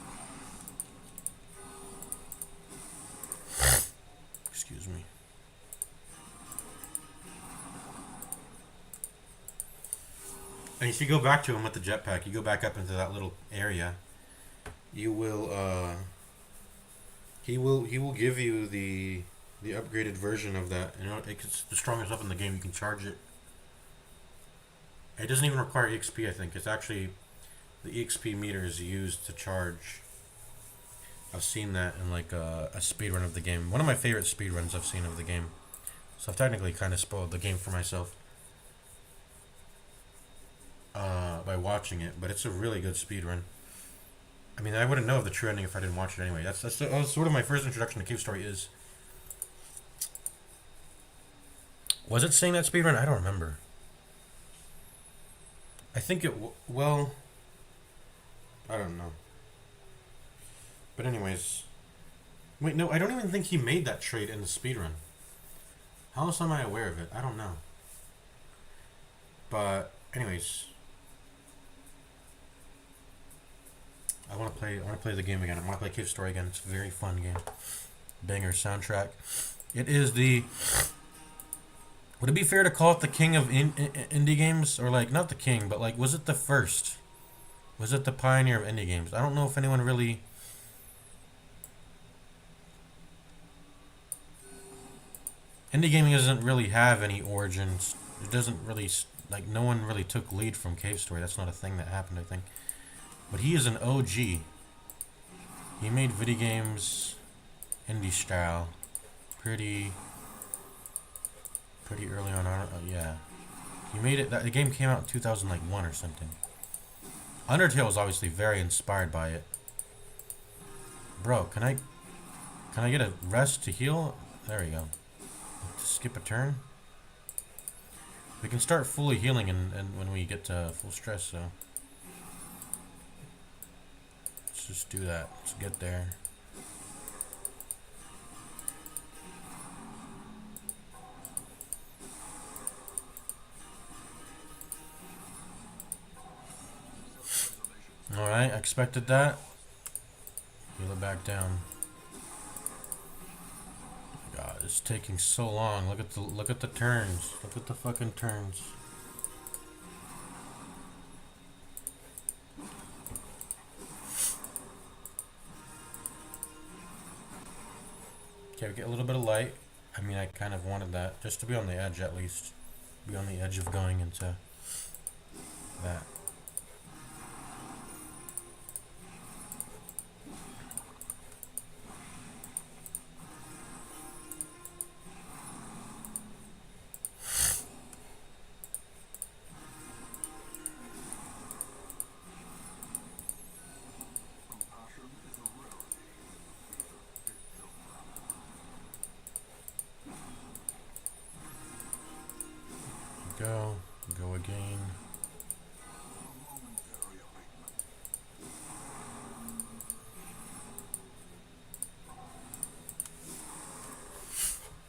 Excuse me. And if you go back to him with the jetpack, you go back up into that little area, you will he will give you the upgraded version of that. You know, it's the strongest weapon in the game. You can charge it. It doesn't even require EXP, I think. It's actually, the EXP meter is used to charge. I've seen that in like a speedrun of the game. One of my favorite speedruns I've seen of the game. So I've technically kind of spoiled the game for myself by watching it, but it's a really good speedrun. I mean, I wouldn't know of the true ending if I didn't watch it anyway. That's sort of my first introduction to Cave Story is. Was it saying that speedrun? I don't remember. I think it, well, I don't know. But anyways, wait, no, I don't even think he made that trade in the speedrun. How else am I aware of it? I don't know. But anyways, I want to play the game again. I want to play Cave Story again. It's a very fun game. Banger soundtrack. It is the, would it be fair to call it the king of indie games? Or like, not the king, but like, was it the first? Was it the pioneer of indie games? I don't know if anyone really... Indie gaming doesn't really have any origins. It doesn't really, like, no one really took lead from Cave Story. That's not a thing that happened, I think. But he is an OG. He made video games indie style pretty early on. Yeah, he made it. The game came out in 2001 or something. Undertale was obviously very inspired by it. Bro, can I get a rest to heal? There we go. Skip a turn. We can start fully healing and when we get to full stress, so let's just do that. Let's get there. Alright, I expected that. Heal it back down. God, it's taking so long. Look at the turns. Look at the fucking turns. Okay, we get a little bit of light. I mean, I kind of wanted that, just to be on the edge at least. Be on the edge of going into that. Go again.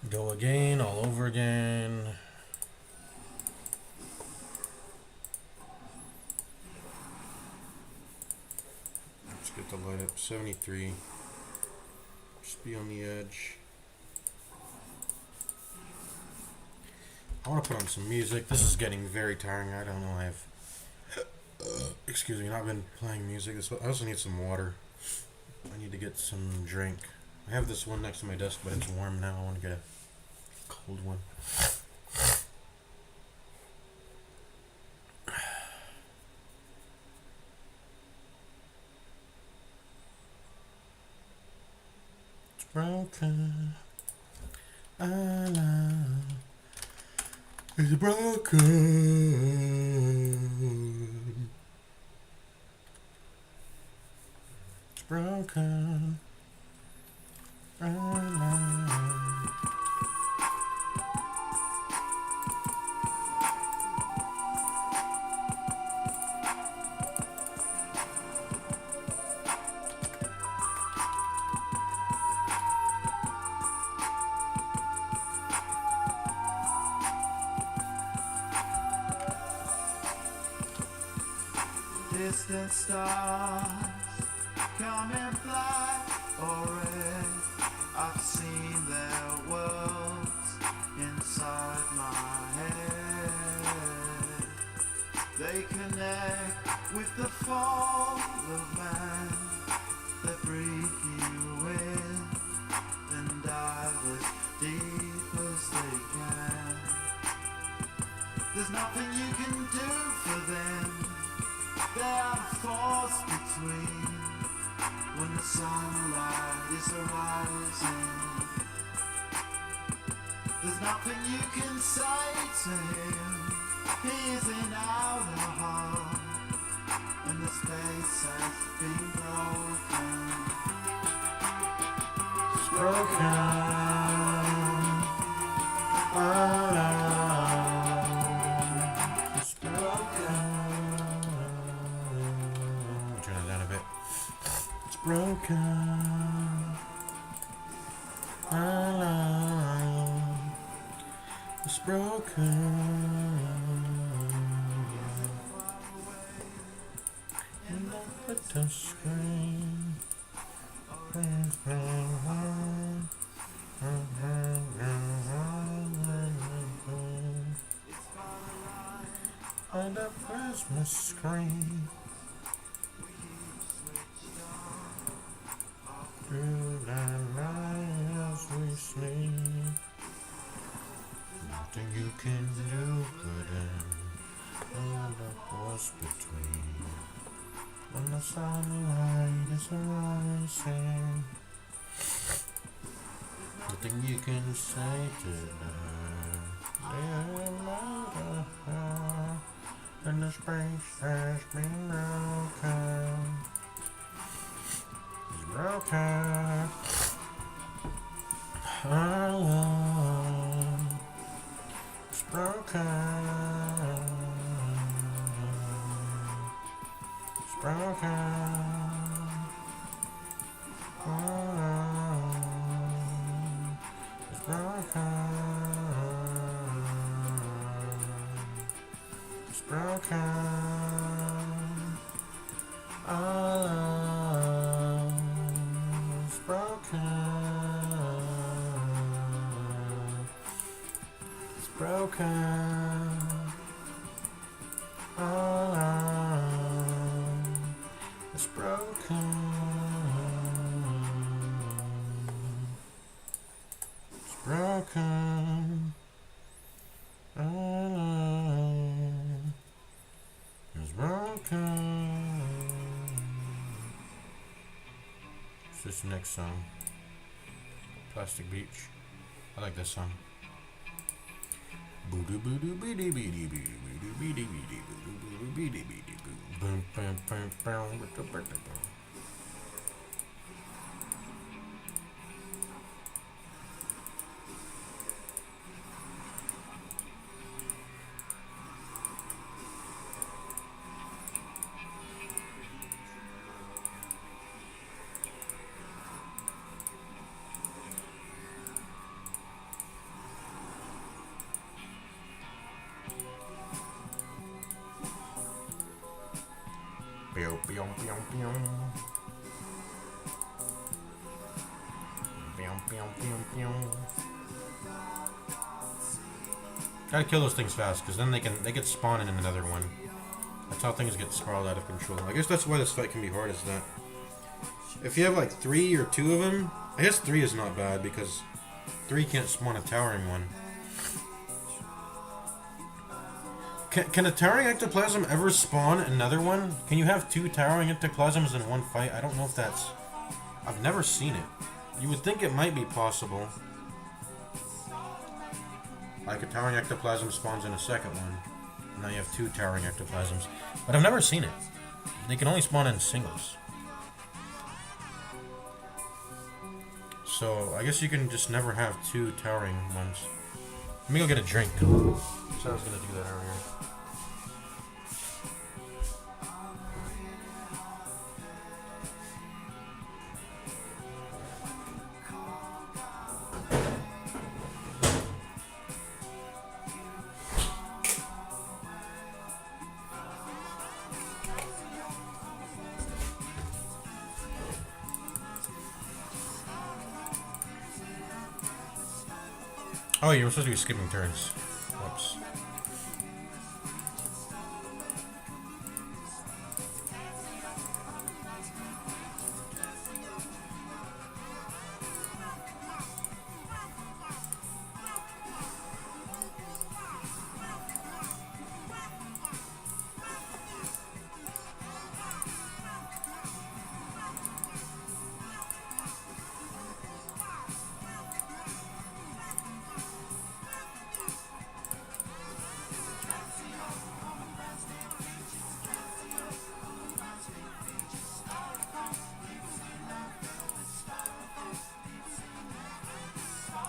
Go again, all over again. Let's get the light up. 73. Just be on the edge. I want to put on some music. This is getting very tiring. I don't know. I've excuse me, not been playing music. I also need some water. I need to get some drink. I have this one next to my desk, but it's warm now. I want to get a cold one. It's broken. I love. It's broken. It's broken. Distant stars come and fly or red. I've seen their worlds inside my head. They connect with the fall of man. They breathe you in and dive as deep as they can. There's nothing you can do for them. They are the force between when the sunlight is arising. There's nothing you can say to him. He is in outer heart, and the space has been broken. It's broken. It's broken. Turn it down a bit. It's broken. It's broken. And I put the screen. On the Christmas screen. Through the night as we sleep. Nothing you can do but end the force between. When the sunlight is rising. Nothing you can say to them. And the space has been broken. It's broken. Our love is broken. It's broken. Our love is broken. It's broken. Our love is broken. It's broken. Our love is broken. What's this next song? Plastic Beach. I like this song. Gotta kill those things fast, because then they get spawned in another one. That's how things get sprawled out of control. I guess that's why this fight can be hard, is that if you have like 3 or 2 of them, I guess 3 is not bad because 3 can't spawn a towering one. Can a towering ectoplasm ever spawn another one? Can you have 2 towering ectoplasms in one fight? I don't know if that's... I've never seen it. You would think it might be possible. Like a towering ectoplasm spawns in a second one. And now you have 2 towering ectoplasms. But I've never seen it. They can only spawn in singles. So I guess you can just never have 2 towering ones. Let me go get a drink. So I was gonna do that earlier. Oh, you were supposed to be skipping turns. Whoops.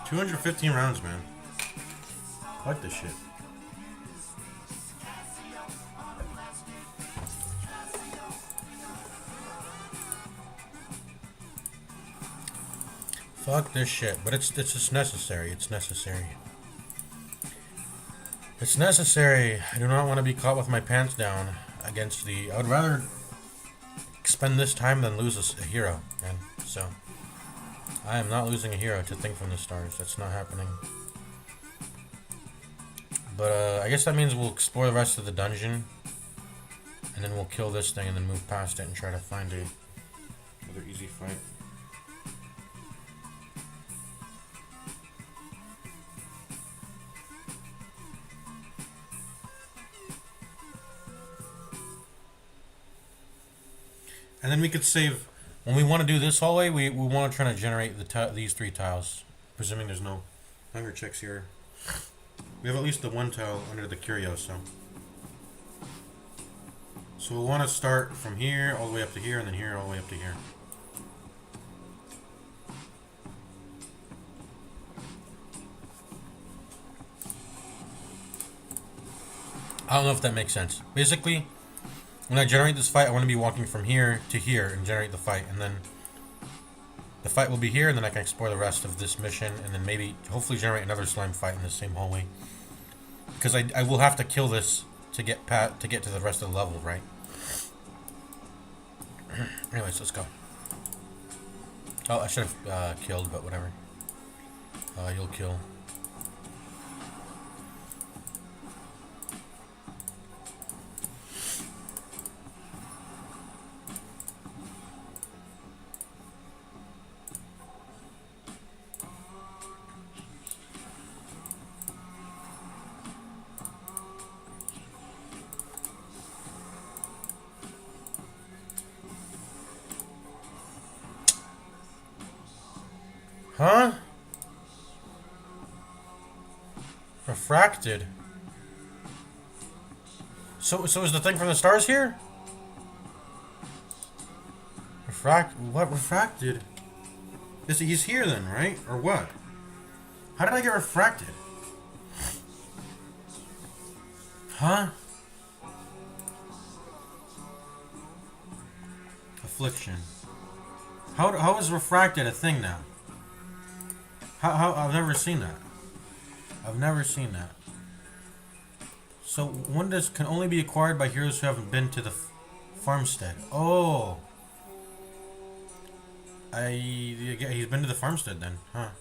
$215 rounds, man. I like this shit. Fuck this shit, but it's just necessary. It's necessary. It's necessary. I do not want to be caught with my pants down against the... I would rather spend this time than lose a hero, man. So... I am not losing a hero to Think from the Stars. That's not happening. But I guess that means we'll explore the rest of the dungeon. And then we'll kill this thing and then move past it and try to find another easy fight. And then we could save... When we want to do this hallway, we want to try to generate these 3 tiles. Presuming there's no hunger checks here. We have at least the 1 tile under the curio, so. So we'll want to start from here all the way up to here, and then here all the way up to here. I don't know if that makes sense. Basically, when I generate this fight, I want to be walking from here to here and generate the fight. And then the fight will be here, and then I can explore the rest of this mission, and then maybe, hopefully generate another slime fight in the same hallway. Because I will have to kill this to get to the rest of the level, right? Anyways, let's go. Oh, I should have killed, but whatever. You'll kill. Huh? Refracted. So is the thing from the stars here? What refracted? He's here then, right? Or what? How did I get refracted? Huh? Affliction. How is refracted a thing now? How I've never seen that. I've never seen that. So one can only be acquired by heroes who haven't been to the farmstead. Oh. He's been to the farmstead then, huh?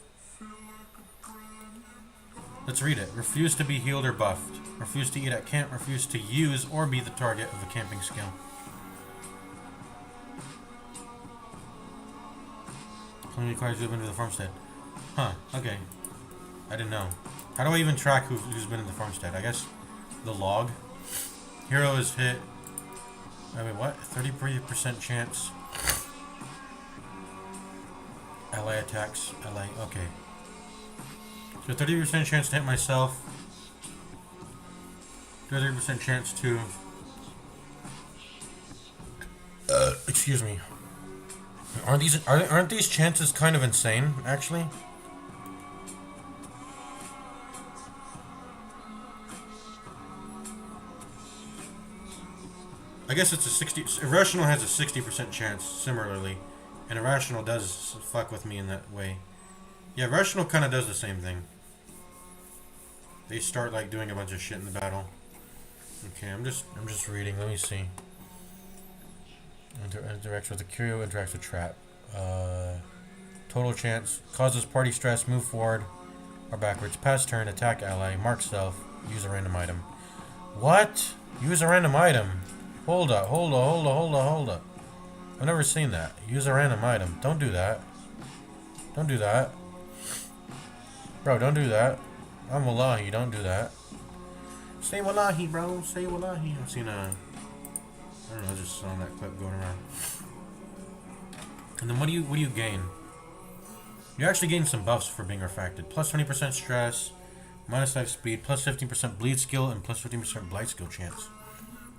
Let's read it. Refuse to be healed or buffed. Refuse to eat at camp. Refuse to use or be the target of a camping skill. Only requires you to have been to the farmstead. Huh, okay. I didn't know. How do I even track who's been in the farmstead? I guess the log. Hero is hit. I mean, what? 30% chance. LA attacks. LA, okay. So 30% chance to hit myself. 30% chance to... excuse me. Aren't these chances kind of insane, actually? I guess it's a 60... Irrational has a 60% chance, similarly. And Irrational does fuck with me in that way. Yeah, Irrational kind of does the same thing. They start, like, doing a bunch of shit in the battle. Okay, I'm just reading. Let me see. Interacts with the Curio, interacts with Trap. Total chance. Causes party stress, move forward or backwards. Pass turn, attack ally, mark self, use a random item. What? Use a random item? Hold up. I've never seen that. Use a random item. Don't do that. Don't do that. Bro, don't do that. I'm Wallahi, don't do that. Say Wallahi, bro. Say Wallahi. I've seen I don't know, I just saw that clip going around. And then what do you gain? You actually gain some buffs for being refracted. Plus 20% stress, minus 5 speed, plus 15% bleed skill, and plus 15% blight skill chance.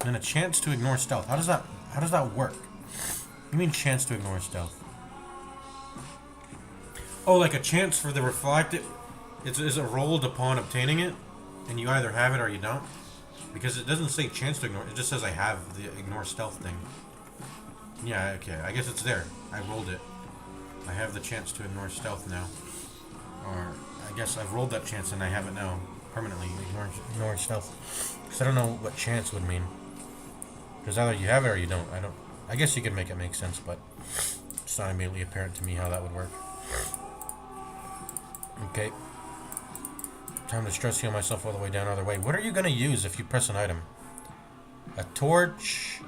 And then a chance to ignore stealth. How does that work? You mean chance to ignore stealth? Oh, like a chance for the reflected. Is it rolled upon obtaining it, and you either have it or you don't? Because it doesn't say chance to ignore. It just says I have the ignore stealth thing. Yeah, okay. I guess it's there. I rolled it. I have the chance to ignore stealth now. Or I guess I've rolled that chance and I have it now permanently. Ignore stealth. Because I don't know what chance would mean. Because either you have it or you don't. I guess you can make it make sense, but it's not immediately apparent to me how that would work. Okay. Time to stress heal myself all the way down, other way. What are you going to use if you press an item? A torch,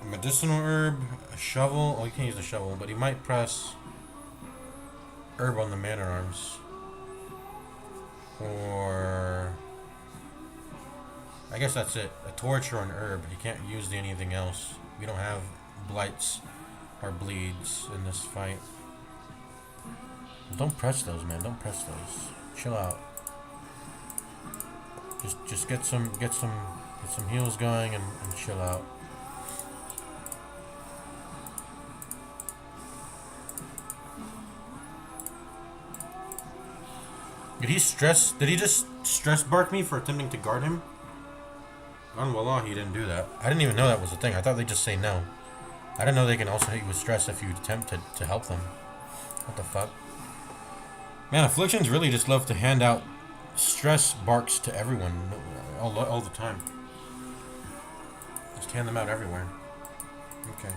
a medicinal herb, a shovel. Oh, you can't use the shovel, but you might press herb on the man at arms. Or I guess that's it. A torch or an herb. You can't use anything else. We don't have blights or bleeds in this fight. Don't press those, man. Don't press those. Chill out. Just get some heals going and chill out. Did he just stress bark me for attempting to guard him? On Wallah, he didn't do that. I didn't even know that was a thing. I thought they just say no. I didn't know they can also hit you with stress if you attempt to help them. What the fuck? Man, Afflictions really just love to hand out stress barks to everyone all the time. Just hand them out everywhere. Okay.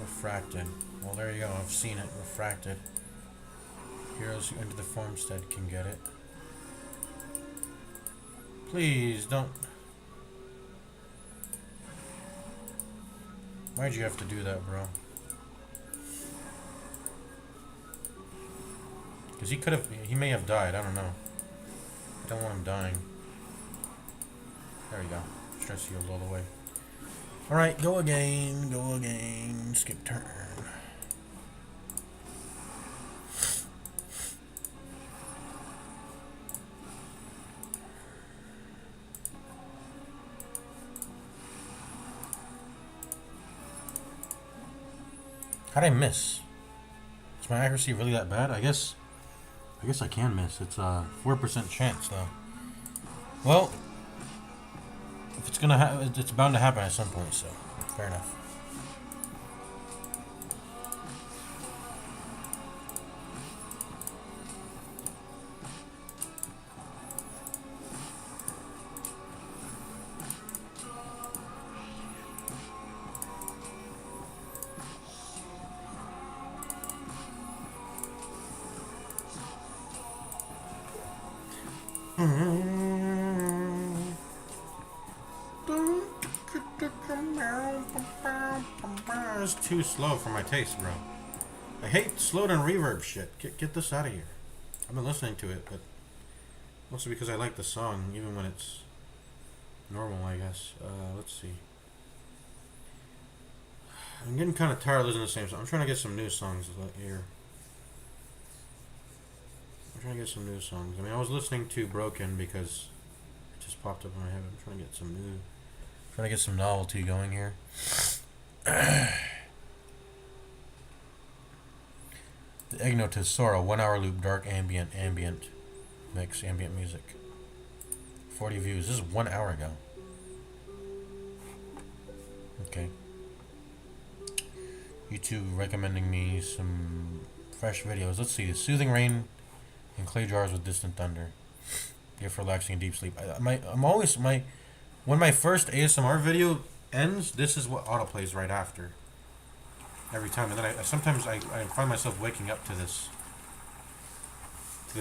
Refracted. Well, there you go. I've seen it. Refracted. Heroes who enter the farmstead can get it. Please don't. Why'd you have to do that, bro? Because he may have died. I don't know. I don't want him dying. There we go. Stress healed all the way. Alright, go again. Go again. Skip turn. How'd I miss? Is my accuracy really that bad? I guess I can miss. It's a 4% chance though. Well, if it's gonna happen, it's bound to happen at some point. So, fair enough. It's too slow for my taste, bro. I hate slowed and reverb shit. Get this out of here. I've been listening to it, but mostly because I like the song, even when it's normal, I guess. Let's see. I'm getting kind of tired of listening to the same song. I'm trying to get some new songs here. I'm trying to get some new songs. I mean, I was listening to Broken because it just popped up in my head. I'm trying to get some new, trying to get some novelty going here. The Egno Tesoro 1 hour loop, dark ambient mix, ambient music. 40 views. This is 1 hour ago. Okay. YouTube recommending me some fresh videos. Let's see. Soothing Rain and Clay Jars with Distant Thunder. Gift for relaxing and deep sleep. When my first ASMR video ends, this is what autoplays right after. Every time, and then I sometimes find myself waking up to this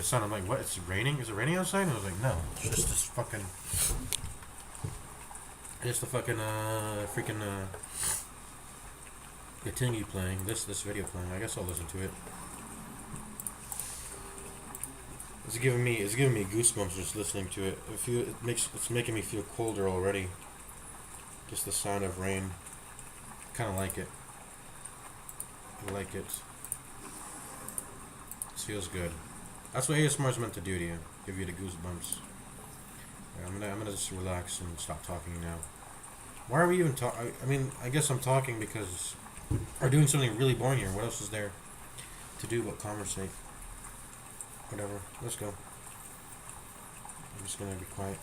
sound. I'm like, what? It's raining? Is it raining outside? And I was like, no, it's just this fucking. It's the fucking the tingy playing. This video playing. I guess I'll listen to it. It's giving me goosebumps just listening to it. It's making me feel colder already. Just the sound of rain. Kind of like it. I like it. It feels good. That's what ASMR is meant to do to you. Give you the goosebumps. Yeah, I'm gonna just relax and stop talking now. Why are we even talking? I mean, I guess I'm talking because we're doing something really boring here. What else is there to do but conversate? Whatever. Let's go. I'm just gonna be quiet.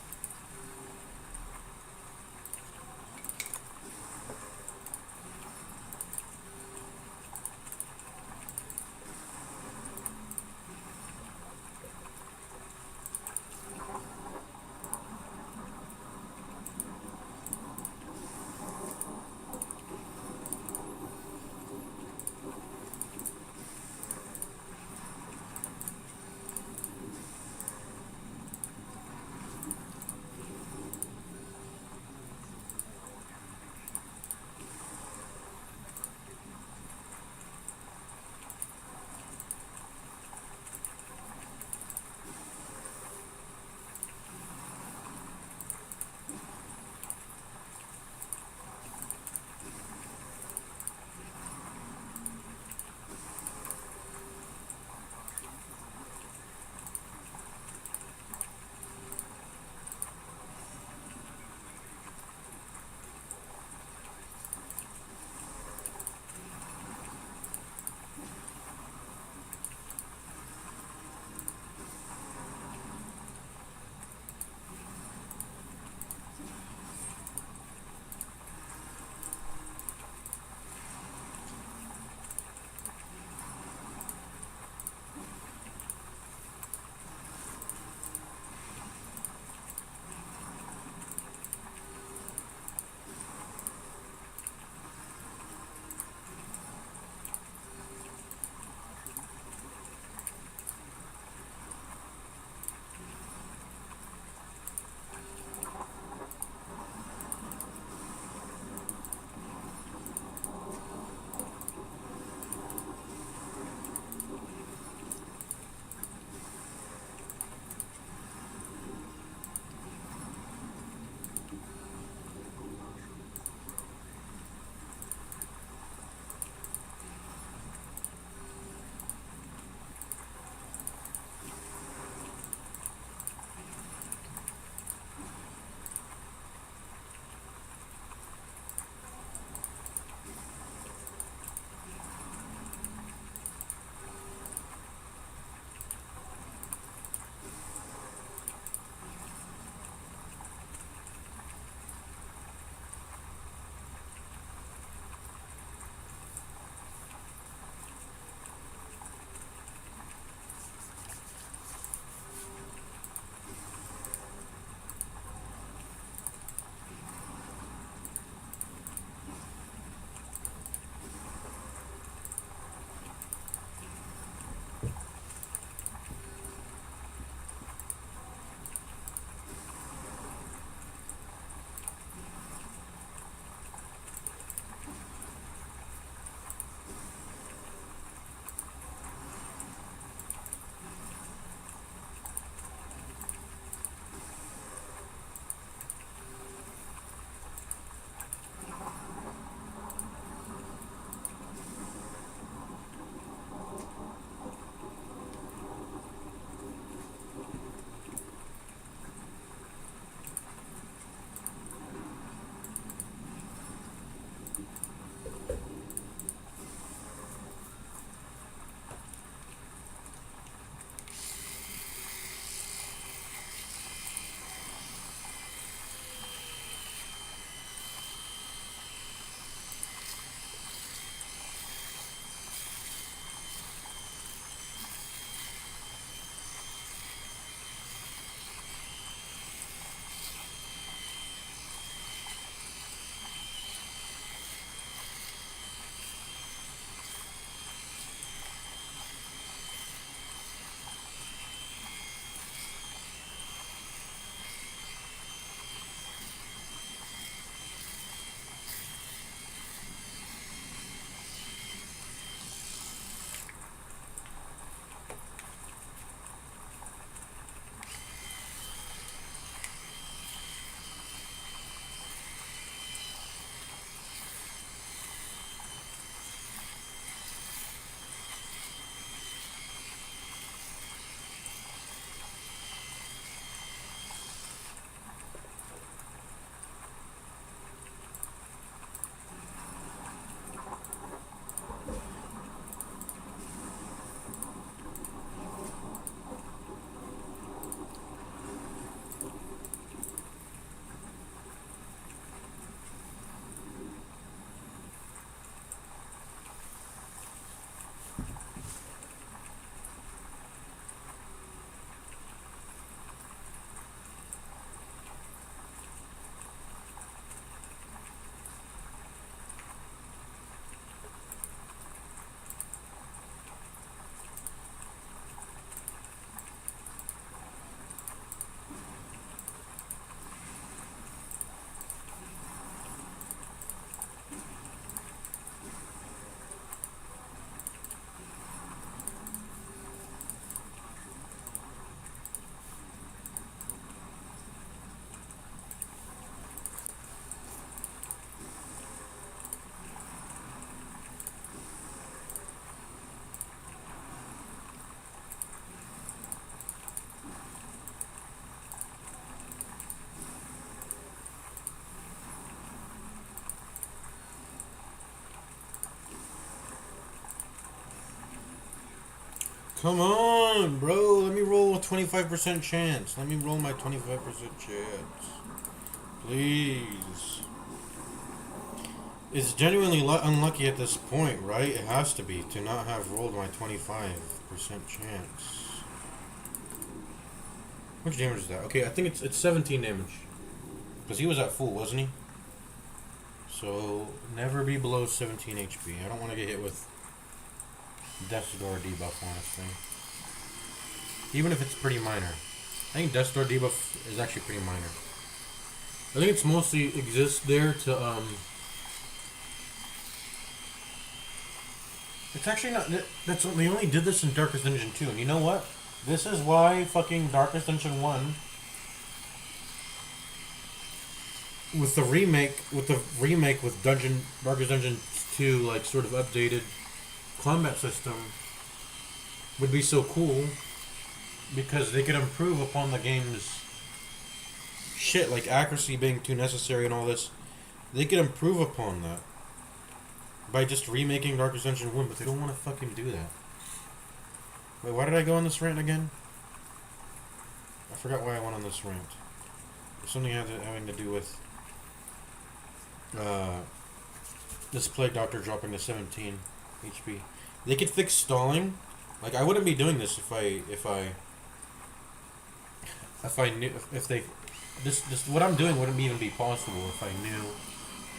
Come on, bro. Let me roll a 25% chance. Let me roll my 25% chance. Please. It's genuinely unlucky at this point, right? It has to be to not have rolled my 25% chance. How much damage is that? Okay, I think it's 17 damage. Because he was at full, wasn't he? So, never be below 17 HP. I don't want to get hit with Death's Door debuff, honestly. Even if it's pretty minor. I think Death's Door debuff is actually pretty minor. I think it's mostly exists there to, It's actually not. That's they only did this in Darkest Dungeon 2, and you know what? This is why fucking Darkest Dungeon 1 with the remake with Darkest Dungeon 2 like sort of updated combat system would be so cool because they could improve upon the game's shit like accuracy being too necessary and all this. They could improve upon that by just remaking Darkest Dungeon 1, but they don't want to fucking do that. Wait, why did I go on this rant again? I forgot why I went on this rant. Something having to do with this Plague Doctor dropping to 17 HP. They could fix stalling. Like, I wouldn't be doing this if I knew if they this what I'm doing wouldn't even be possible if I knew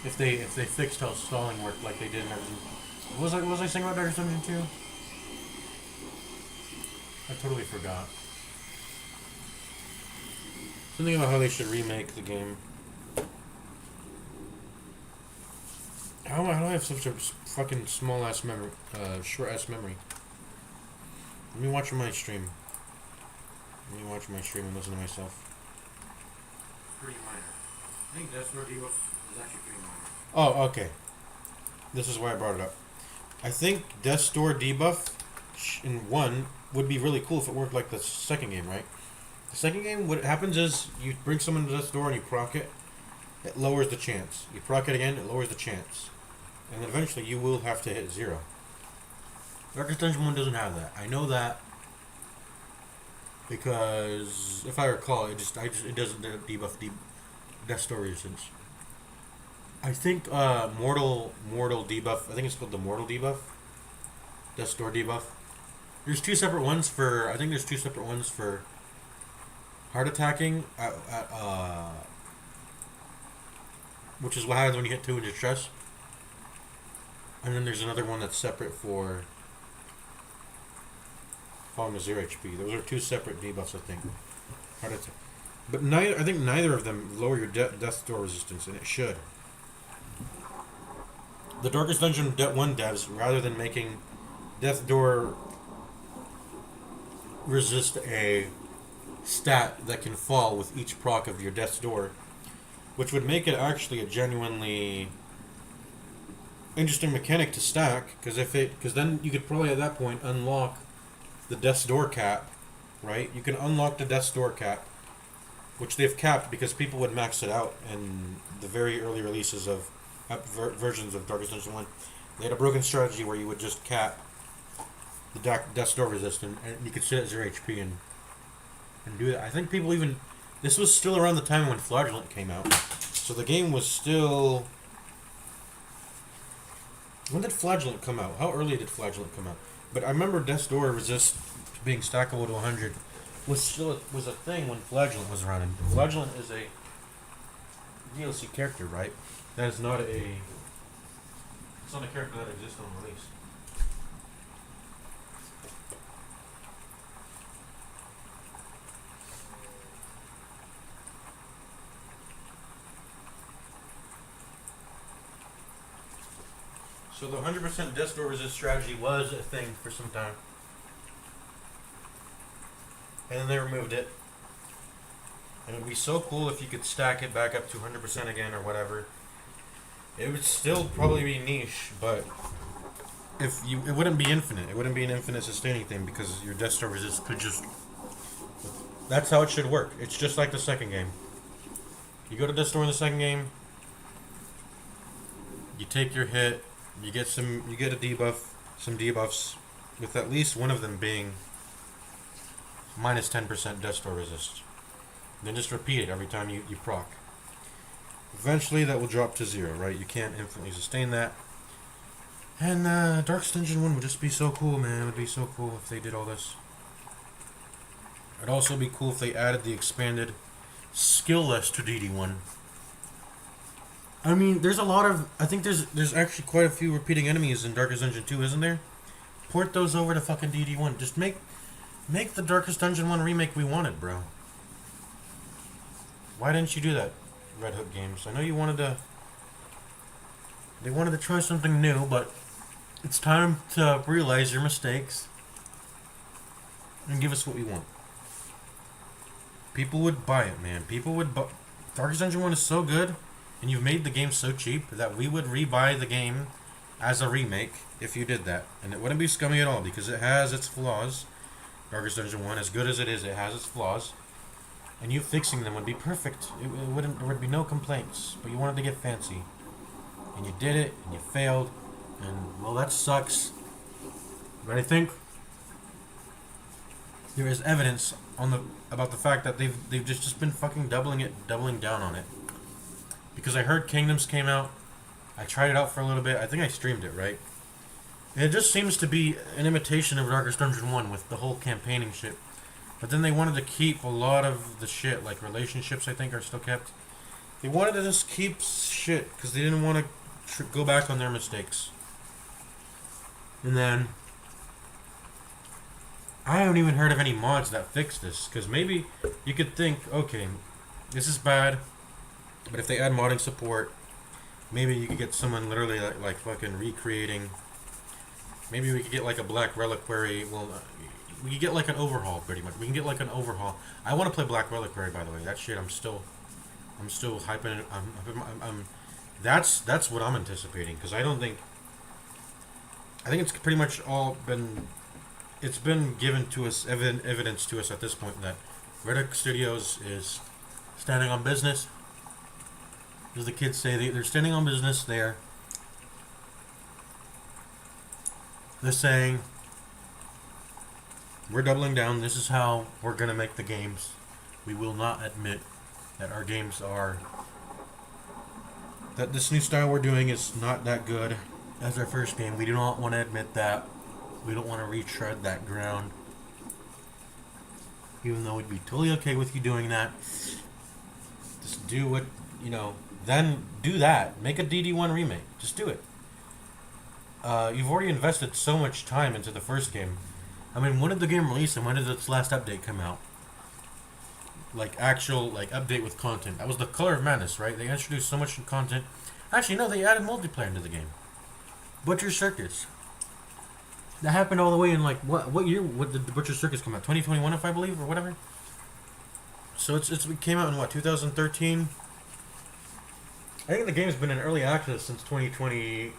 if they fixed how stalling worked like they did in everything. What was I saying about Darkest Dungeon 2? I totally forgot. Something about how they should remake the game. How do I have such a fucking small ass memory, short ass memory? Let me watch my stream. Let me watch my stream and listen to myself. Pretty minor. I think Death's Door debuff is actually pretty minor. Oh, okay. This is why I brought it up. I think Death's Door debuff in 1 would be really cool if it worked like the second game, right? The second game, what happens is you bring someone to Death's Door and you proc it. It lowers the chance. You proc it again, it lowers the chance. And then eventually you will have to hit 0. Darkest Dungeon 1 doesn't have that. I know that because if I recall, it doesn't debuff Death's Door resistance. I think mortal debuff. I think it's called the mortal debuff. Death's Door debuff. There's two separate ones for. I think there's two separate ones for heart attacking which is what happens when you hit 2 into stress. And then there's another one that's separate for falling to 0 HP. Those are two separate debuffs, I think. Heart attack. But I think neither of them lower your Death's Door resistance, and it should. The Darkest Dungeon 1 devs, rather than making Death's Door resist a stat that can fall with each proc of your Death's Door, which would make it actually a genuinely interesting mechanic to stack, because then you could probably at that point unlock the Death's Door cap, right? You can unlock the Death's Door cap, which they've capped because people would max it out in the very early releases of versions of Darkest Dungeon 1. They had a broken strategy where you would just cap the Death's Door resistance, and you could sit at 0 HP and do that. I think people even... This was still around the time when Flagellant came out. So the game was still... When did Flagellant come out? How early did Flagellant come out? But I remember Death's Door resist being stackable to 100 was a thing when Flagellant was around. And Flagellant is a DLC character, right? That is not a... It's not a character that exists on release. So the 100% Death's Door resist strategy was a thing for some time. And then they removed it. And it would be so cool if you could stack it back up to 100% again or whatever. It would still probably be niche, but it wouldn't be infinite. It wouldn't be an infinite sustaining thing because your Death's Door resist could just... That's how it should work. It's just like the second game. You go to Death's Door in the second game, you take your hit, you get a debuff, some debuffs, with at least one of them being minus 10% death star resist. Then just repeat it every time you proc. Eventually that will drop to 0, right? You can't infinitely sustain that. And Darkest Dungeon 1 would just be so cool, man. It would be so cool if they did all this. It'd also be cool if they added the expanded skill list to DD1. I mean, there's a lot of... I think there's actually quite a few repeating enemies in Darkest Dungeon 2, isn't there? Port those over to fucking DD1. Just make the Darkest Dungeon 1 remake we wanted, bro. Why didn't you do that, Red Hook Games? I know you wanted to... They wanted to try something new, but it's time to realize your mistakes and give us what we want. People would buy it, man. People would buy... Darkest Dungeon 1 is so good, and you've made the game so cheap that we would rebuy the game as a remake if you did that. And it wouldn't be scummy at all, because it has its flaws. Darkest Dungeon 1, as good as it is, it has its flaws. And you fixing them would be perfect. There would be no complaints. But you wanted to get fancy. And you did it, and you failed. And, well, that sucks. But I think there is evidence about the fact that they've just been fucking doubling down on it. Because I heard Kingdoms came out. I tried it out for a little bit. I think I streamed it, right? And it just seems to be an imitation of Darkest Dungeon 1 with the whole campaigning shit. But then they wanted to keep a lot of the shit, like relationships I think are still kept. They wanted to just keep shit because they didn't want to go back on their mistakes. And then I haven't even heard of any mods that fix this, because maybe you could think, okay, this is bad, but if they add modding support, maybe you could get someone literally like fucking recreating. Maybe we could get like a Black Reliquary. Well, we could get like an overhaul, pretty much. We can get like an overhaul. I want to play Black Reliquary, by the way. That shit, I'm still hyping it. That's what I'm anticipating, because I think it's pretty much all been. It's been given to us, evidence to us at this point that Red Hook Studios is standing on business. As the kids say, they're standing on business there. They're saying, we're doubling down. This is how we're going to make the games. We will not admit that our games are... that this new style we're doing is not that good as our first game. We do not want to admit that. We don't want to retread that ground. Even though we'd be totally okay with you doing that. Just do what, then do that. Make a DD1 remake. Just do it. You've already invested so much time into the first game. I mean, when did the game release and when did its last update come out? Actual update with content. That was the Color of Madness, right? They introduced so much content. Actually, no, they added multiplayer into the game. Butcher Circus. That happened all the way in what year? What did the Butcher Circus come out? 2021, if I believe, or whatever. So it came out in 2013. I think the game's been in early access since 2020.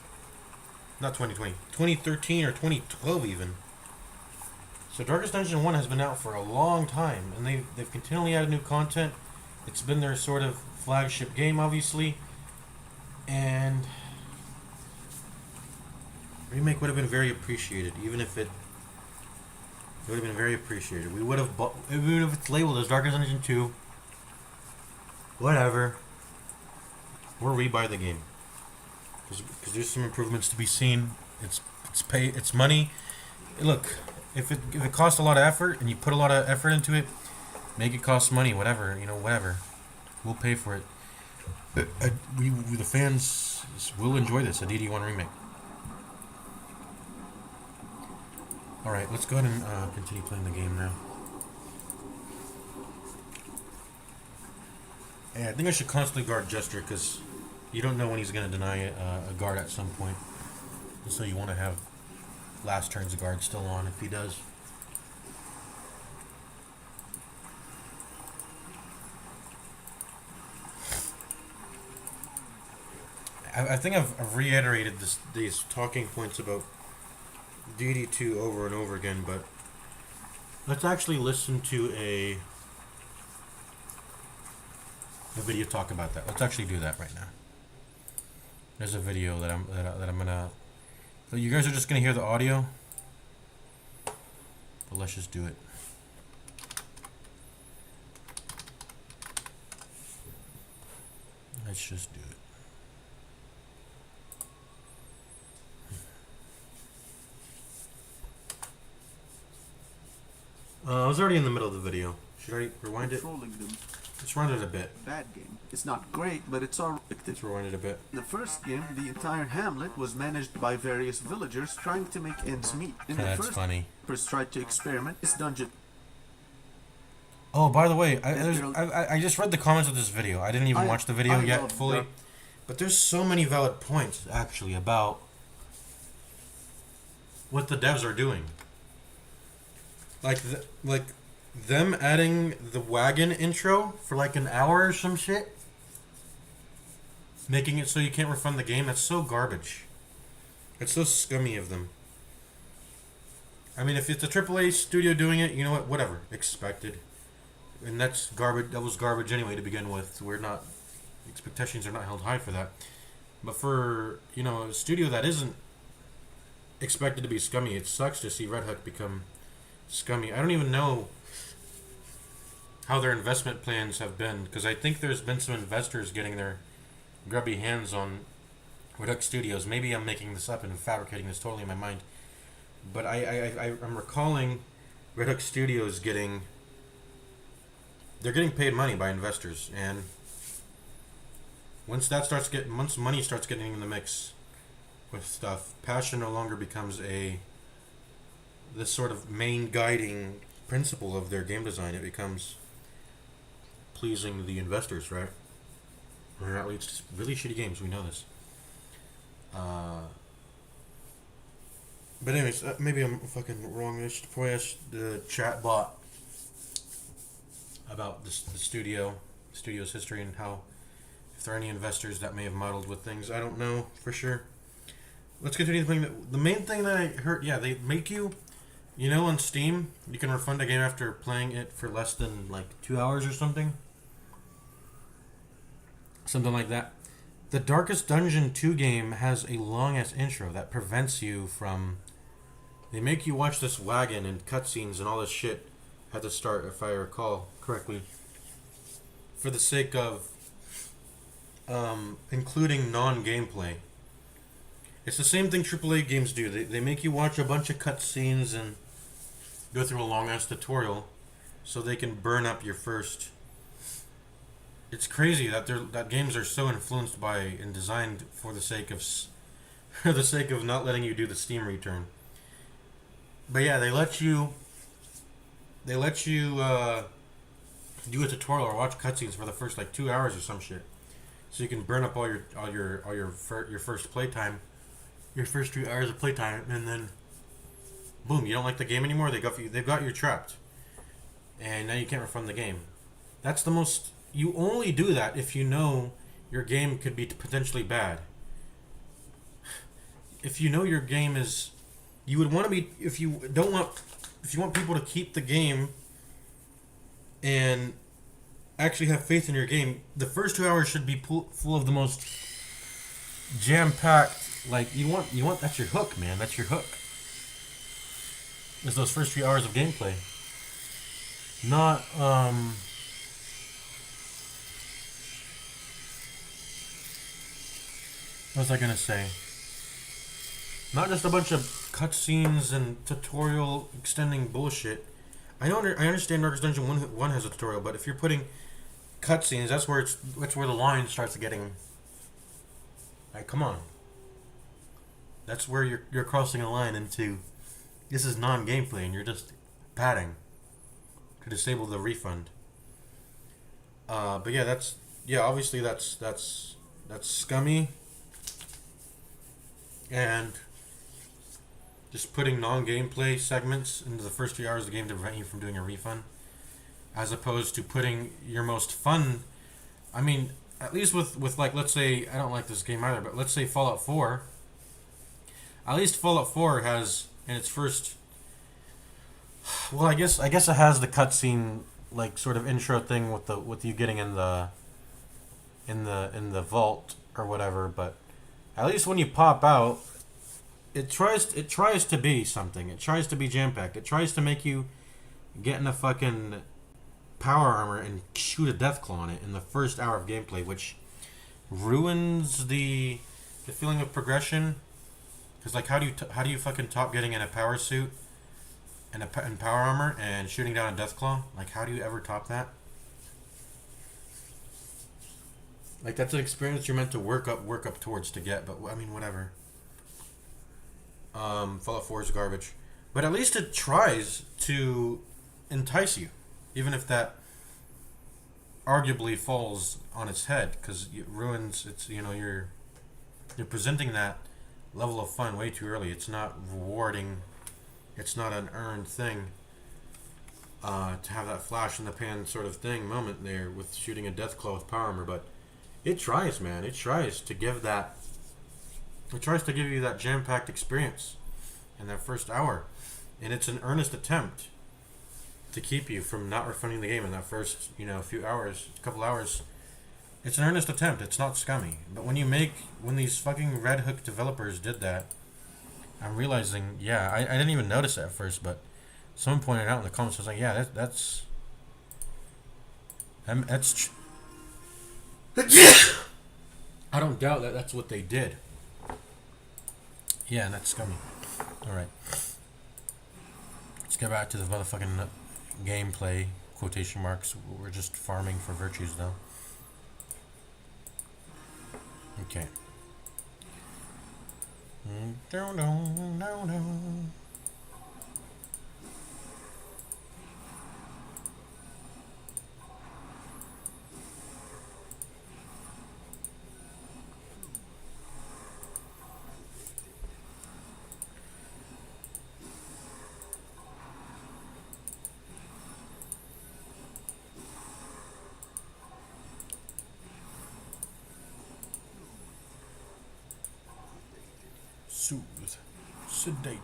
Not 2020. 2013 or 2012 even. So Darkest Dungeon 1 has been out for a long time, and they've continually added new content. It's been their sort of flagship game, obviously, and remake would have been very appreciated, even if it would have been very appreciated. We would have bought, even if it's labeled as Darkest Dungeon 2, whatever. We'll rebuy the game because there's some improvements to be seen. It's money. Look, if it costs a lot of effort and you put a lot of effort into it, make it cost money. Whatever, whatever. We'll pay for it. The fans will enjoy this, a DD1 remake. Alright, let's go ahead and continue playing the game now. Yeah, I think I should constantly guard Jester, because you don't know when he's going to deny a guard at some point. And so you want to have last turn's guard still on if he does. I think I've reiterated these talking points about DD2 over and over again, but let's actually listen to a video talk about that. Let's actually do that right now. There's a video that I'm gonna. So you guys are just gonna hear the audio, but let's just do it. Let's just do it. I was already in the middle of the video. Should I rewind it? Controlling them. Let's run it a bit. Bad game. It's not great, but it's all. Let's rewind it a bit. In the first game, the entire hamlet was managed by various villagers trying to make ends meet. In the That's first, funny. first tried to experiment this dungeon. Oh, by the way, I just read the comments of this video. I didn't even watch the video yet fully. But there's so many valid points, actually, about what the devs are doing. Like them adding the wagon intro for like an hour or some shit. Making it so you can't refund the game. That's so garbage. It's so scummy of them. I mean, if it's a AAA studio doing it, you know what? Whatever. Expected. And that's garbage. That was garbage anyway to begin with. So we're not... Expectations are not held high for that. But for, you know, a studio that isn't expected to be scummy, it sucks to see Red Hook become scummy. I don't even know how their investment plans have been, because I think there's been some investors getting their grubby hands on Red Hook Studios. Maybe I'm making this up and fabricating this totally in my mind. But I'm recalling Red Hook Studios getting... They're getting paid money by investors, and once money starts getting in the mix with stuff, passion no longer becomes this sort of main guiding principle of their game design. It becomes pleasing the investors, right? Or at least really shitty games. We know this. But anyways, maybe I'm fucking wrong. I should probably ask the chat bot about the studio's history and how, if there are any investors that may have muddled with things. I don't know for sure. Let's continue the main thing that I heard. Yeah, they make you, you know, on Steam, you can refund a game after playing it for less than like 2 hours or something. Something like that. The Darkest Dungeon 2 game has a long ass intro that prevents you from... They make you watch this wagon and cutscenes and all this shit at the start, if I recall correctly, for the sake of including non-gameplay. It's the same thing AAA games do. They make you watch a bunch of cutscenes and go through a long-ass tutorial so they can burn up your first... It's crazy that games are so influenced by and designed for the sake of not letting you do the Steam return. But yeah, they let you do a tutorial or watch cutscenes for the first like 2 hours or some shit, so you can burn up all your first playtime, your first 2 hours of playtime, and then boom, you don't like the game anymore. They've got you trapped, and now you can't refund the game. That's the most. You only do that if you know your game could be potentially bad. If you know your game is, you would want to be. If you want people to keep the game and actually have faith in your game, the first 2 hours should be full of the most jam-packed. Like you want that's your hook, man. That's your hook. It's those first few hours of gameplay. Not what was I gonna say? Not just a bunch of cutscenes and tutorial extending bullshit. I understand Darkest Dungeon 1 has a tutorial, but if you're putting cutscenes, that's where the line starts getting. Like, come on. That's where you're crossing a line into. This is non-gameplay, and you're just padding to disable the refund. But yeah, obviously that's scummy. And just putting non-gameplay segments into the first 3 hours of the game to prevent you from doing a refund, as opposed to putting your most fun. I mean, at least with like, let's say, I don't like this game either, but let's say Fallout 4. At least Fallout 4 has in its first. Well, I guess it has the cutscene like sort of intro thing with you getting in the vault or whatever, but at least when you pop out, it tries to be something. It tries to be jam-packed. It tries to make you get in a fucking power armor and shoot a death claw on it in the first hour of gameplay, which ruins the feeling of progression. Because like, how do you fucking top getting in a power suit and and power armor and shooting down a Deathclaw? Like, how do you ever top that? Like, that's an experience you're meant to work up towards to get. But I mean, whatever. Fallout 4 is garbage, but at least it tries to entice you, even if that arguably falls on its head because it ruins. It's you're presenting that level of fun way too early. It's not rewarding. It's not an earned thing. To have that flash in the pan sort of thing moment there with shooting a Deathclaw with power armor, but it tries, man. It tries to give that. It tries to give you that jam-packed experience in that first hour, and it's an earnest attempt to keep you from not refunding the game in that first, few hours, couple hours. It's an earnest attempt. It's not scummy. But when these fucking Red Hook developers did that, I'm realizing, yeah, I didn't even notice it at first, but someone pointed out in the comments. I was like, yeah, that's I don't doubt that that's what they did. Yeah, and that's scummy. Alright. Let's get back to the motherfucking gameplay, quotation marks. We're just farming for virtues now. Okay. Soothed. Sedated.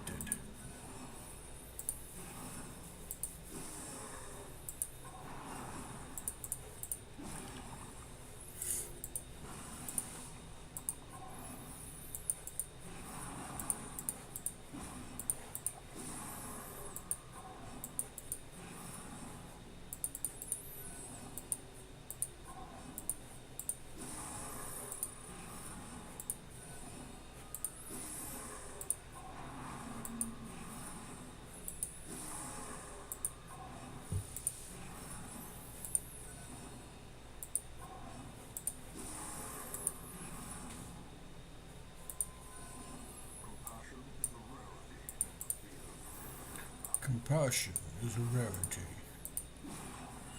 Compassion is a rarity.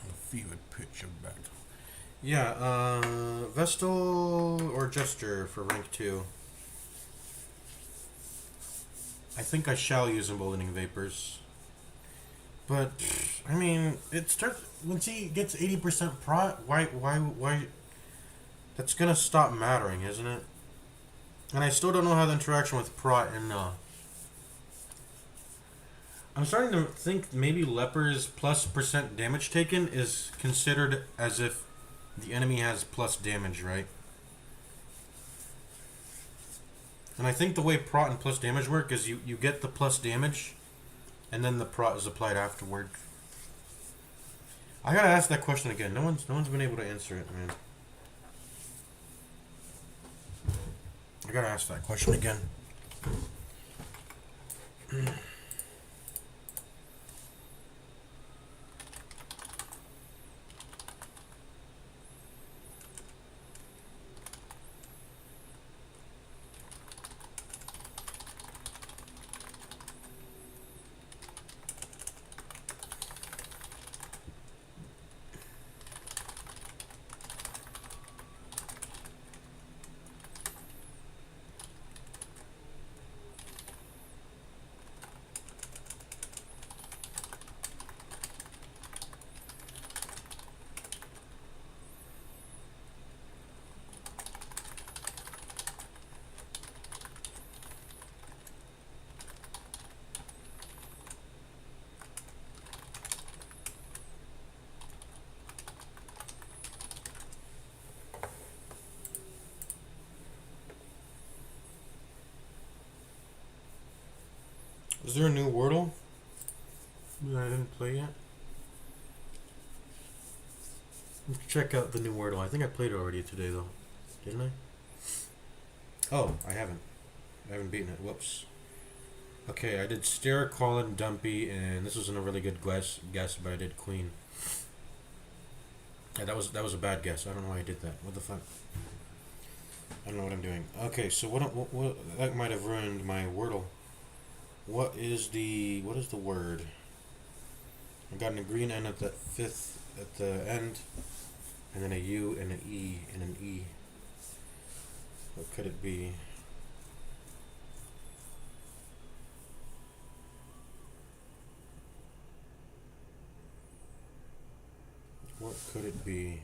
The fevered pitch of battle. Yeah, Vestal or Jester for rank 2. I think I shall use Emboldening Vapors. But, I mean, it starts... Once he gets 80% prot, why... That's gonna stop mattering, isn't it? And I still don't know how the interaction with prot and, I'm starting to think maybe Leper's plus percent damage taken is considered as if the enemy has plus damage, right? And I think the way prot and plus damage work is you get the plus damage and then the prot is applied afterward. I gotta ask that question again. No one's been able to answer it, man. I gotta ask that question again. Is there a new Wordle that I didn't play yet? Let's check out the new Wordle. I think I played it already today, though. Didn't I? Oh, I haven't. I haven't beaten it. Whoops. Okay, I did Stair, Colin, Dumpy, and this wasn't a really good guess, but I did Queen. Yeah, that was a bad guess. I don't know why I did that. What the fuck? I don't know what I'm doing. Okay, so what that might have ruined my Wordle. What is the word? I got a green N at the fifth at the end, and then a U and an E and an E. What could it be? What could it be?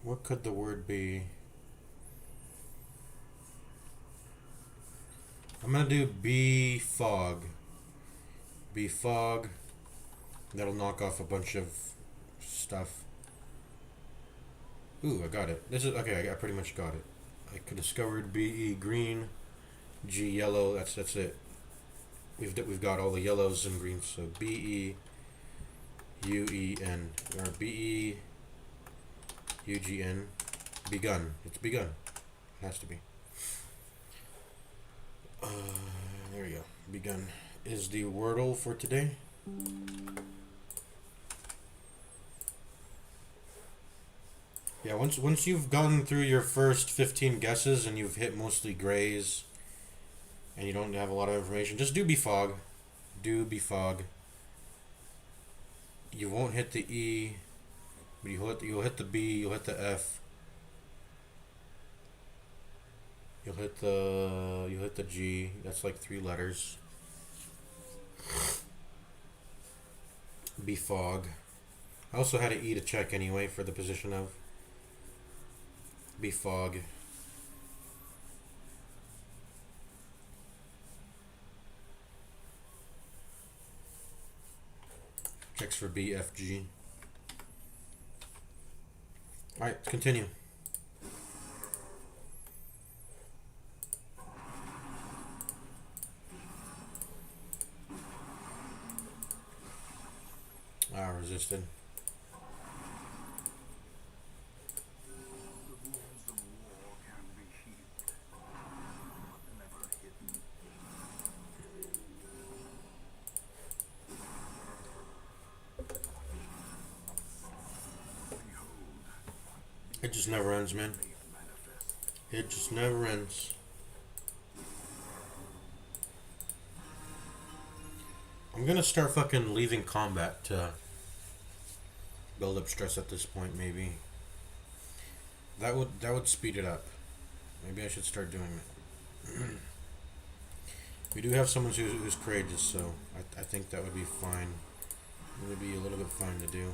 What could the word be? I'm gonna do be fog. Be fog. That'll knock off a bunch of stuff. Ooh, I got it. This is okay. I pretty much got it. I could discovered BE green, G yellow. That's it. We've got all the yellows and greens. So BE UEN or BE UGN. Begun. It's begun. It has to be. There we go. Begun is the wordle for today. Yeah, once you've gone through your first 15 guesses and you've hit mostly grays and you don't have a lot of information, just do befog. Do befog. You won't hit the E, but you'll hit the B, you'll hit the F. You'll hit the G. That's like 3 letters. Befog. I also had an E to check anyway for the position of befog. Checks for BFG. Alright, continue. Resisted. It just never ends, man. It just never ends. I'm gonna start fucking leaving combat to build up stress at this point, maybe. That would speed it up. Maybe I should start doing it. We do have someone who's courageous, so I think that would be fine. It would be a little bit fine to do.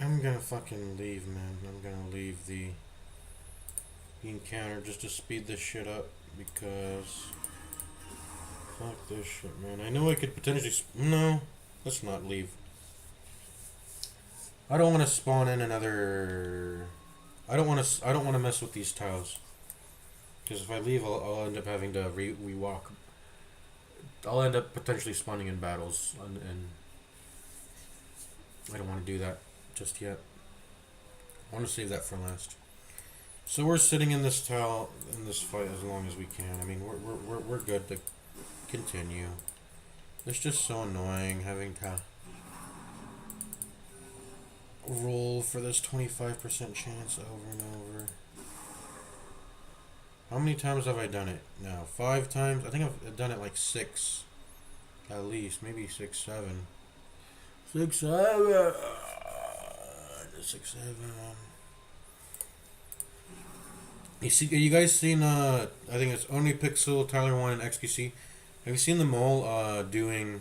I'm gonna fucking leave, man. I'm gonna leave the encounter just to speed this shit up because fuck this shit, man. I know I could potentially no, let's not leave. I don't want to spawn in another. I don't want to mess with these tiles because if I leave, I'll end up having to re-walk. I'll end up potentially spawning in battles, and I don't want to do that just yet. I want to save that for last. So we're sitting in this fight as long as we can. I mean, we're good to continue. It's just so annoying having to roll for this 25% chance over and over. How many times have I done it now? 5 times? I think I've done it like 6. At least. Maybe 6, 7. 6, 7. 6, 7. You guys seen, I think it's Only Pixel, Tyler 1, and XQC. Have you seen them all doing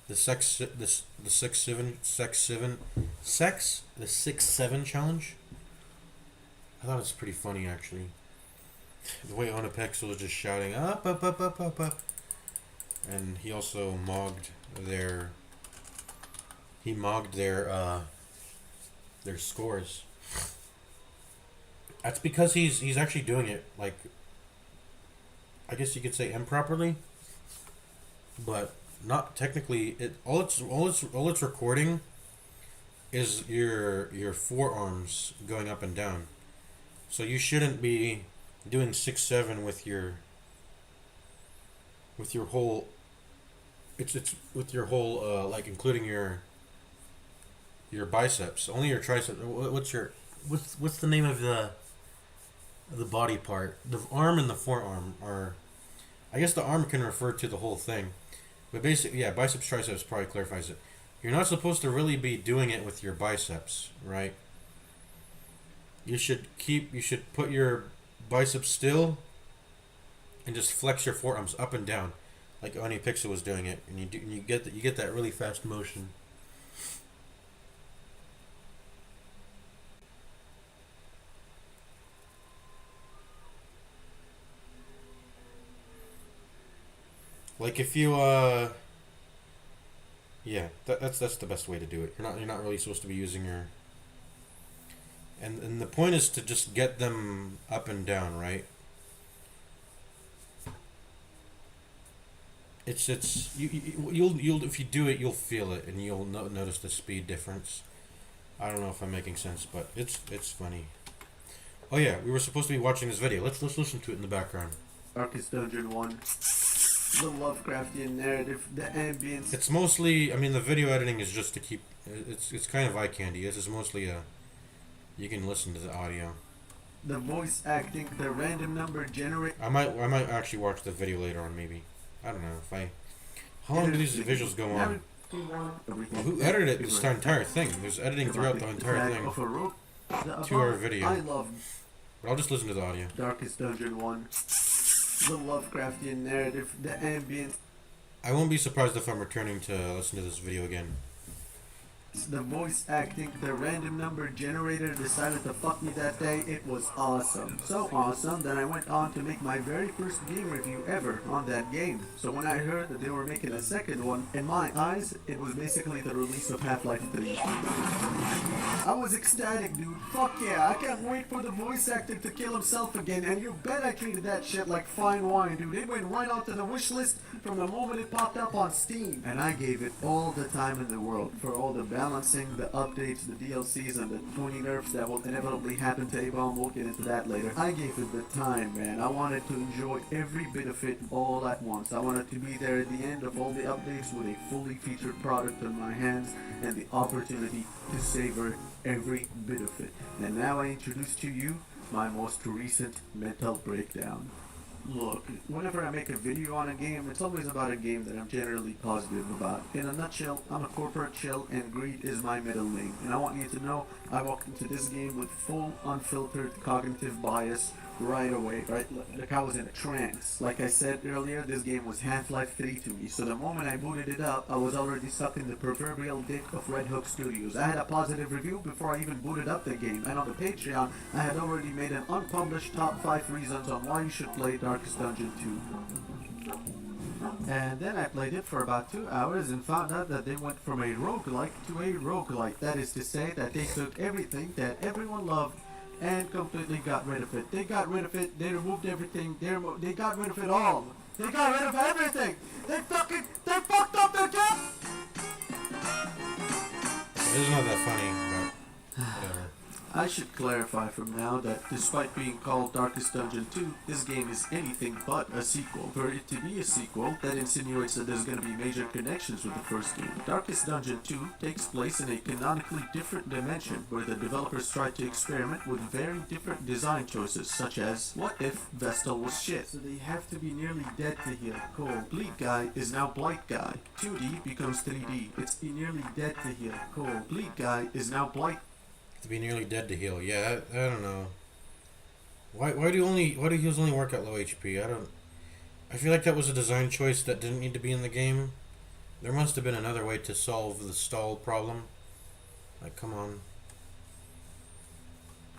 the 6-7 challenge? I thought it's pretty funny actually. The way Only Pixel is just shouting up, up, up, up, up, up, and he also mogged their scores. That's because he's actually doing it like, I guess you could say improperly, but not technically. All it's recording is your forearms going up and down. So you shouldn't be doing 6-7 with your whole. It's with your whole like including your biceps. Only your triceps. What's the name of the body part? The arm and the forearm are. I guess the arm can refer to the whole thing. But basically, yeah, biceps, triceps probably clarifies it. You're not supposed to really be doing it with your biceps, right? You should put your biceps still and just flex your forearms up and down, like Oni Pixel was doing it, and you get that really fast motion. Like if you yeah, that's the best way to do it. You're not really supposed to be using your and the point is to just get them up and down, right? You'll if you do it, you'll feel it and you'll notice the speed difference. I don't know if I'm making sense, but it's funny. Oh yeah, we were supposed to be watching this video. Let's listen to it in the background. Darkest Dungeon 1. The Lovecraftian narrative, the ambience. It's mostly, I mean, the video editing is just to keep. It's kind of eye candy. This is mostly you can listen to the audio. The voice acting, the random number generate. I might actually watch the video later on. Maybe I don't know if I. How long do these visuals go on? Well, who edited it? This entire thing. There's editing throughout the entire thing. 2-hour video. I love. But I'll just listen to the audio. Darkest Dungeon 1. The Lovecraftian narrative, the ambience. I won't be surprised if I'm returning to listen to this video again. The voice acting, the random number generator decided to fuck me that day. It was awesome. So awesome that I went on to make my very first game review ever on that game. So when I heard that they were making a second one, in my eyes, it was basically the release of Half-Life 3. I was ecstatic, dude. Fuck yeah, I can't wait for the voice actor to kill himself again, and you bet I treated that shit like fine wine, dude. It went right onto the wish list from the moment it popped up on Steam. And I gave it all the time in the world for all the balancing, the updates, the DLCs, and the 20 nerfs that will inevitably happen to A-Bomb. We'll get into that later. I gave it the time, man. I wanted to enjoy every bit of it all at once. I wanted to be there at the end of all the updates with a fully featured product in my hands and the opportunity to savor every bit of it. And now I introduce to you my most recent mental breakdown. Look, whenever I make a video on a game, it's always about a game that I'm generally positive about. In a nutshell, I'm a corporate shell and greed is my middle name. And I want you to know I walked into this game with full, unfiltered cognitive bias right away, right? Like I was in a trance. Like I said earlier, this game was Half-Life 3 to me. So the moment I booted it up, I was already stuck in the proverbial dick of Red Hook Studios. I had a positive review before I even booted up the game. And on the Patreon, I had already made an unpublished top 5 reasons on why you should play Darkest Dungeon 2. And then I played it for about 2 hours and found out that they went from a roguelike to a roguelite. That is to say that they took everything that everyone loved and completely got rid of it. They got rid of it, they removed everything, they got rid of it all. They got rid of everything! They fucked up their game! It's not that funny, but whatever. I should clarify from now that despite being called Darkest Dungeon 2, this game is anything but a sequel. For it to be a sequel, that insinuates that there's going to be major connections with the first game. Darkest Dungeon 2 takes place in a canonically different dimension, where the developers tried to experiment with very different design choices, such as, what if Vestal was shit? So they have to be nearly dead to heal. Cool. Bleak Guy is now Blight Guy. 2D becomes 3D. It's be nearly dead to heal. Cool. Bleak Guy is now Blight. To be nearly dead to heal. Yeah, I don't know. Why do heals only work at low HP? I feel like that was a design choice that didn't need to be in the game. There must have been another way to solve the stall problem. Like, come on.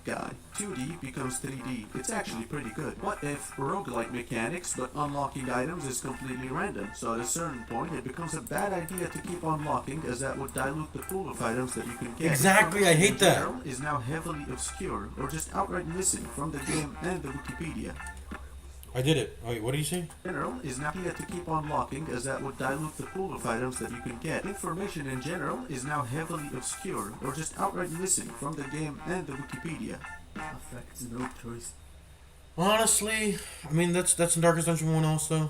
Guy. 2D becomes 3D. It's actually pretty good. What if roguelike mechanics, but unlocking items is completely random? So at a certain point, it becomes a bad idea to keep unlocking, as that would dilute the pool of items that you can get. Exactly, I hate that. General is now heavily obscure, or just outright missing from the game and the Wikipedia. I did it. Wait, what did you say? General is now here to keep unlocking, as that would dilute the pool of items that you can get. Information in general is now heavily obscure, or just outright missing from the game and the Wikipedia. Affects no choice. Honestly, I mean, that's in Darkest Dungeon 1 also.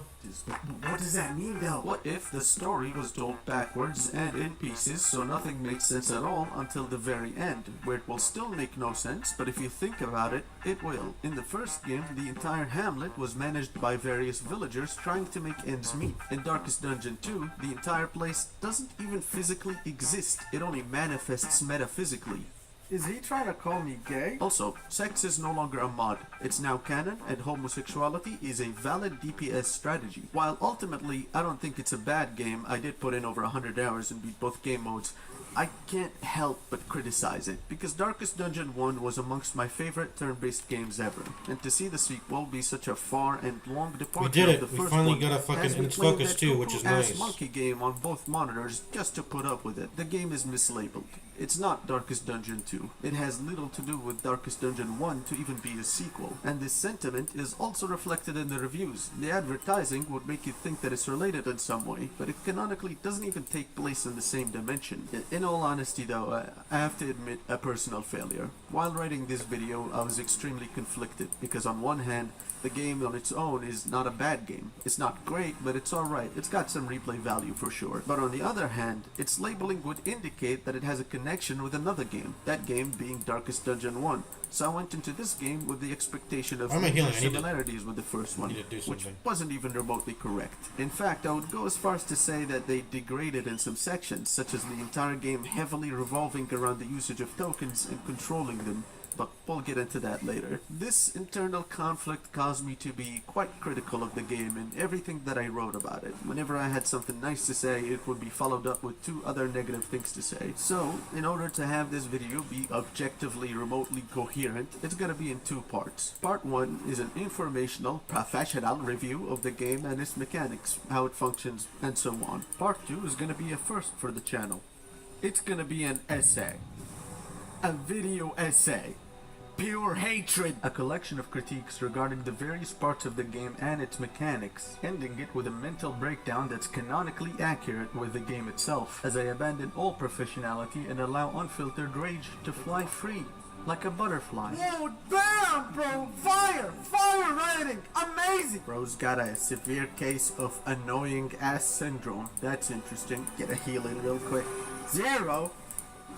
What does that mean though? What if the story was told backwards and in pieces, so nothing makes sense at all until the very end, where it will still make no sense, but if you think about it, it will. In the first game, the entire hamlet was managed by various villagers trying to make ends meet. In Darkest Dungeon 2, the entire place doesn't even physically exist, it only manifests metaphysically. Is he trying to call me gay? Also, sex is no longer a mod. It's now canon, and homosexuality is a valid DPS strategy. While ultimately, I don't think it's a bad game, I did put in over 100 hours and beat both game modes, I can't help but criticize it, because Darkest Dungeon 1 was amongst my favorite turn-based games ever, and to see the sequel be such a far and long departure We did it. of the We first finally one, got a fucking has me in its playing focus that too, which is cuckoo-ass nice. monkey game on both monitors just to put up with it. The game is mislabeled. It's not Darkest Dungeon 2. It has little to do with Darkest Dungeon 1 to even be a sequel. And this sentiment is also reflected in the reviews. The advertising would make you think that it's related in some way, but it canonically doesn't even take place in the same dimension. In all honesty though, I have to admit a personal failure. While writing this video, I was extremely conflicted, because on one hand, the game on its own is not a bad game. It's not great, but it's alright. It's got some replay value for sure. But on the other hand, its labeling would indicate that it has a connection with another game, that game being Darkest Dungeon 1. So I went into this game with the expectation of major similarities with the first one, which wasn't even remotely correct. In fact, I would go as far as to say that they degraded in some sections, such as the entire game heavily revolving around the usage of tokens and controlling them. But we'll get into that later. This internal conflict caused me to be quite critical of the game and everything that I wrote about it. Whenever I had something nice to say, it would be followed up with 2 other negative things to say. So, in order to have this video be objectively remotely coherent, it's gonna be in 2 parts. Part 1 is an informational, professional review of the game and its mechanics, how it functions, and so on. Part 2 is gonna be a first for the channel. It's gonna be an essay. A video essay. Pure hatred! A collection of critiques regarding the various parts of the game and its mechanics, ending it with a mental breakdown that's canonically accurate with the game itself, as I abandon all professionality and allow unfiltered rage to fly free, like a butterfly. Whoa, damn, bro! Fire! Fire rating! Amazing! Bro's got a severe case of annoying ass syndrome. That's interesting. Get a heal in real quick. 0?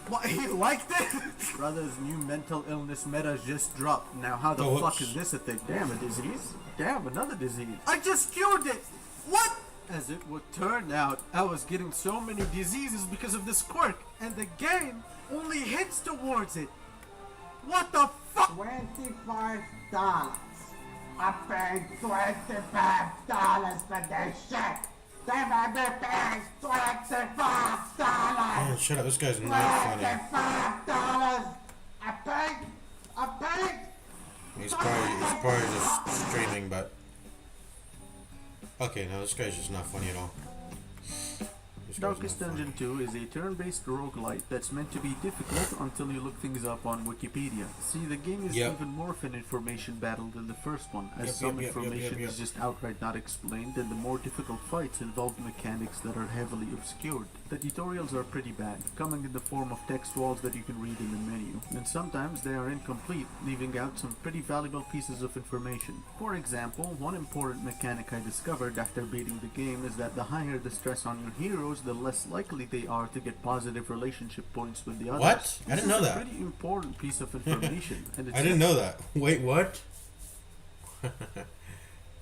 What, he liked it? Brother's new mental illness meta just dropped. Now how the fuck is this a thing? Damn, a disease? Damn, another disease. I just cured it! What? As it would turn out, I was getting so many diseases because of this quirk, And the game only hits towards it. What the fuck? $25. I paid $25 for this shit. They made me pay $25. Oh, shut up. This guy's not funny. $25. I paid. He's probably just streaming, but... Okay, no, this guy's just not funny at all. Darkest Dungeon 2 is a turn-based roguelite that's meant to be difficult until you look things up on Wikipedia. See, the game is Yep. even more of an information battle than the first one, as Yep, some yep, yep, information yep. is just outright not explained, and the more difficult fights involve mechanics that are heavily obscured. The tutorials are pretty bad, coming in the form of text walls that you can read in the menu, and sometimes they are incomplete, leaving out some pretty valuable pieces of information. For example, one important mechanic I discovered after beating the game is that the higher the stress on your heroes, the less likely they are to get positive relationship points with the others. What? I didn't know This is that. a pretty important piece of information, and it's I didn't know that. Wait, what?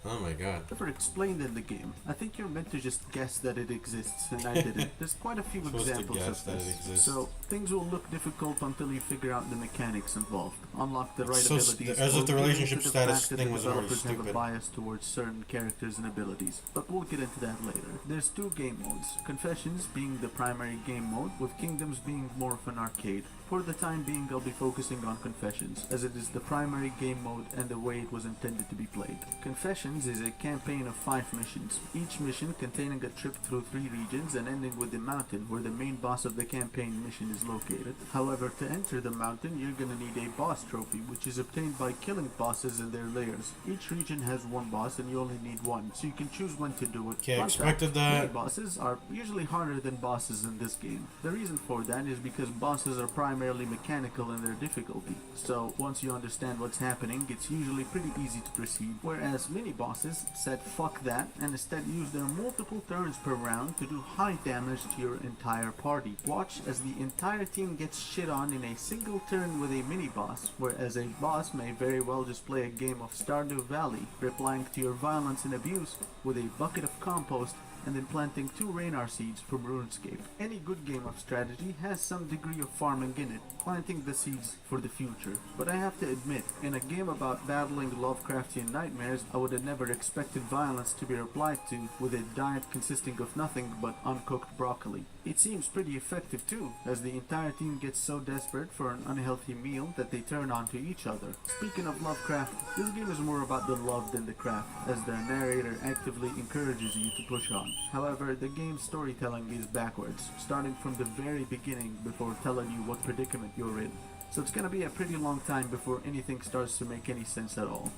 Oh my god. never explained in the game. I think you're meant to just guess that it exists, and I didn't. There's quite a few Supposed to examples guess of that it this. exists. So things will look difficult until you figure out the mechanics involved, unlock the right So abilities, as if or the give in relationship to the status fact that thing the was already developers have a stupid. bias towards certain characters and abilities. But we'll get into that later. There's two game modes: Confessions being the primary game mode, with Kingdoms being more of an arcade. For the time being, I'll be focusing on Confessions, as it is the primary game mode and the way it was intended to be played. Confessions is a campaign of 5 missions, each mission containing a trip through 3 regions and ending with the mountain where the main boss of the campaign mission is located. However, to enter the mountain, you're gonna need a boss trophy, which is obtained by killing bosses in their layers. Each region has one boss and you only need one, so you can choose when to do it. Okay, Fun expected fact, that. mini bosses are usually harder than bosses in this game. The reason for that is because bosses are primarily mechanical in their difficulty, so once you understand what's happening, it's usually pretty easy to proceed, whereas mini bosses said fuck that and instead use their multiple turns per round to do high damage to your entire party. Watch as the entire team gets shit on in a single turn with a mini boss, whereas a boss may very well just play a game of Stardew Valley, replying to your violence and abuse with a bucket of compost and then planting 2 Raynar seeds from RuneScape. Any good game of strategy has some degree of farming in it, planting the seeds for the future. But I have to admit, in a game about battling Lovecraftian nightmares, I would have never expected violence to be replied to with a diet consisting of nothing but uncooked broccoli. It seems pretty effective too, as the entire team gets so desperate for an unhealthy meal that they turn onto each other. Speaking of Lovecraft, this game is more about the love than the craft, as the narrator actively encourages you to push on. However, the game's storytelling is backwards, starting from the very beginning before telling you what predicament you're in. So it's gonna be a pretty long time before anything starts to make any sense at all.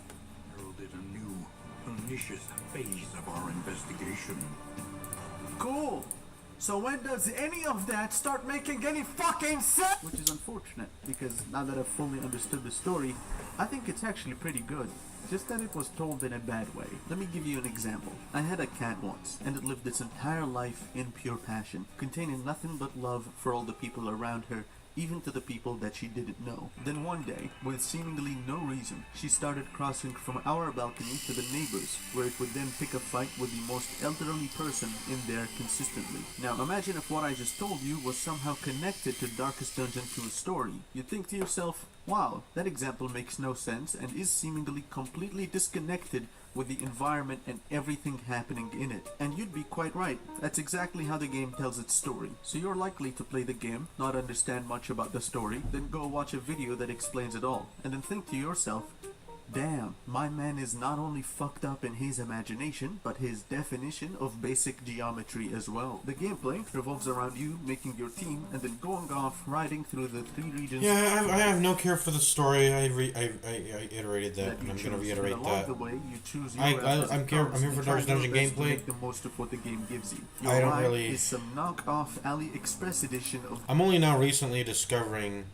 Heralded a new, pernicious phase of our investigation. Cool. So when does any of that start making any fucking sense? Which is unfortunate, because now that I've fully understood the story, I think it's actually pretty good. Just that it was told in a bad way. Let me give you an example. I had a cat once, and it lived its entire life in pure passion, containing nothing but love for all the people around her, even to the people that she didn't know. Then one day, with seemingly no reason, she started crossing from our balcony to the neighbors, where it would then pick a fight with the most elderly person in there consistently. Now imagine if what I just told you was somehow connected to Darkest Dungeon 2's story. You'd think to yourself, wow, that example makes no sense and is seemingly completely disconnected with the environment and everything happening in it. And you'd be quite right. That's exactly how the game tells its story. So you're likely to play the game, not understand much about the story, then go watch a video that explains it all, and then think to yourself, damn, my man is not only fucked up in his imagination, but his definition of basic geometry as well. The gameplay revolves around you making your team and then going off riding through the 3 regions. Yeah, I have no care for the story. I iterated that, and you I'm gonna choose. reiterate And along that. the way, you choose your I'm route as it here comes for and try Darkest your Dungeon best to gameplay. make the most of what the game gives you. Your I don't ride really- is some knockoff AliExpress edition of I'm only now recently discovering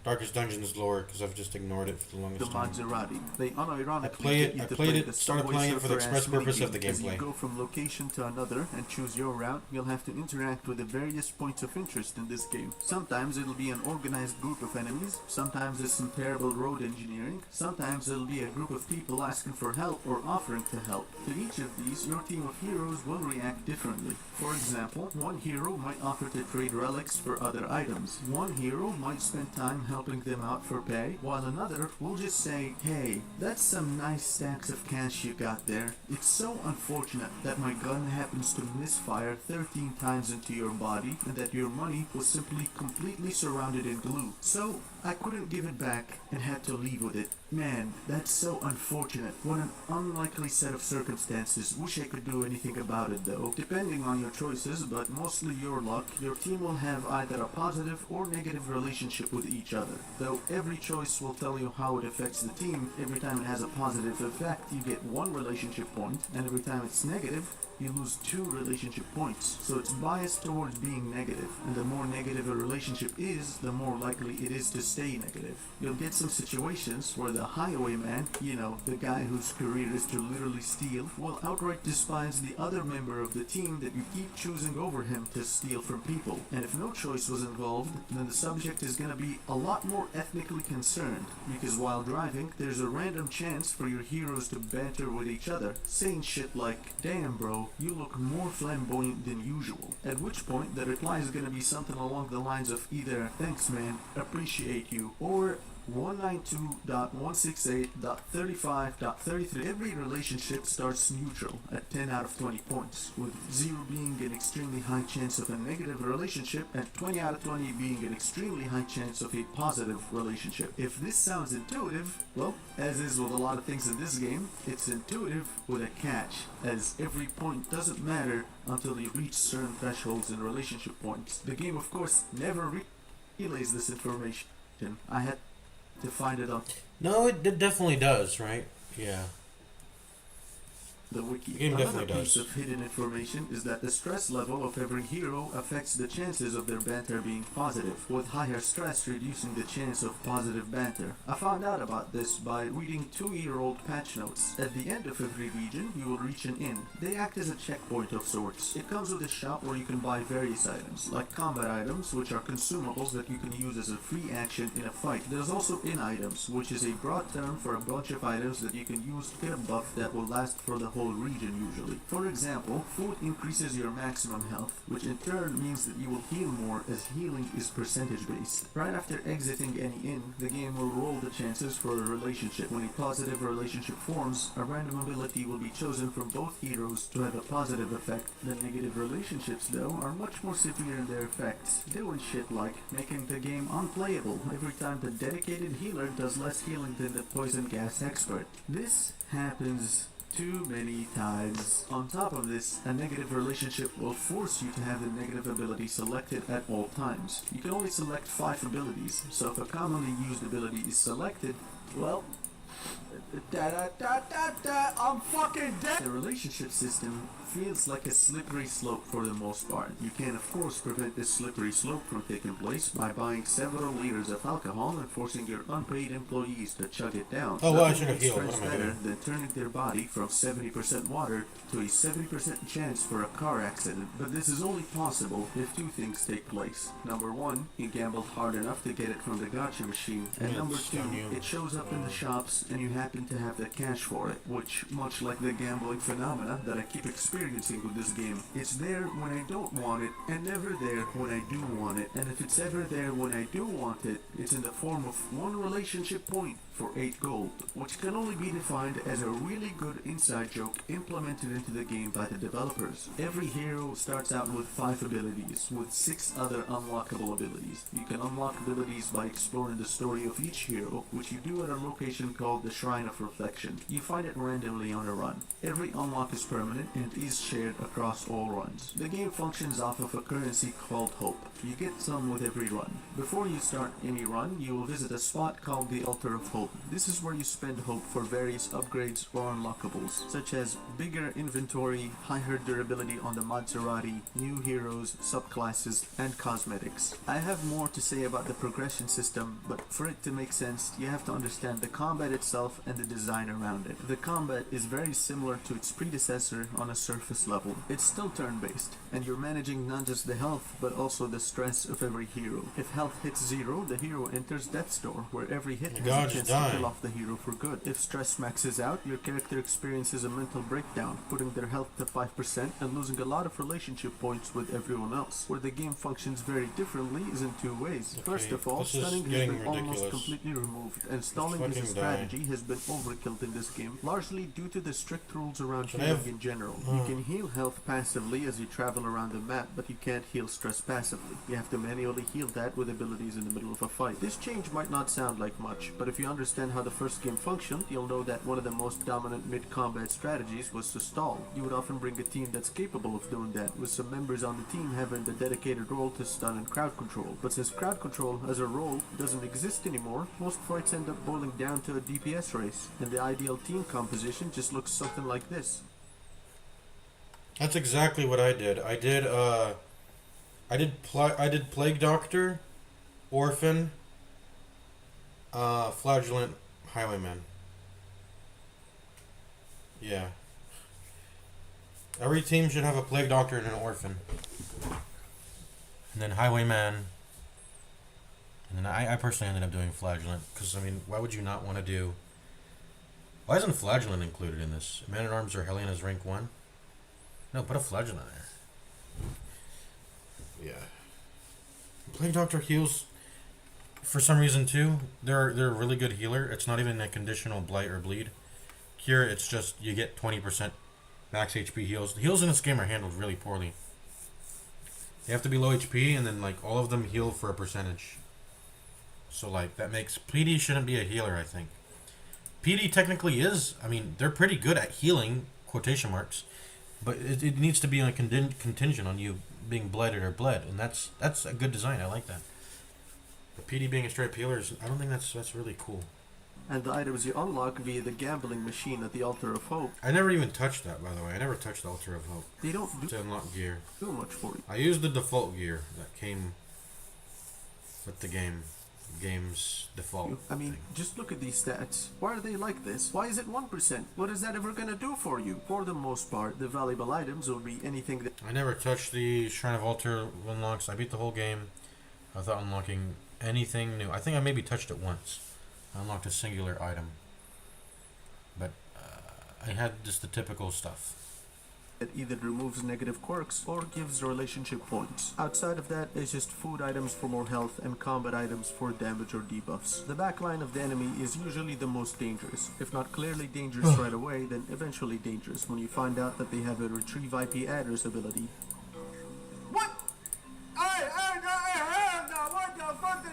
Darkest Dungeon's lore because I've just ignored it for the the longest time. Maserati. They unironically I played get it- you I to played play it- the started Subway playing it for the Surfer-ass express purpose of minigame. the As you gameplay. go from location to another and choose your route, you'll have to interact with the various points of interest in this game. Sometimes it'll be an organized group of enemies, sometimes it's some terrible road engineering, sometimes it'll be a group of people asking for help or offering to help. To each of these, your team of heroes will react differently. For example, one hero might offer to trade relics for other items. One hero might spend time helping them out for pay, while another will just say, hey, that's some nice stacks of cash you got there. It's so unfortunate that my gun happens to misfire 13 times into your body and that your money was simply completely surrounded in glue. So, I couldn't give it back and had to leave with it. Man, that's so unfortunate. What an unlikely set of circumstances. Wish I could do anything about it though. Depending on your choices, but mostly your luck, your team will have either a positive or negative relationship with each other. Though every choice will tell you how it affects the team. Every time it has a positive effect, you get 1 relationship point, and every time it's negative, you lose 2 relationship points. So it's biased towards being negative, and the more negative a relationship is, the more likely it is to stay negative. You'll get some situations where the highwayman, you know, the guy whose career is to literally steal, will outright despise the other member of the team that you keep choosing over him to steal from people. And if no choice was involved, then the subject is gonna be a lot more ethnically concerned, because while driving, there's a random chance for your heroes to banter with each other, saying shit like, "Damn bro, you look more flamboyant than usual." At which point, the reply is gonna be something along the lines of either, "Thanks man, appreciate you," or 192.168.35.33. Every relationship starts neutral at 10 out of 20 points, with 0 being an extremely high chance of a negative relationship and 20 out of 20 being an extremely high chance of a positive relationship. If this sounds intuitive, well, as is with a lot of things in this game, it's intuitive with a catch, as every point doesn't matter until you reach certain thresholds in relationship points. The game, of course, never relays this information. I had to find it on No, it definitely does, right? Yeah. the wiki. The game Another definitely piece does. of hidden information is that the stress level of every hero affects the chances of their banter being positive, with higher stress reducing the chance of positive banter. I found out about this by reading 2-year-old patch notes. At the end of every region, you will reach an inn. They act as a checkpoint of sorts. It comes with a shop where you can buy various items, like combat items, which are consumables that you can use as a free action in a fight. There's also inn items, which is a broad term for a bunch of items that you can use to get a buff that will last for the whole region usually. For example, food increases your maximum health, which in turn means that you will heal more as healing is percentage based. Right after exiting any inn, the game will roll the chances for a relationship. When a positive relationship forms, a random ability will be chosen from both heroes to have a positive effect. The negative relationships, though, are much more severe in their effects, doing shit like making the game unplayable every time the dedicated healer does less healing than the poison gas expert. This happens too many times. On top of this, a negative relationship will force you to have the negative ability selected at all times. You can only select 5 abilities, so if a commonly used ability is selected, well, I'm fucking dead! The relationship system feels like a slippery slope for the most part. You can of course prevent this slippery slope from taking place by buying several liters of alcohol and forcing your unpaid employees to chug it down. Oh, well, I Nothing should have makes healed. friends What am I better doing? than turning their body from 70% water to a 70% chance for a car accident. But this is only possible if 2 things take place. Number 1, you gambled hard enough to get it from the gacha machine, and Yeah, number it's 2, on you. it shows up in the shops and you happen to have the cash for it, which, much like the gambling phenomena that I keep experiencing with this game, it's there when I don't want it and never there when I do want it. And if it's ever there when I do want it, it's in the form of 1 relationship point for 8 gold, which can only be defined as a really good inside joke implemented into the game by the developers. Every hero starts out with 5 abilities, with 6 other unlockable abilities. You can unlock abilities by exploring the story of each hero, which you do at a location called the Shrine of Reflection. You find it randomly on a run. Every unlock is permanent and is shared across all runs. The game functions off of a currency called Hope. You get some with every run. Before you start any run, you will visit a spot called the Altar of Hope. This is where you spend hope for various upgrades or unlockables, such as bigger inventory, higher durability on the Maserati, new heroes, subclasses, and cosmetics. I have more to say about the progression system, but for it to make sense, you have to understand the combat itself and the design around it. The combat is very similar to its predecessor on a surface level. It's still turn-based, and you're managing not just the health, but also the stress of every hero. If health hits 0, the hero enters Death's Door, where every hit My has God, a just chance die. kill off the hero for good. If stress maxes out, your character experiences a mental breakdown, putting their health to 5% and losing a lot of relationship points with everyone else. Where the game functions very differently is in two ways. Okay, First of all, this is stunning has getting been almost ridiculous. completely removed, and stalling as a fucking strategy has been overkilled in this game, largely due to the strict rules around Can I healing have- in general. You can heal health passively as you travel around the map, but you can't heal stress passively. You have to manually heal that with abilities in the middle of a fight. This change might not sound like much, but if you understand how the first game functioned, you'll know that one of the most dominant mid-combat strategies was to stall. You would often bring a team that's capable of doing that, with some members on the team having the dedicated role to stun and crowd control. But since crowd control as a role doesn't exist anymore, most fights end up boiling down to a DPS race, and the ideal team composition just looks something like this. That's exactly what I did. I did Plague Doctor, Orphan, Flagellant, Highwayman. Yeah. Every team should have a Plague Doctor and an Orphan. And then Highwayman. And then I personally ended up doing Flagellant. Because, I mean, why would you not want to do... Why isn't Flagellant included in this? Man-at-Arms or Helena's rank 1? No, put a Flagellant there. Yeah. Plague Doctor heals for some reason too. They're a really good healer. It's not even a conditional blight or bleed. Cure, it's just you get 20% max HP heals. The heals in this game are handled really poorly. They have to be low HP and then like all of them heal for a percentage. So like that makes PD shouldn't be a healer, I think. PD technically is, I mean, they're pretty good at healing, quotation marks. But it needs to be on contingent on you being blighted or bled, and that's a good design. I like that. But PD being a straight healer, I don't think that's really cool. And the items you unlock via the gambling machine at the Altar of Hope, I never even touched that, by the way. I never touched the Altar of Hope they don't do to unlock gear. too much for you. I used the default gear that came with the game's default. I mean, thing. just look at these stats. Why are they like this? Why is it 1%? What is that ever gonna do for you? For the most part, the valuable items will be anything that... I never touched the Shrine of Altar unlocks. I beat the whole game without unlocking anything new. I think I maybe touched it once. I unlocked a singular item. But I had just the typical stuff. It either removes negative quirks or gives relationship points. Outside of that, it's just food items for more health and combat items for damage or debuffs. The backline of the enemy is usually the most dangerous. If not clearly dangerous right away, then eventually dangerous when you find out that they have a retrieve IP address ability. What? Hey, what the fuck?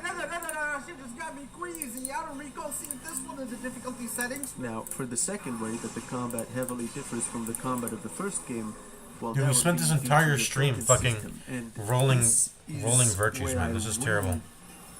Shit just got me queasy. I don't recall seeing this one in the difficulty settings. Now, for the second way that the combat heavily differs from the combat of the first game, well, Dude, that we would spent be this due to entire the stream token fucking system, and rolling this is virtues, where man. I This is terrible.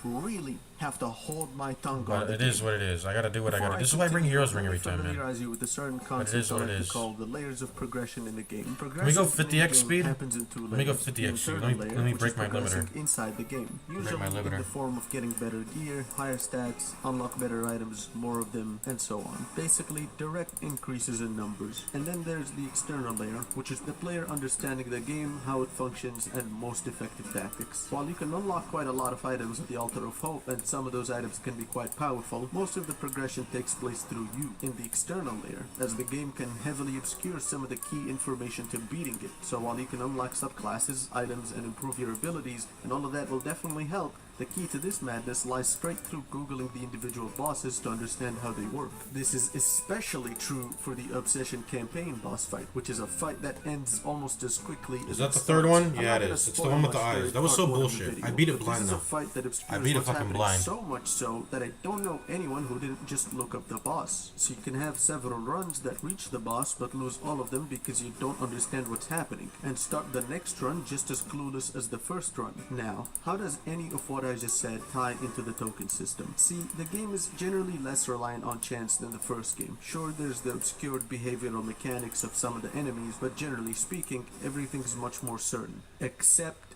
Really have to hold my tongue on But the it is game. what it is. I gotta do what I Before gotta do. This is why I bring continue, Heroes let Ring me every time, man. familiarize you with a certain is concept I what like it to is. call the layers of progression in the game. Can we go Progression 50x in the game speed? happens in two Let me go layers. 50x The speed. internal layer, Let me which break is my progressing limiter. inside the game, my usually in limiter. the form of getting better gear, higher stats, unlock better items, more of them, and so on. Basically, direct increases in numbers. And then there's the external layer, which is the player understanding the game, how it functions, and most effective tactics. While you can unlock quite a lot of items at the Altar of Hope, and some of those items can be quite powerful, most of the progression takes place through you in the external layer, as the game can heavily obscure some of the key information to beating it. So while you can unlock subclasses, items, and improve your abilities, and all of that will definitely help, the key to this madness lies straight through googling the individual bosses to understand how they work. This is especially true for the Obsession campaign boss fight, which is a fight that ends almost as quickly as Is that it the third starts. one? I'm Yeah, not it gonna is. It's the spoil one with the much for eyes. That was so part one of the bullshit. video, I beat it but blind This is though. a fight that obscures I beat it what's fucking happening blind. so much so that I don't know anyone who didn't just look up the boss. So you can have several runs that reach the boss but lose all of them because you don't understand what's happening, and start the next run just as clueless as the first run. Now, how does any of what I just said tie into the token system? See, the game is generally less reliant on chance than the first game. Sure, there's the obscured behavioral mechanics of some of the enemies, but generally speaking, everything's much more certain, except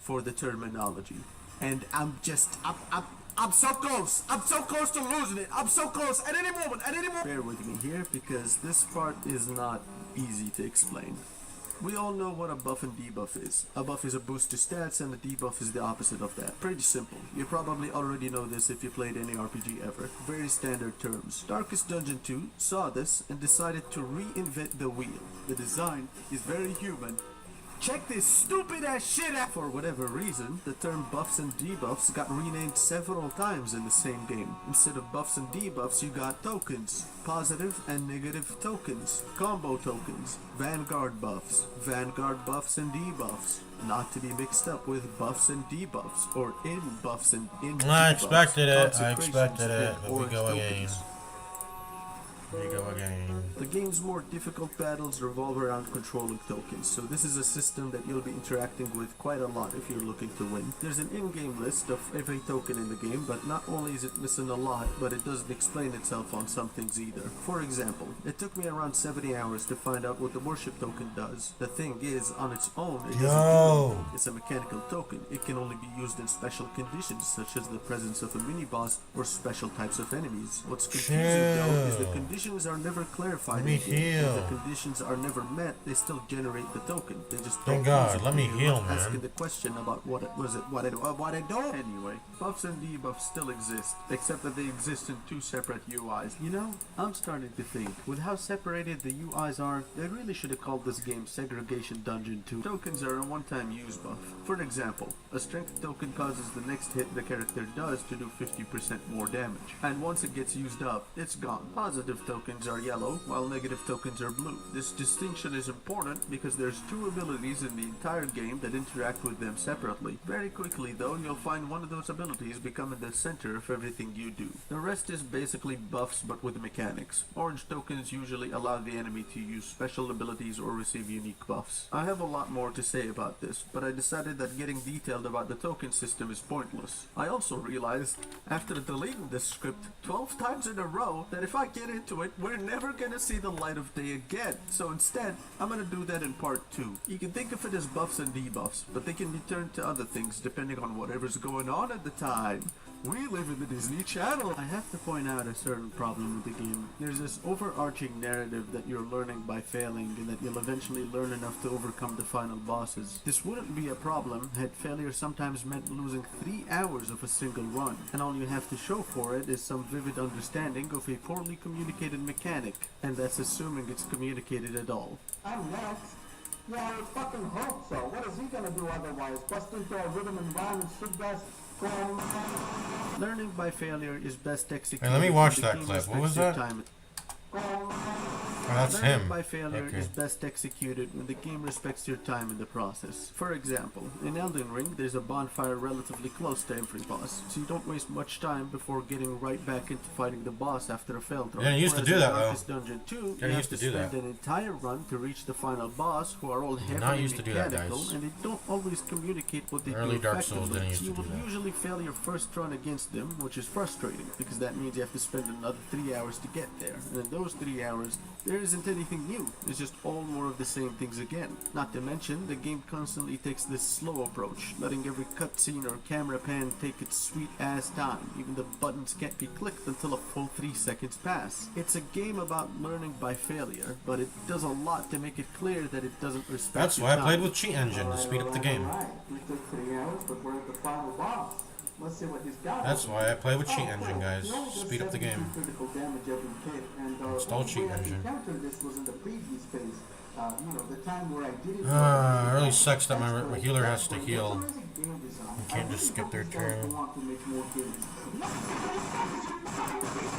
for the terminology. And I'm so close! I'm so close to losing it! I'm so close! At any moment! Bear with me here, because this part is not easy to explain. We all know what a buff and debuff is. A buff is a boost to stats and a debuff is the opposite of that. Pretty simple. You probably already know this if you played any RPG ever. Very standard terms. Darkest Dungeon 2 saw this and decided to reinvent the wheel. The design is very human. Check this stupid ass shit out! For whatever reason, the term buffs and debuffs got renamed several times in the same game. Instead of buffs and debuffs, you got tokens. Positive and negative tokens. Combo tokens. Vanguard buffs and debuffs. Not to be mixed up with buffs and debuffs, or in buffs and in debuffs. I expected it, Consecrations, but we orange go again. tokens. We go again. The game's more difficult battles revolve around controlling tokens, so this is a system that you'll be interacting with quite a lot if you're looking to win. There's an in-game list of every token in the game, but not only is it missing a lot, but it doesn't explain itself on some things either. For example, it took me around 70 hours to find out what the worship token does. The thing is, on its own, it doesn't do anything. It's a mechanical token. It can only be used in special conditions, such as the presence of a mini-boss or special types of enemies. What's confusing though is the conditions are never clarified. Let me heal. If the conditions are never met, they still generate the token. They just Thank don't use God, it. let me You're heal, not man. asking the question about what it do. Anyway, buffs and debuffs still exist, except that they exist in two separate UIs. You know, I'm starting to think, with how separated the UIs are, they really should have called this game Segregation Dungeon 2. Tokens are a one-time use buff. For example, a strength token causes the next hit the character does to do 50% more damage, and once it gets used up, it's gone. Positive tokens are yellow, while negative tokens are blue. This distinction is important because there's two abilities in the entire game that interact with them separately. Very quickly though, you'll find one of those abilities becoming the center of everything you do. The rest is basically buffs but with mechanics. Orange tokens usually allow the enemy to use special abilities or receive unique buffs. I have a lot more to say about this, but I decided that getting detailed about the token system is pointless. I also realized, after deleting this script 12 times in a row, that if I get into it, we're never gonna see the light of day again. So instead, I'm gonna do that in part 2. You can think of it as buffs and debuffs, but they can be turned to other things depending on whatever's going on at the time. We live in the Disney Channel. I have to point out a certain problem with the game. There's this overarching narrative that you're learning by failing and that you'll eventually learn enough to overcome the final bosses. This wouldn't be a problem had failure sometimes meant losing 3 hours of a single run, and all you have to show for it is some vivid understanding of a poorly communicated mechanic, and that's assuming it's communicated at all. I'm next. Yeah, I would fucking hope so. What is he gonna do otherwise? Bust into a rhythm and rhyme and shit gas? Learning by failure is best executed. Hey, let me watch when the that game clip. What respects was your that? time. Oh, that's Learning him. by failure Okay. is best executed when the game respects your time in the process. For example, in Elden Ring, there's a bonfire relatively close to every boss, so you don't waste much time before getting right back into fighting the boss after a failed run. Yeah, you used to Whereas do in that, though. Darkest Dungeon 2, Yeah, you you have used to to do spend that. an entire run to reach the final boss, who are all Not heavily used to do that, mechanical, guys. and they don't always communicate what they Early do Dark Souls effectively. didn't used to You do will that. usually fail your first run against them, which is frustrating, because that means you have to spend another 3 hours to get there. And in those 3 hours, there isn't anything new. It's just all more of the same things again. Not to mention, the game constantly takes this slow approach, letting every cutscene or camera pan take its sweet ass time. Even the buttons can't be clicked until a full 3 seconds pass. It's a game about learning by failure, but it does a lot to make it clear that it doesn't respect That's your why I time. played with Cheat Engine to speed up the game. Alright, we took 3 hours, but we're at the final boss. Let's see what he's got. That's why I play with Cheat Oh, Engine, cool. guys. He only does Speed up the 72 game. critical damage every hit, and Install only Cheat way I Engine. encountered this was in the previous phase. You know, the time where I didn't. It really sucks that my healer has to heal. You can't just skip their turn.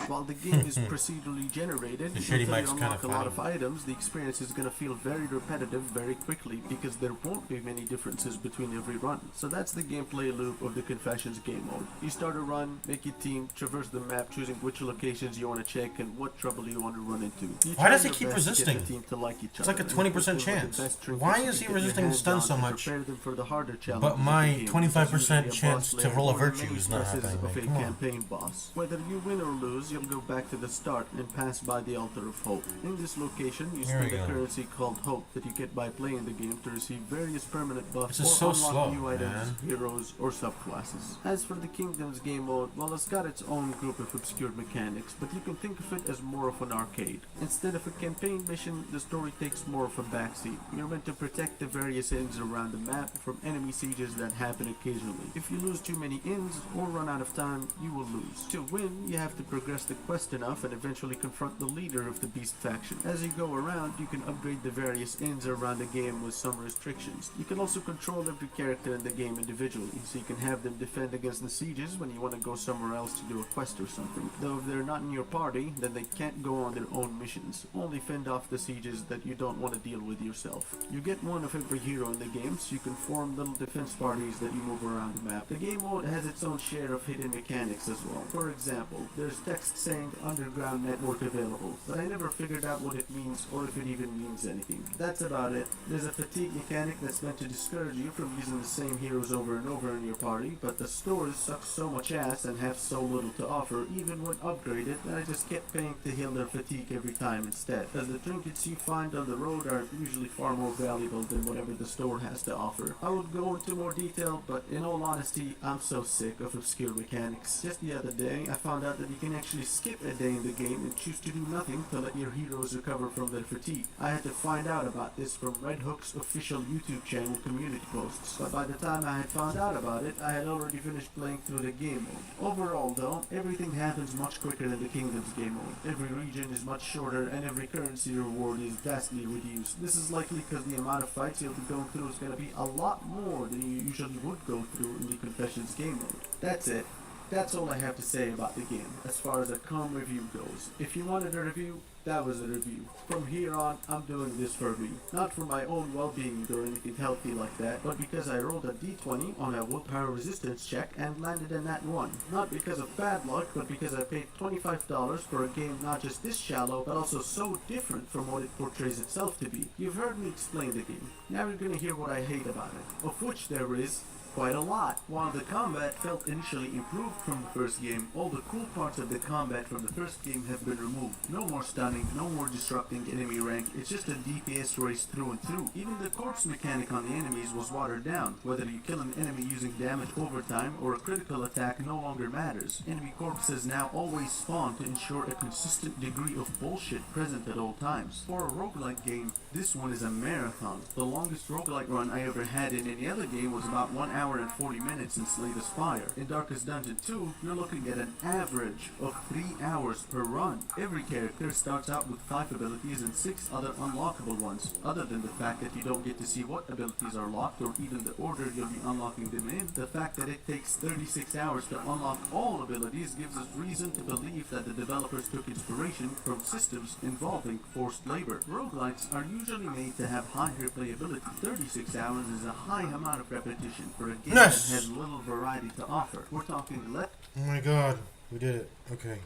While the game is procedurally generated, The shitty until you mic's unlock kinda a lot of funny. items, the experience is going to feel very repetitive very quickly because there won't be many differences between every run. So that's the gameplay loop of the Confessions game mode. You start a run, make your team, traverse the map, choosing which locations you want to check and what trouble you want to run into. You Why try does he your keep best to get resisting? the team to like each It's like a other and 20% pick one of chance. the best trinkets Why to is he get your resisting hands stun on so to much? prepare them for the harder But challenges of my the game, which is 25% usually a chance boss to lair roll a or the virtue main is not stresses happening. of a Come on. campaign boss. Whether you win or lose, you'll go back to the start and pass by the Altar of Hope. In this location, you Here we spend a go. currency called Hope that you get by playing the game to receive various permanent buffs This is or so unlock slow, new items, man. heroes, or subclasses. As for the Kingdoms game mode, well, it's got its own group of obscure mechanics, but you can think of it as more of an arcade. Instead of a campaign mission, the story takes more of a backseat. You're meant to protect the various inns around the map from enemy sieges that happen occasionally. If you lose too many inns or run out of time, you will lose. To win, you have to progress the quest enough and eventually confront the leader of the Beast faction. As you go around, you can upgrade the various inns around the game with some restrictions. You can also control every character in the game individually, so you can have them defend against the sieges when you want to go somewhere else to do a quest or something. Though if they're not in your party, then they can't go on their own missions. Only fend off the sieges that you don't want to deal with yourself. You get one of every hero in the game, so you can form little defense parties that you move around the map. The game mode has its own share of hidden mechanics as well. For example, there's text saying underground network available, but I never figured out what it means or if it even means anything. That's about it. There's a fatigue mechanic that's meant to discourage you from using the same heroes over and over in your party, but the stores suck so much ass and have so little to offer, even when upgraded, that I just kept paying to heal their fatigue every time instead, as the trinkets you find on the road are usually far more valuable than whatever the store has to offer. I would go into more detail, but in all honesty, I'm so sick of obscure mechanics. Just the other day, I found out that you can actually skip a day in the game and choose to do nothing to let your heroes recover from their fatigue. I had to find out about this from Red Hook's official YouTube channel community posts, but by the time I had found out about it, I had already finished playing through the game mode. Overall though, everything happens much quicker than the Kingdoms game mode. Every region is much shorter and every currency reward is vastly reduced. This is likely because the amount of fights you'll be going through is going to be a lot more than you usually would go through in the Confessions game mode. That's it. That's all I have to say about the game, as far as a calm review goes. If you wanted a review, that was a review. From here on, I'm doing this for me. Not for my own well-being or anything healthy like that, but because I rolled a d20 on a willpower resistance check and landed a nat 1. Not because of bad luck, but because I paid $25 for a game not just this shallow, but also so different from what it portrays itself to be. You've heard me explain the game. Now you're gonna hear what I hate about it, of which there is quite a lot. While the combat felt initially improved from the first game, all the cool parts of the combat from the first game have been removed. No more stunning, no more disrupting enemy rank, it's just a DPS race through and through. Even the corpse mechanic on the enemies was watered down. Whether you kill an enemy using damage overtime or a critical attack no longer matters. Enemy corpses now always spawn to ensure a consistent degree of bullshit present at all times. For a roguelike game, this one is a marathon. The longest roguelike run I ever had in any other game was about 1 hour and 40 minutes in Slay the Spire. In Darkest Dungeon 2, you're looking at an average of 3 hours per run. Every character starts out with 5 abilities and 6 other unlockable ones. Other than the fact that you don't get to see what abilities are locked or even the order you'll be unlocking them in, the fact that it takes 36 hours to unlock all abilities gives us reason to believe that the developers took inspiration from systems involving forced labor. Roguelikes are usually made to have high replayability. 36 hours is a high amount of repetition for a game Nice. that has little variety to offer. We're talking less Oh my god, we did it. Okay.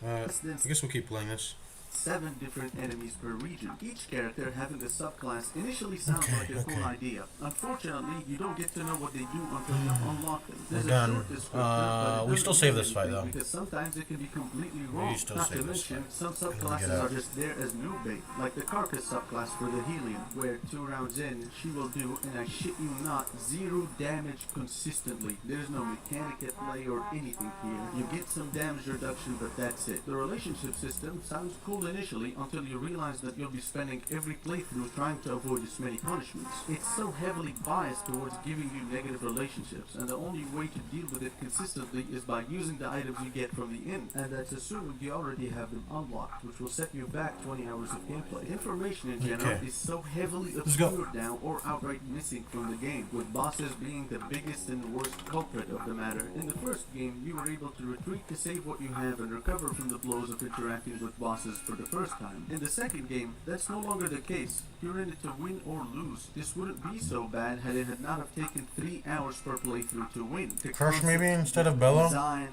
than I guess we'll keep playing this. 7 different enemies per region. Each character having a subclass initially sounds like a cool idea. Unfortunately, you don't get to know what they do until you unlock them. There's We're done. a short descriptor, but it We still doesn't save mean this fight, anything though. because sometimes it can be completely wrong. still Not save to this mention, fight. some Get subclasses out. are just there as noob bait, like the Carcass subclass for the Helion, where 2 rounds in, she will do, and I shit you not, 0 damage consistently. There's no mechanic at play or anything here. You get some damage reduction, but that's it. The relationship system sounds cool initially until you realize that you'll be spending every playthrough trying to avoid as many punishments. It's so heavily biased towards giving you negative relationships, and the only way to deal with it consistently is by using the items you get from the inn, and that's assuming you already have them unlocked, which will set you back 20 hours of gameplay. Information in general Okay. is so heavily Let's go. obscured now or outright missing from the game, with bosses being the biggest and worst culprit of the matter. In the first game, you were able to retreat to save what you have and recover from the blows of interacting with bosses for the first time. In the second game, that's no longer the case. You're in it to win or lose. This wouldn't be so bad had it had not have taken 3 hours per playthrough to win. The Crush maybe concept, instead of Bellow? Design,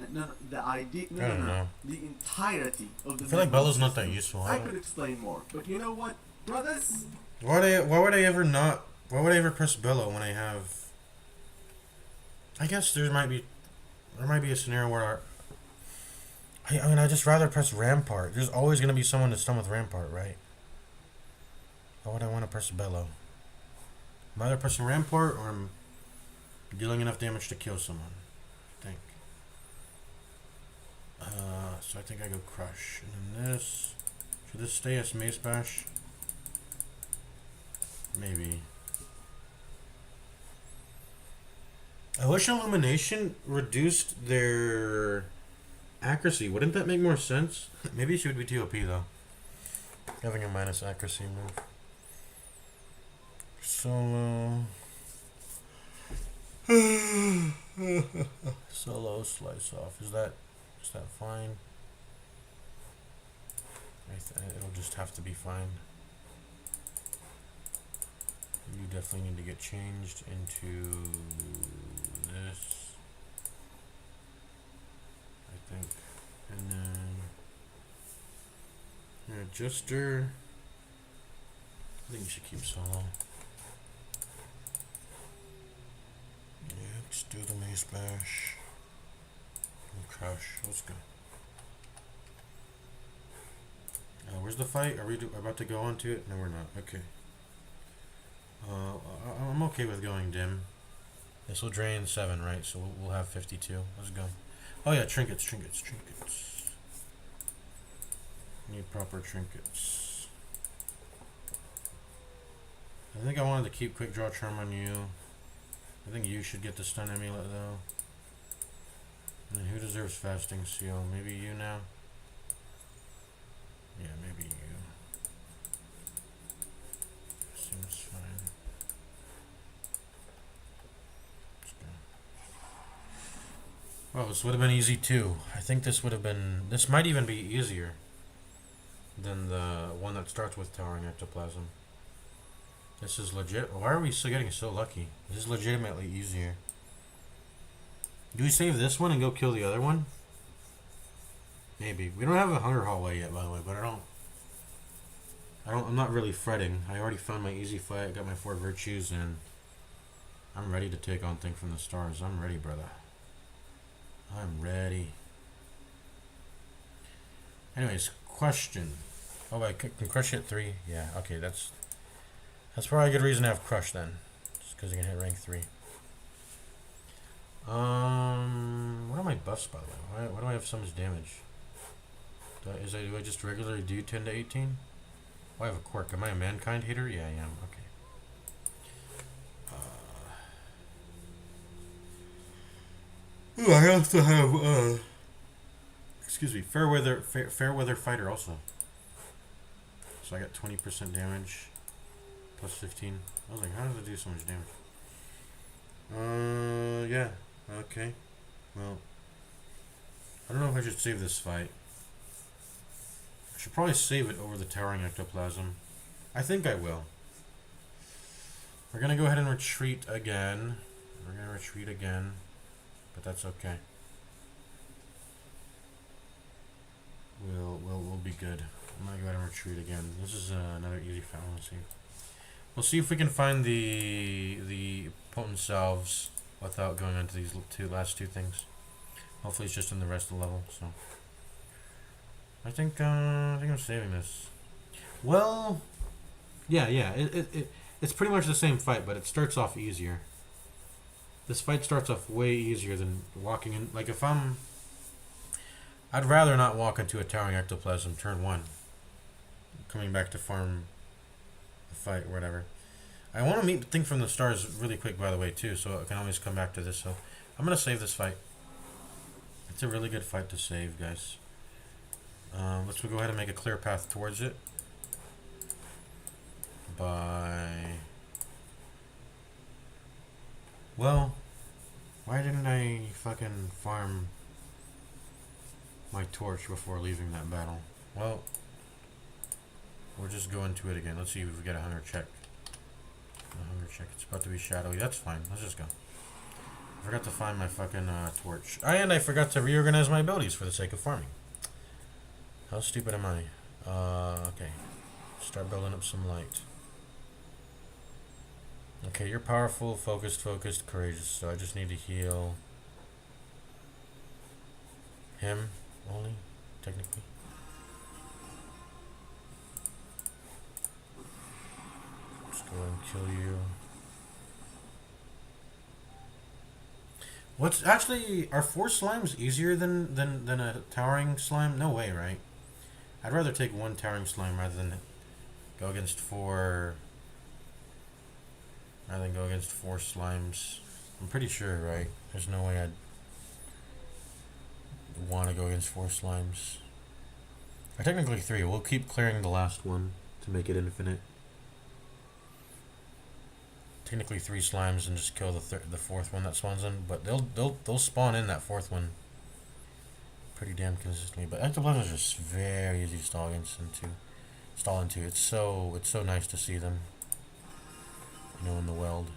the idea, I don't know. the entirety of the I feel like mechanical Bellow's not that system. useful. I could explain more, but you know what, brothers? Why would I ever not? Why would I ever press Bellow when I have? I guess there might be a scenario where I mean, I just rather press Rampart. There's always gonna be someone to stun with Rampart, right? Why would I want to press Bellow? I'm either pressing Rampart or I'm dealing enough damage to kill someone. I think. So I think I go Crush. And then this. Should this stay as Mace Bash? Maybe. I wish Illumination reduced their accuracy. Wouldn't that make more sense? Maybe she would be TOP though. Having a minus accuracy move. Solo. Solo slice off. Is that fine? It'll just have to be fine. You definitely need to get changed into this, I think. And then adjuster. I think you should keep solo. Yeah, let's do the Mace Bash. And Crush. Let's go. Where's the fight? Are we about to go on to it? No, we're not. Okay. I'm okay with going dim. This will drain 7, right? So we'll have 52. Let's go. Oh yeah, trinkets. Need proper trinkets. I think I wanted to keep quick draw charm on you. I think you should get the stun amulet though. And then who deserves fasting seal? Maybe you now? Yeah, maybe you. Seems fine. Well, this would have been easy too. I think this would have been. This might even be easier than the one that starts with towering ectoplasm. This is legit. Why are we still getting so lucky? This is legitimately easier. Do we save this one and go kill the other one? Maybe. We don't have a hunger hallway yet, by the way, but I'm not really fretting. I already found my easy fight. I got my 4 virtues, and I'm ready to take on Thing from the Stars. I'm ready, brother. I'm ready. Anyways, question. Oh, I can Crush hit 3? Yeah, okay, that's probably a good reason to have Crush then. Just because I can hit rank 3. What are my buffs, by the way? Why do I have so much damage? Do I just regularly do 10 to 18? Oh, I have a quirk. Am I a Mankind hater? Yeah, I am. Okay. Ooh, I also have, excuse me, fair weather fighter also. So I got 20% damage, plus 15. I was like, how does it do so much damage? Yeah, okay. Well, I don't know if I should save this fight. I should probably save it over the towering ectoplasm. I think I will. We're gonna go ahead and retreat again. But that's okay. We'll be good. I'm gonna go ahead and retreat again. This is another easy fight. Let's see. We'll see if we can find the potent salves without going into these last two things. Hopefully it's just in the rest of the level. So I think I'm saving this. Well, yeah. It's pretty much the same fight, but it starts off easier. This fight starts off way easier than walking in. Like I'd rather not walk into a towering ectoplasm turn 1. Coming back to farm the fight or whatever. I want to meet Thing from the Stars really quick, by the way, too, so I can always come back to this. So I'm gonna save this fight. It's a really good fight to save, guys. Let's go ahead and make a clear path towards it by. Well, why didn't I fucking farm my torch before leaving that battle? Well, we'll just go into it again. Let's see if we get a hunger check. It's about to be shadowy. That's fine. Let's just go. I forgot to find my fucking torch. And I forgot to reorganize my abilities for the sake of farming. How stupid am I? Okay. Start building up some light. Okay, you're powerful, focused, courageous. So I just need to heal him only. technically. Just go and kill you. What's actually, are 4 slimes easier than a towering slime? No way, right? I'd rather take 1 towering slime rather than go against 4 slimes. I'm pretty sure, right? There's no way I'd want to go against 4 slimes. Or technically 3. We'll keep clearing the last one to make it infinite. Technically 3 slimes and just kill the 4th one that spawns in, but they'll spawn in that 4th one pretty damn consistently. But ectoplasm is just very easy to stall into. It's so nice to see them, you know, in the weld.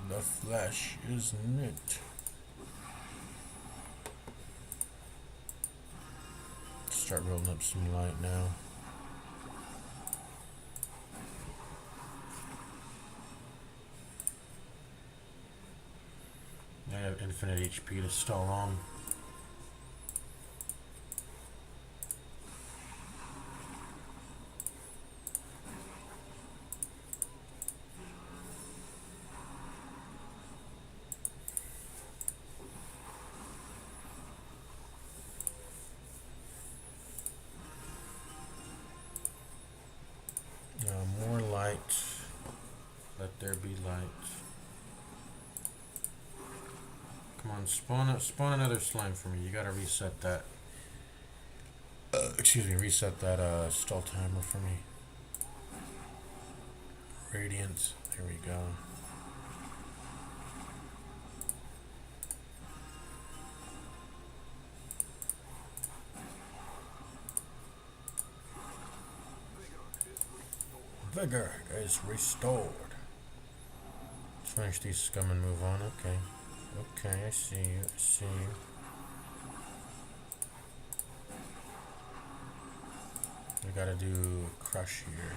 The flesh is knit. Start rolling up some light now. I have infinite HP to stall on. More light. Let there be light. Come on, spawn another slime for me. You gotta reset that. Reset that stall timer for me. Radiant. There we go. Vigor is restored. Let's finish these scum and move on. Okay. Okay, I see you. We gotta do crush here.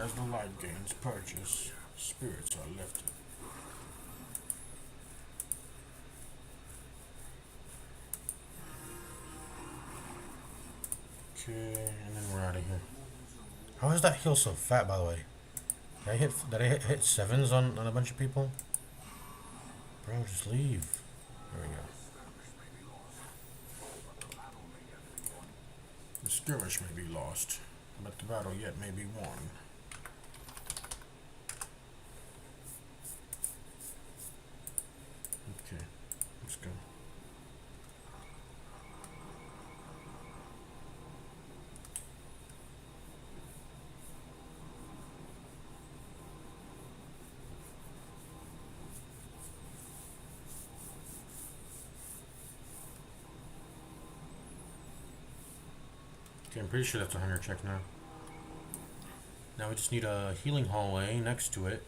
As the light gains purchase, spirits are lifted. Okay, and then we're out of here. How is that heal so fat, by the way? Did I hit 7s on a bunch of people? Bro, just leave. There we go. The skirmish may be lost, but the battle yet may be won. Okay, let's go. Okay, I'm pretty sure that's a hunger check now. Now we just need a healing hallway next to it.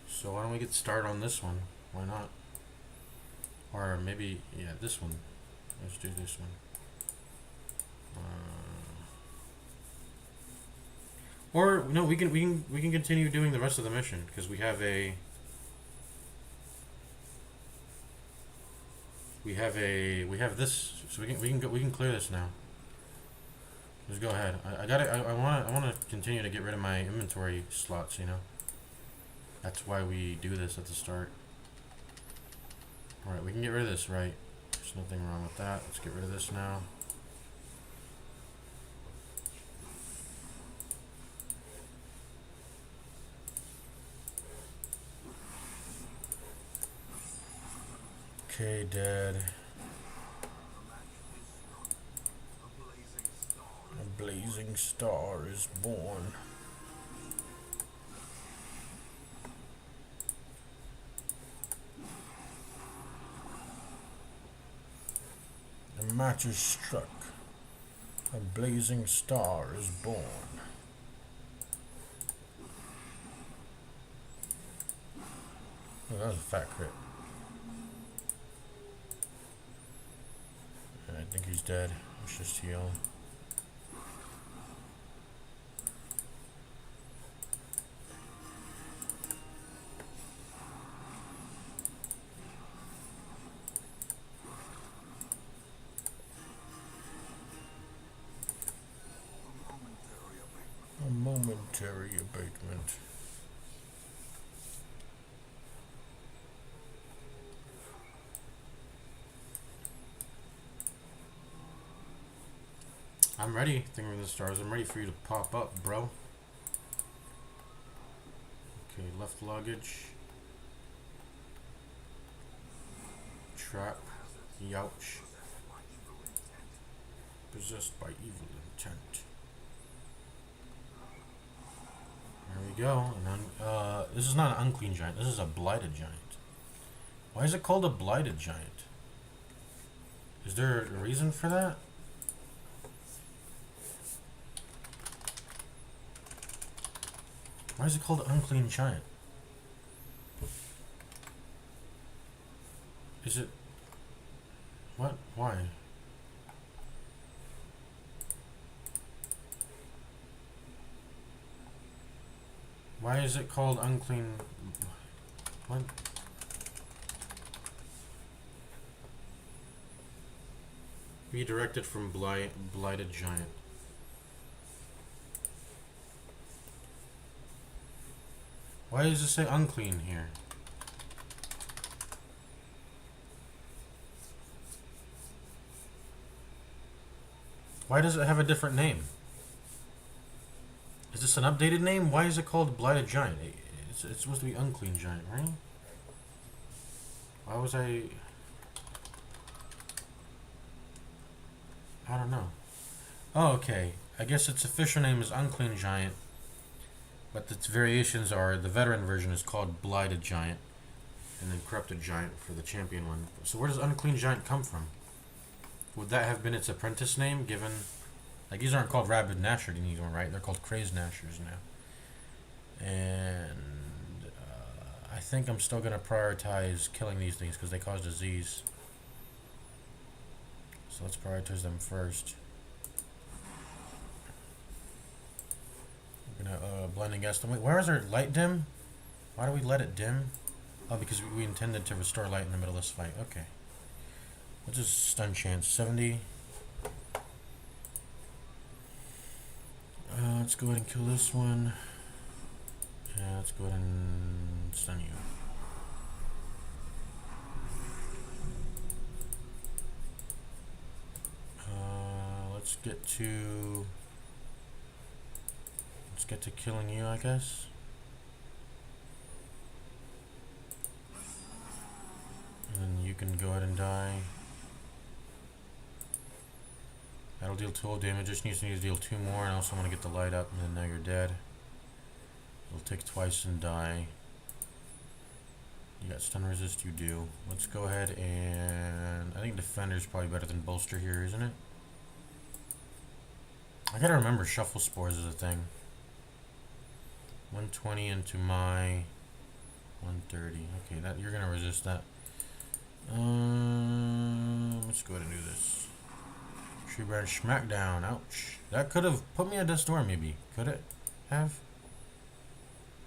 So why don't we get started on this one? Why not? Or maybe, yeah, this one. Let's do this one. Or no, we can continue doing the rest of the mission because we have this, so we can clear this now. Just go ahead. I wanna continue to get rid of my inventory slots, you know. That's why we do this at the start. Alright, we can get rid of this, right? There's nothing wrong with that. Let's get rid of this now. Okay, dead. A blazing star is born. The match is struck. A blazing star is born. Oh, that was a fat crit. I think he's dead. Let's just heal. A momentary abatement. I'm ready, Thinking of the Stars. I'm ready for you to pop up, bro. Okay, left luggage. Trap. Youch. Possessed by evil intent. There we go. And this is not an unclean giant. This is a blighted giant. Why is it called a blighted giant? Is there a reason for that? Why is it called unclean giant? Is it... What? Why? Why is it called unclean... What? Redirected from blighted giant. Why does it say unclean here? Why does it have a different name? Is this an updated name? Why is it called blighted giant? It's supposed to be unclean giant, right? Why was I don't know. Oh, okay. I guess its official name is unclean giant. But its variations are, the veteran version is called Blighted Giant, and then Corrupted Giant for the champion one. So where does Unclean Giant come from? Would that have been its apprentice name, given... Like, these aren't called Rabid Gnasher anymore, right? They're called Crazed Gnashers now. And I think I'm still going to prioritize killing these things, because they cause disease. So let's prioritize them first. Blending estimate. Wait, where is our light dim? Why do we let it dim? Oh, because we intended to restore light in the middle of this fight. Okay. What's his stun chance? 70. Let's go ahead and kill this one. Yeah, let's go ahead and stun you. Let's get to killing you, I guess. And then you can go ahead and die. That'll deal 12 damage. Just needs to deal 2 more, and I also want to get the light up, and then now you're dead. It'll take twice and die. You got stun resist, you do. Let's go ahead and... I think Defender's probably better than Bolster here, isn't it? I gotta remember Shuffle Spores is a thing. 120 into my 130. Okay, that you're gonna resist that. Let's go ahead and do this. Tree branch smackdown. Ouch. That could have put me at death's door, maybe. Could it have?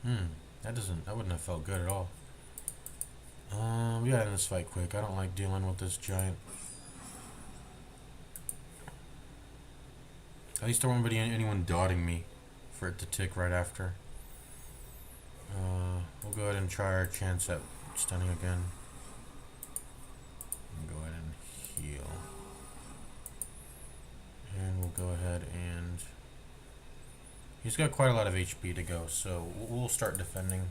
That wouldn't have felt good at all. We gotta end this fight quick. I don't like dealing with this giant. At least there won't be anyone dotting me for it to tick right after. We'll go ahead and try our chance at stunning again. And go ahead and heal. And we'll go ahead and... He's got quite a lot of HP to go, so we'll start defending.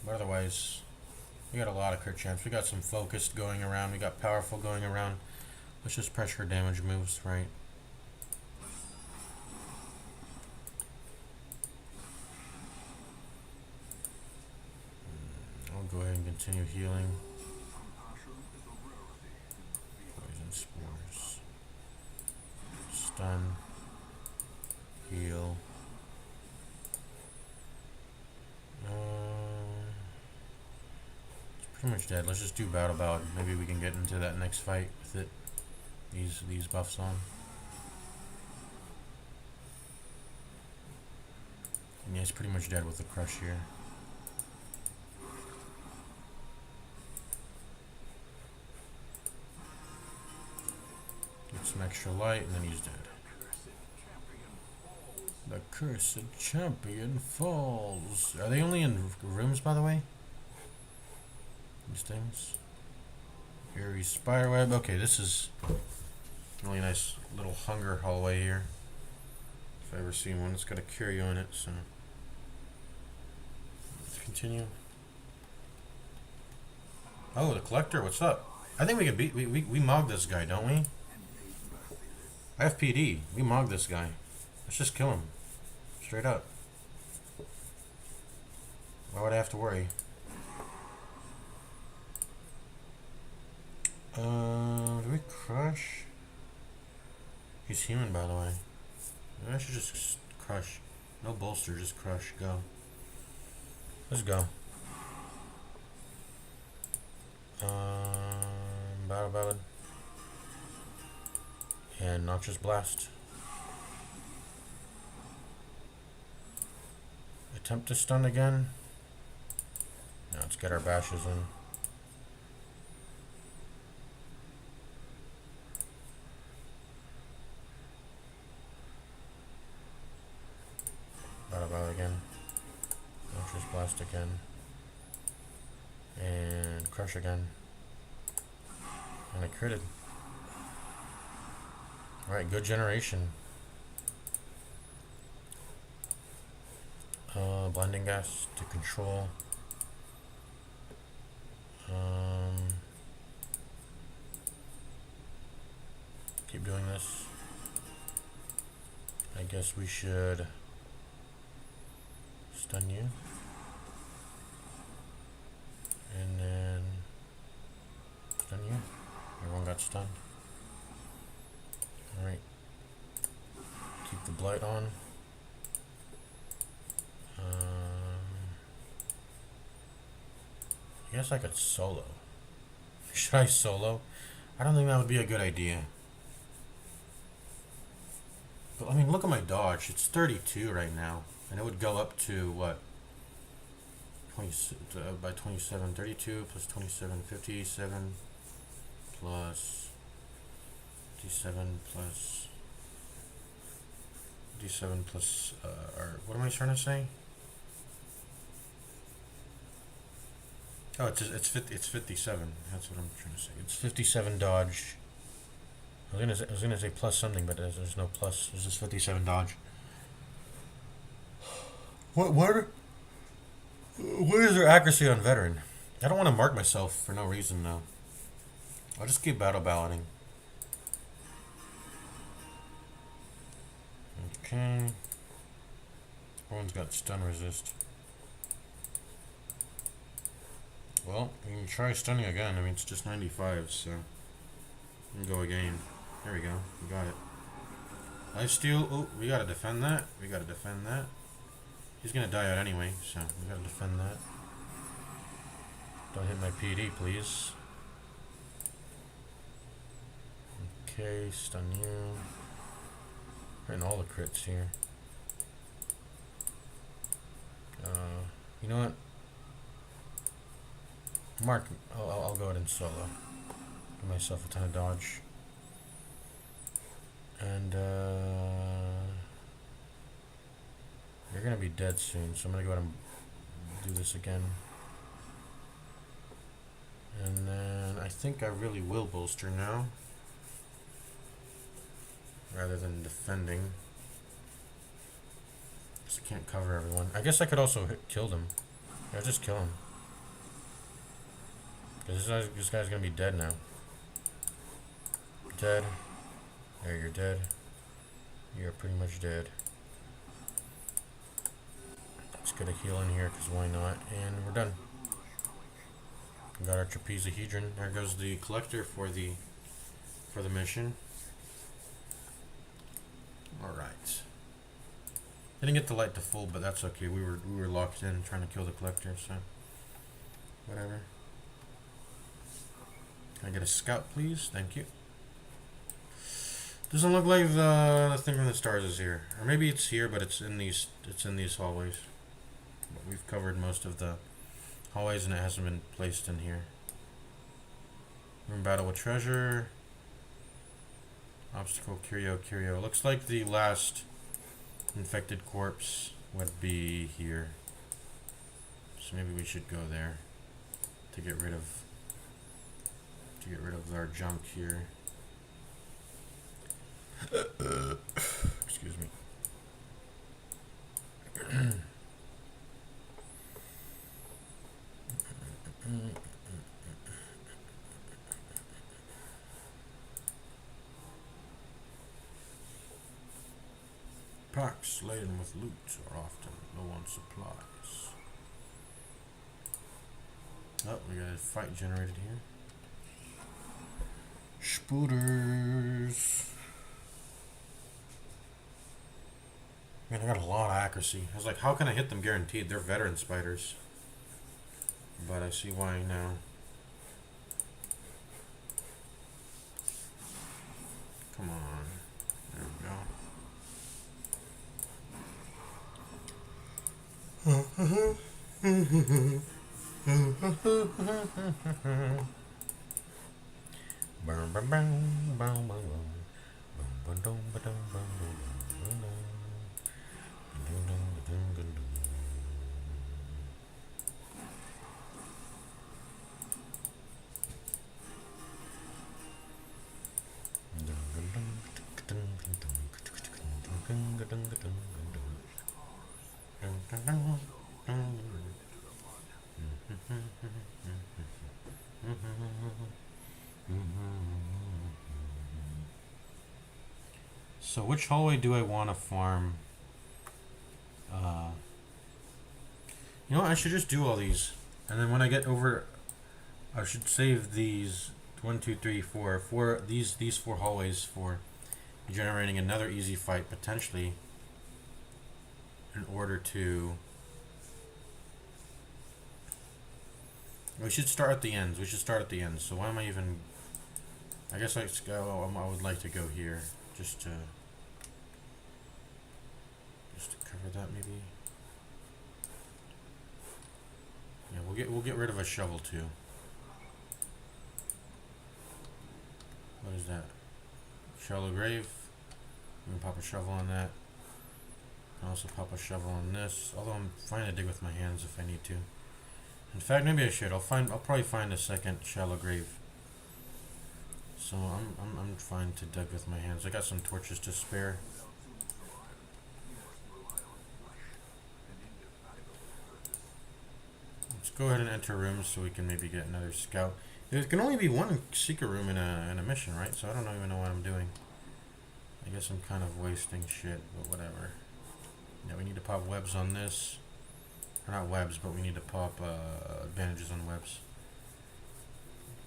But otherwise, we got a lot of crit chance. We got some focused going around. We got powerful going around. Let's just pressure damage moves, right? I'll go ahead and continue healing. Stun. Heal. It's pretty much dead. Let's just do battle ballad. Maybe we can get into that next fight with it. These buffs on. And yeah, it's pretty much dead with the crush here. Get some extra light and then he's dead. The cursed champion falls. Are they only in rooms, by the way? These things. Eerie spiderweb. Okay, this is a really nice little hunger hallway here. If I ever see one, it's got a curio in it, so let's continue. Oh, the collector, what's up? I think we can beat we mog this guy, don't we? FPD, we mog this guy. Let's just kill him. Straight up. Why would I have to worry? Do we crush? He's human, by the way. Maybe I should just crush. No bolster, just crush. Go. Let's go. Battle ballad. And noxious blast. Attempt to stun again. Now let's get our bashes in. Battle ballad again. Noxious blast again. And crush again. And I critted. Alright, good generation. Blinding gas to control. Keep doing this. I guess we should stun you. And then stun you. Everyone got stunned. Alright. Keep the blight on. I guess I could solo. Should I solo? I don't think that would be a good idea. But I mean, look at my dodge. It's 32 right now. And it would go up to what? 20, by 27. 32 plus 27. 57 plus 57 plus 57 plus or what am I trying to say? Oh, it's 57. That's what I'm trying to say. It's 57 dodge. I was gonna say plus something, but there's no plus. There's just 57 dodge. What is their accuracy on veteran? I don't want to mark myself for no reason though. I'll just keep battle balloting. Okay. Everyone's got stun resist. Well, we can try stunning again. I mean, it's just 95, so we can go again. There we go. We got it. Lifesteal. Oh, we gotta defend that. We gotta defend that. He's gonna die out anyway, so we gotta defend that. Don't hit my PD, please. Okay, stun you. Hitting all the crits here. You know what? Mark, I'll go ahead and solo. Give myself a ton of dodge. And you're gonna be dead soon, so I'm gonna go ahead and do this again. And then I think I really will bolster now, rather than defending. Just can't cover everyone. I guess I could also kill them. Yeah, just kill him. Because this guy's gonna be dead now. Dead. There, you're dead. You're pretty much dead. Let's get a heal in here, because why not? And we're done. We got our trapezohedron. There goes the collector for the mission. Alright. Didn't get the light to full, but that's okay. We were locked in trying to kill the collector, so whatever. Can I get a scout, please? Thank you. Doesn't look like the thing from the stars is here, or maybe it's here, but it's in these hallways. But we've covered most of the hallways, and it hasn't been placed in here. Room battle with treasure. Obstacle, curio. Looks like the last infected corpse would be here. So maybe we should go there to get rid of our junk here. Excuse me. Packs laden with loot are often low on supplies. Oh, we got a fight generated here. Spooters. Man, I got a lot of accuracy. I was like, how can I hit them guaranteed? They're veteran spiders. But I see why now. Come on. There we go. So which hallway do I want to farm? You know what, I should just do all these. And then when I get over, I should save these 1, 2, 3, 4, these 4 hallways for generating another easy fight potentially in order to... We should start at the ends. So why am I even... I guess I would like to go here just to cover that maybe. Yeah, we'll get rid of a shovel too. What is that? Shallow grave. I'm gonna pop a shovel on that. I'll also pop a shovel on this. Although I'm fine to dig with my hands if I need to. In fact, maybe I should. I'll probably find a second shallow grave. So I'm fine to dig with my hands. I got some torches to spare. Let's go ahead and enter rooms so we can maybe get another scout. There can only be one secret room in a mission, right? So I don't even know what I'm doing. I guess I'm kind of wasting shit, but whatever. Yeah, we need to pop webs on this. Or not webs, but we need to pop advantages on webs.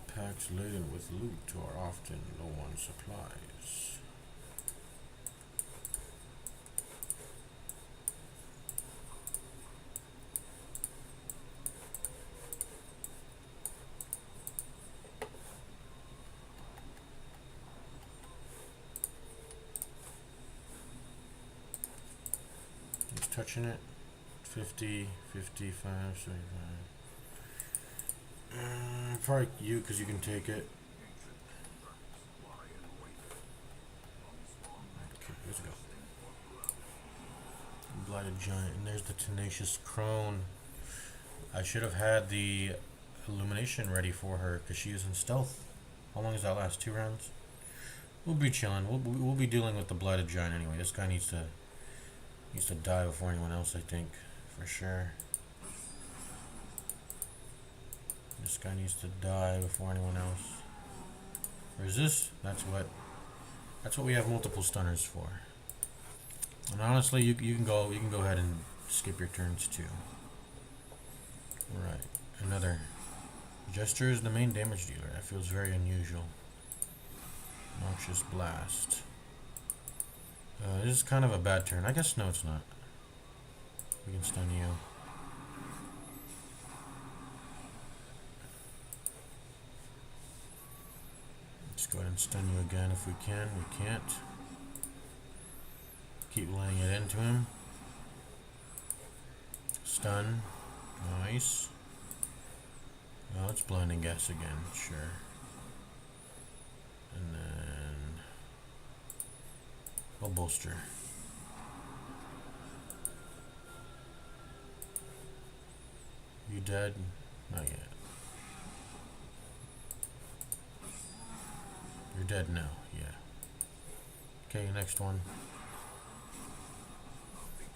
Packs laden with loot are often low on supplies. Just touching it. 50, 55, 75. Probably you, because you can take it. Okay, let's go. Blighted Giant, and there's the Tenacious Crone. I should have had the illumination ready for her, because she is in stealth. How long does that last? 2 rounds? We'll be chilling. We'll be dealing with the Blighted Giant anyway. This guy needs to die before anyone else, I think, for sure. This guy needs to die before anyone else. Resist. That's what we have multiple stunners for. And honestly, you can go ahead and skip your turns too. Right. Another. Gesture is the main damage dealer. That feels very unusual. Noxious Blast. This is kind of a bad turn. I guess no, it's not. We can stun you. Let's go ahead and stun you again if we can. We can't. Keep laying it into him. Stun. Nice. Oh, it's blinding gas again. Sure. And then I'll bolster. You dead? Not yet. You're dead now, yeah. Okay, next one.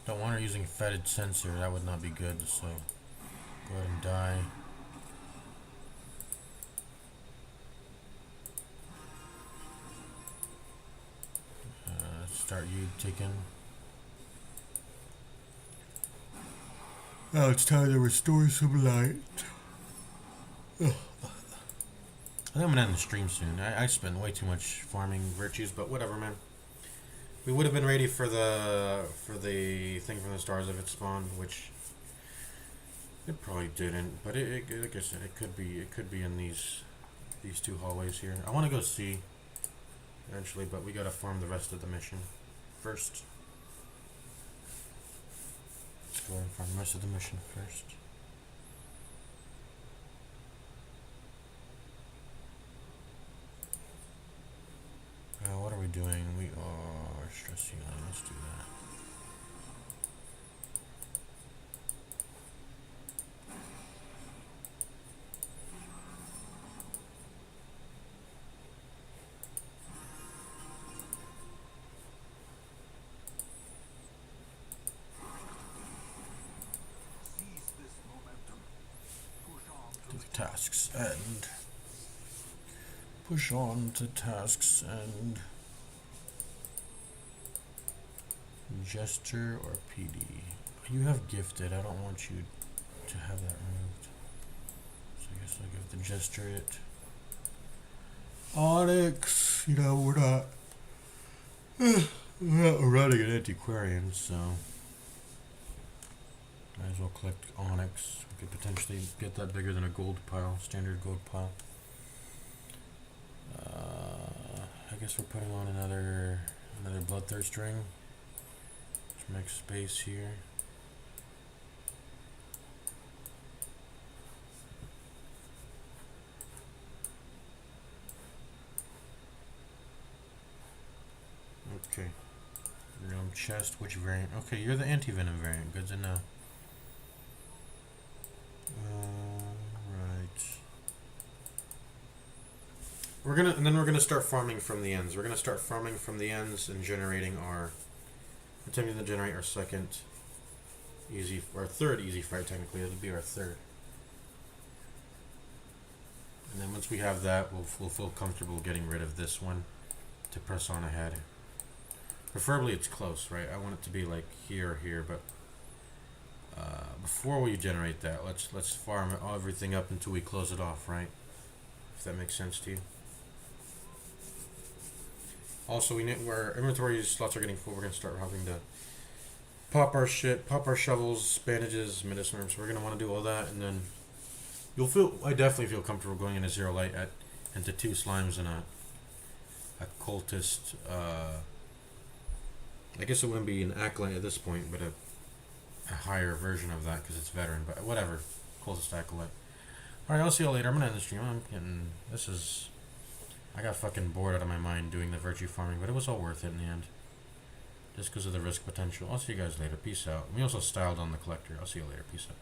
Don't want her using fetid sensor, that would not be good, so go ahead and die. Start you taking. Now it's time to restore some light. Ugh. I think I'm gonna end the stream soon. I spent way too much farming virtues, but whatever, man. We would have been ready for the thing from the stars if it spawned, which it probably didn't. But like I said, it could be in these two hallways here. I want to go see eventually, but we gotta farm the rest of the mission first. Let's go ahead and farm the rest of the mission first. What are we doing? We are stressing on. Let's do that. Do the tasks and push on to tasks and gesture or PD. You have gifted. I don't want you to have that removed. So I guess I'll give the gesture it. Onyx, you know, we're not running an antiquarian, so might as well collect onyx. We could potentially get that bigger than a gold pile, standard gold pile. I guess we're putting on another bloodthirst ring. Let's make space here. Okay. Realm chest, which variant? Okay, you're the anti-venom variant. Good to know. Right. We're gonna start farming from the ends. We're gonna start farming from the ends and generating attempting to generate our third easy fight. Technically, it'll be our third. And then once we have that, we'll feel comfortable getting rid of this one to press on ahead. Preferably it's close, right? I want it to be like here or here, but before we generate that, let's farm everything up until we close it off, right? If that makes sense to you. Also, our inventory slots are getting full. We're gonna start having to pop our shit, pop our shovels, bandages, medicine herbs. We're gonna want to do all that, and then I definitely feel comfortable going into zero light into 2 slimes and a cultist. I guess it wouldn't be an acolyte at this point, but a higher version of that because it's veteran. But whatever, cultist acolyte. All right, I'll see you later. I'm gonna end the stream. I got fucking bored out of my mind doing the virtue farming, but it was all worth it in the end. Just because of the risk potential. I'll see you guys later. Peace out. We also styled on the collector. I'll see you later. Peace out.